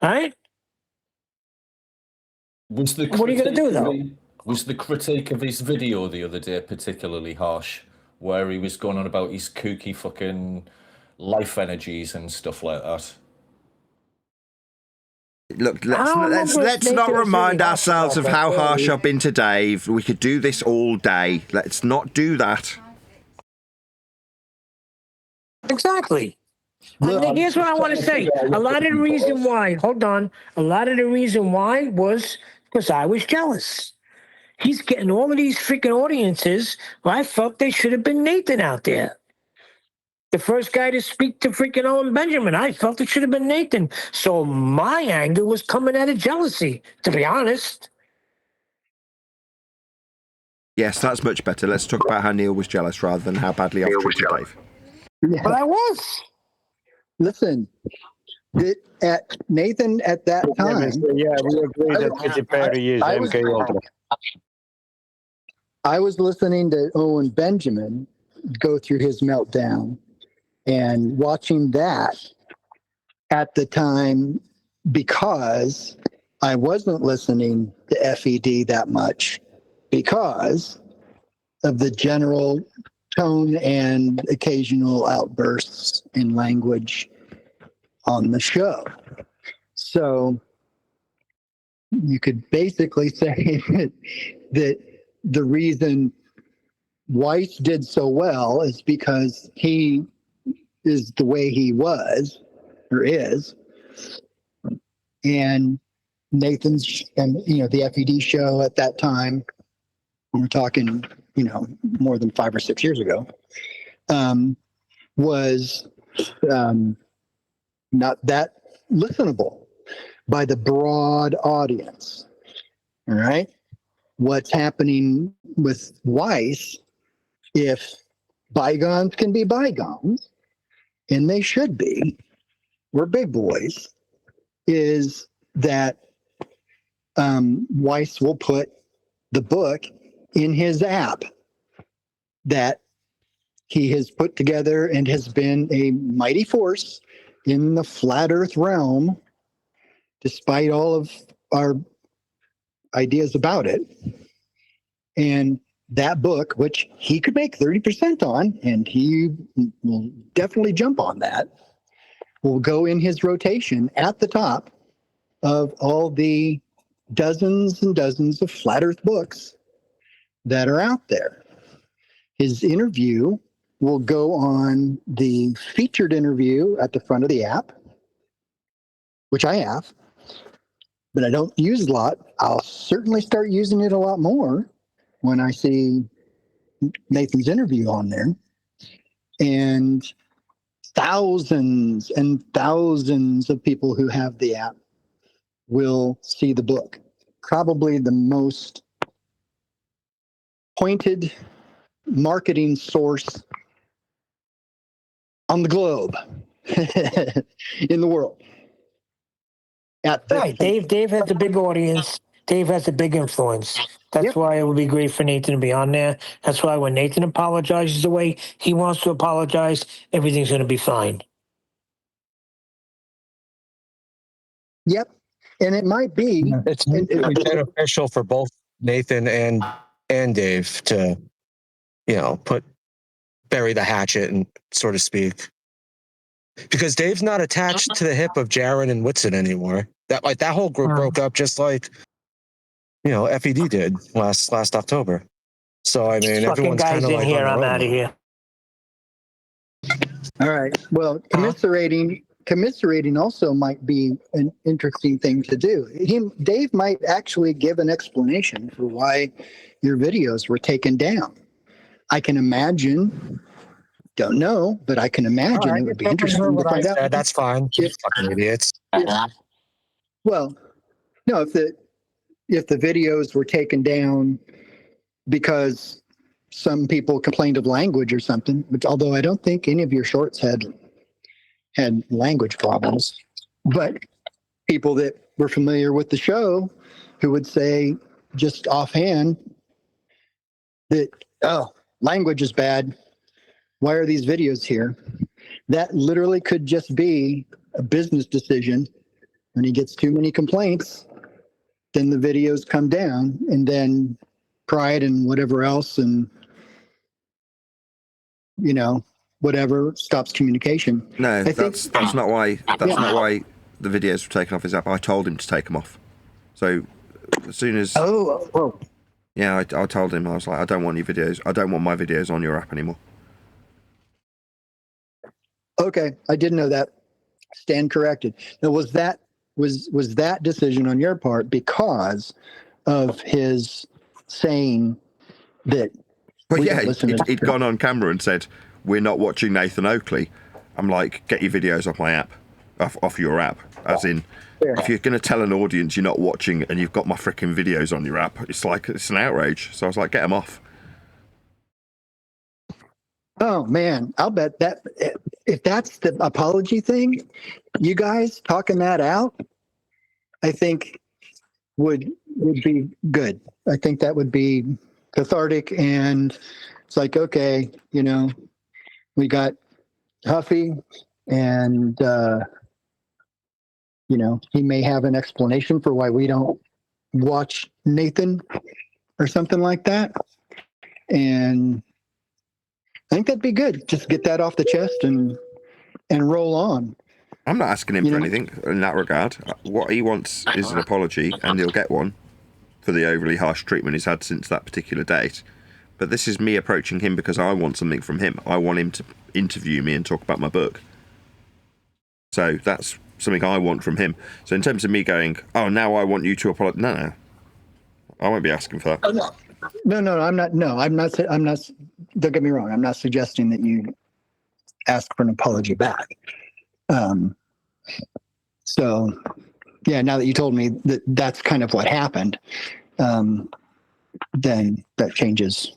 N: All right?
J: What
N: are you going to do, though?
J: Was the critique of his video the other day particularly harsh, where he was going on about his kooky fucking life energies and stuff like that?
B: Look, let's not remind ourselves of how harsh I've been to Dave. We could do this all day. Let's not do that.
N: Exactly. And here's what I want to say. A lot of the reason why was because I was jealous. He's getting all of these freaking audiences where I felt they should have been Nathan out there. The first guy to speak to freaking Owen Benjamin, I felt it should have been Nathan. So my anger was coming out of jealousy, to be honest.
B: Yes, that's much better. Let's talk about how Neil was jealous rather than how badly I've treated Dave.
K: Yeah.
N: But I was.
K: Listen, at Nathan at that time.
L: Yeah, we agree that Katy Perry is MK Ultra.
K: I was listening to Owen Benjamin go through his meltdown and watching that at the time, because I wasn't listening to FED that much because of the general tone and occasional outbursts in language on the show. So you could basically say that the reason Weiss did so well is because he is the way he was or is. And Nathan's and the FED show at that time. We're talking more than 5 or 6 years ago. Was not that listenable by the broad audience. All right. What's happening with Weiss, if bygones can be bygones, and they should be, we're big boys, is that Weiss will put the book in his app that he has put together and has been a mighty force in the flat earth realm, despite all of our ideas about it. And that book, which he could make 30% on, and he will definitely jump on that, will go in his rotation at the top of all the dozens and dozens of flat earth books that are out there. His interview will go on the featured interview at the front of the app, which I have, but I don't use a lot. I'll certainly start using it a lot more when I see Nathan's interview on there. And thousands and thousands of people who have the app will see the book. Probably the most pointed marketing source on the globe in the world.
N: Right. Dave has a big audience. Dave has a big influence. That's why it would be great for Nathan to be on there. That's why when Nathan apologizes the way he wants to apologize, everything's going to be fine.
K: Yep. And it might be.
P: It's beneficial for both Nathan and Dave to, bury the hatchet, and so to speak. Because Dave's not attached to the hip of Jaron and Whitson anymore. That whole group broke up just like, FED did last October. So I mean, everyone's kind of like
N: here.
P: on
N: I'm
P: their
N: out of
P: own.
N: here.
K: All right. Well, commiserating also might be an interesting thing to do. Dave might actually give an explanation for why your videos were taken down. I can imagine. Don't know, but I can imagine it would be interesting to find out.
P: That's fine. Fucking idiots.
K: Well, no, if the videos were taken down because some people complained of language or something, which although I don't think any of your shorts had language problems, but people that were familiar with the show who would say just offhand that, oh, language is bad. Why are these videos here? That literally could just be a business decision. When he gets too many complaints, then the videos come down, and then pride and whatever else, and whatever stops communication.
B: No, that's not why. That's not why the videos were taken off his app. I told him to take them off. So as soon as yeah, I told him, I was like, I don't want your videos. I don't want my videos on your app anymore.
K: Okay, I didn't know that. Stand corrected. Now, was that decision on your part because of his saying that?
B: Well, yeah, he'd gone on camera and said, "We're not watching Nathan Oakley." I'm like, "Get your videos off my app, off your app." As in, if you're going to tell an audience you're not watching and you've got my freaking videos on your app, it's an outrage. So I was like, "Get them off."
K: Oh man, I'll bet that if that's the apology thing, you guys talking that out, I think would be good. I think that would be cathartic, and it's like, okay, we got Huffy, and he may have an explanation for why we don't watch Nathan or something like that, and I think that'd be good. Just get that off the chest and roll on.
B: I'm not asking him for anything in that regard. What he wants is an apology, and he'll get one for the overly harsh treatment he's had since that particular date. But this is me approaching him because I want something from him. I want him to interview me and talk about my book. So that's something I want from him. So in terms of me going, oh, now I want you to apologize. No, I won't be asking for that.
K: Oh, no, I'm not. No, I'm not. Don't get me wrong. I'm not suggesting that you ask for an apology back. So, yeah, now that you told me that that's kind of what happened, then that changes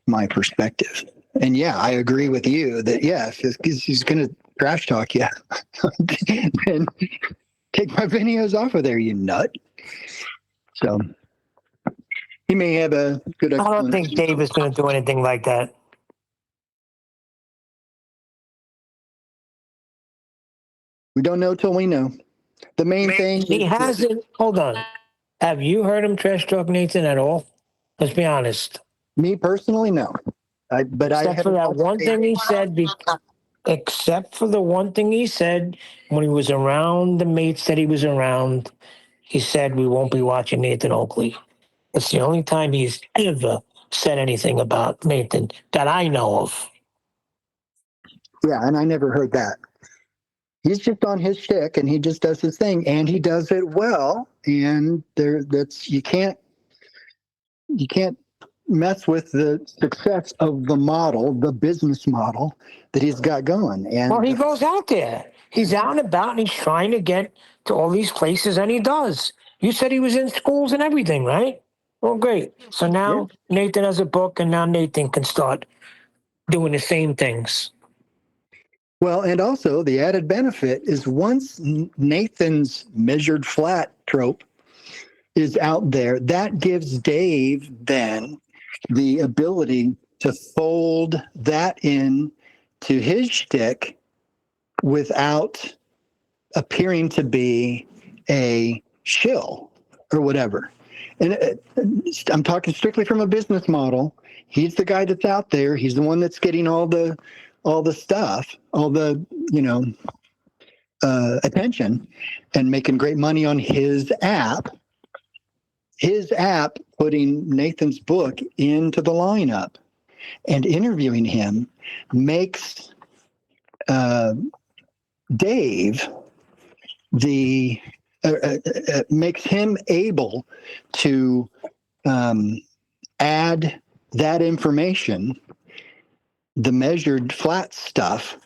K: my perspective. And yeah, I agree with you that, yeah, if he's going to trash talk you, then take my videos off of there, you nut. So he may have a good
N: I don't think Dave is going to do anything like that.
K: We don't know till we know. The main thing
N: He hasn't. Hold on. Have you heard him trash talk Nathan at all? Let's be honest.
K: Me personally, no.
N: Except for that one thing he said. Except for the one thing he said when he was around the mates that he was around, he said we won't be watching Nathan Oakley. It's the only time he's ever said anything about Nathan that I know of.
K: Yeah, and I never heard that. He's just on his shtick, and he just does his thing, and he does it well. And you can't mess with the success of the model, the business model that he's got going. And
N: well, he goes out there. He's out and about, and he's trying to get to all these places, and he does. You said he was in schools and everything, right? Well, great. So now Nathan has a book, and now Nathan can start doing the same things.
K: Well, and also the added benefit is once Nathan's measured flat trope is out there, that gives Dave then the ability to fold that in to his shtick without appearing to be a shill or whatever. And I'm talking strictly from a business model. He's the guy that's out there. He's the one that's getting all the stuff, all the, attention, and making great money on his app. His app putting Nathan's book into the lineup and interviewing him makes Dave makes him able to add that information, the measured flat stuff,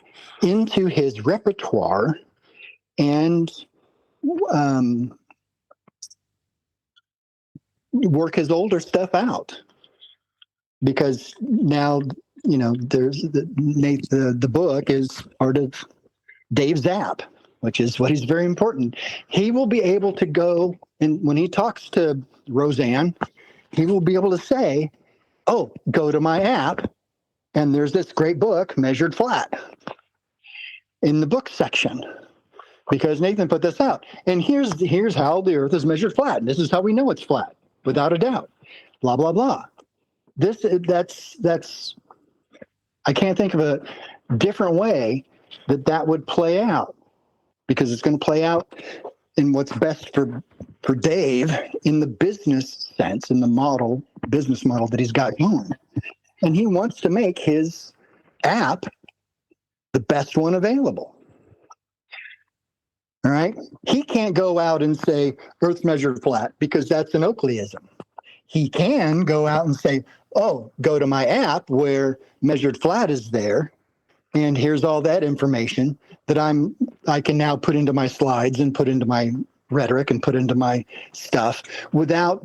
K: into his repertoire and work his older stuff out. Because now, there's the book is part of Dave's app, which is what is very important. He will be able to go, and when he talks to Roseanne, he will be able to say, oh, go to my app, and there's this great book, Measured Flat, in the book section, because Nathan put this out. And here's how the Earth is measured flat, and this is how we know it's flat, without a doubt. Blah blah blah. That's. I can't think of a different way that would play out, because it's going to play out in what's best for Dave in the business sense, in the business model that he's got going. And he wants to make his app the best one available. All right. He can't go out and say Earth's measured flat, because that's an Oakleyism. He can go out and say, oh, go to my app where measured flat is there, and here's all that information that I can now put into my slides and put into my rhetoric and put into my stuff without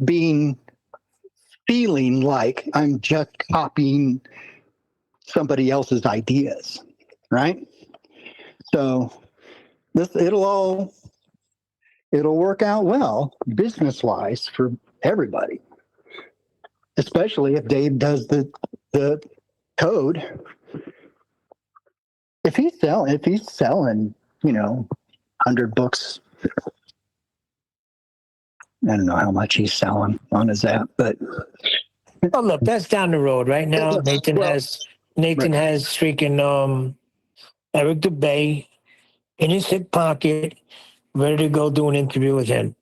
K: feeling like I'm just copying somebody else's ideas, right? So it'll work out well business-wise for everybody, especially if Dave does the code. If he's selling, 100 books, I don't know how much he's selling on his app, but
N: oh, look, that's down the road. Right now, Nathan has freaking Eric DeBay in his hip pocket, ready to go do an interview with him.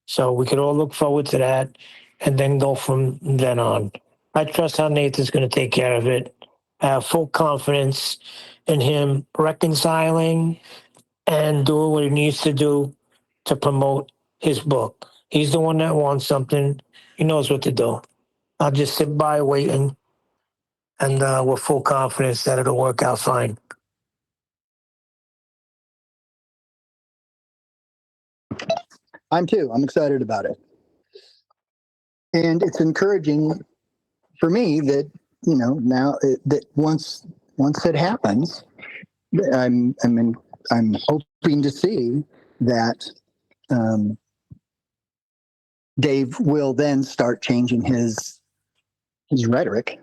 N: So we could all look forward to that, and then go from then on. I trust how Nathan's going to take care of it. I have full confidence in him reconciling and do what he needs to do to promote his book. He's the one that wants something. He knows what to do. I'll just sit by waiting, and with full confidence that it'll work out fine.
K: I'm too. I'm excited about it. And it's encouraging for me that, now that once it happens, I'm hoping to see that Dave will then start changing his rhetoric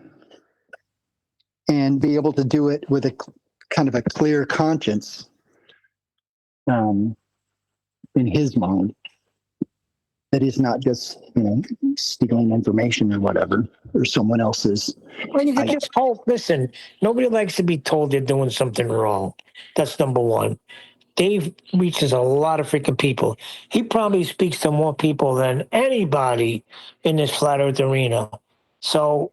K: and be able to do it with a kind of a clear conscience in his mind. That he's not just, stealing information or whatever, or someone else's.
N: Well, you can just hope. Listen, nobody likes to be told they're doing something wrong. That's number one. Dave reaches a lot of freaking people. He probably speaks to more people than anybody in this flat earth arena. So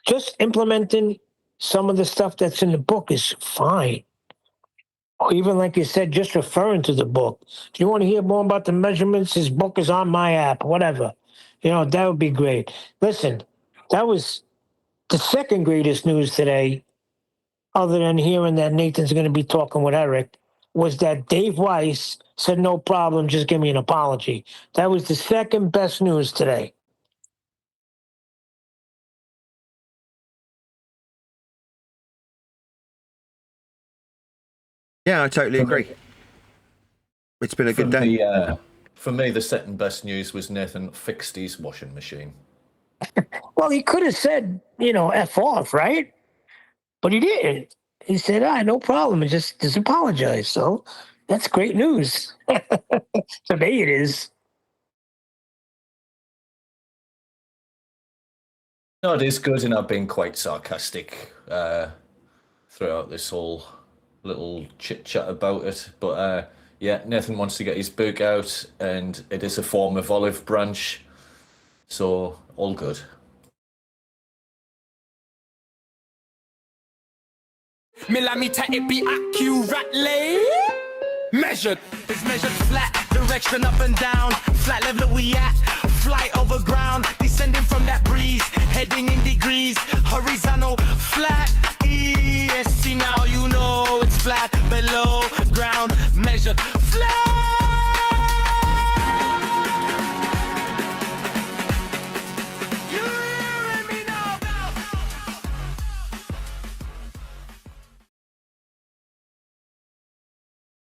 N: just implementing some of the stuff that's in the book is fine. Or even like you said, just referring to the book. Do you want to hear more about the measurements? His book is on my app, whatever. That would be great. Listen, that was the second greatest news today, other than hearing that Nathan's going to be talking with Eric, was that Dave Weiss said, no problem, just give me an apology. That was the second best news today.
B: Yeah, I totally agree. It's been a good day.
J: For me, the second best news was Nathan fixed his washing machine.
N: Well, he could have said, F off, right? But he didn't. He said, no problem, and just apologize. So that's great news. To me, it is.
J: No, it is good, and I've been quite sarcastic throughout this whole little chit-chat about it. But yeah, Nathan wants to get his book out, and it is a form of olive branch. So, all good.
Q: Millimeter, it be accurately measured. It's measured flat, direction up and down. Flat level we at, flight over ground. Descending from that breeze, heading in degrees. Horizontal, flat, ESC now.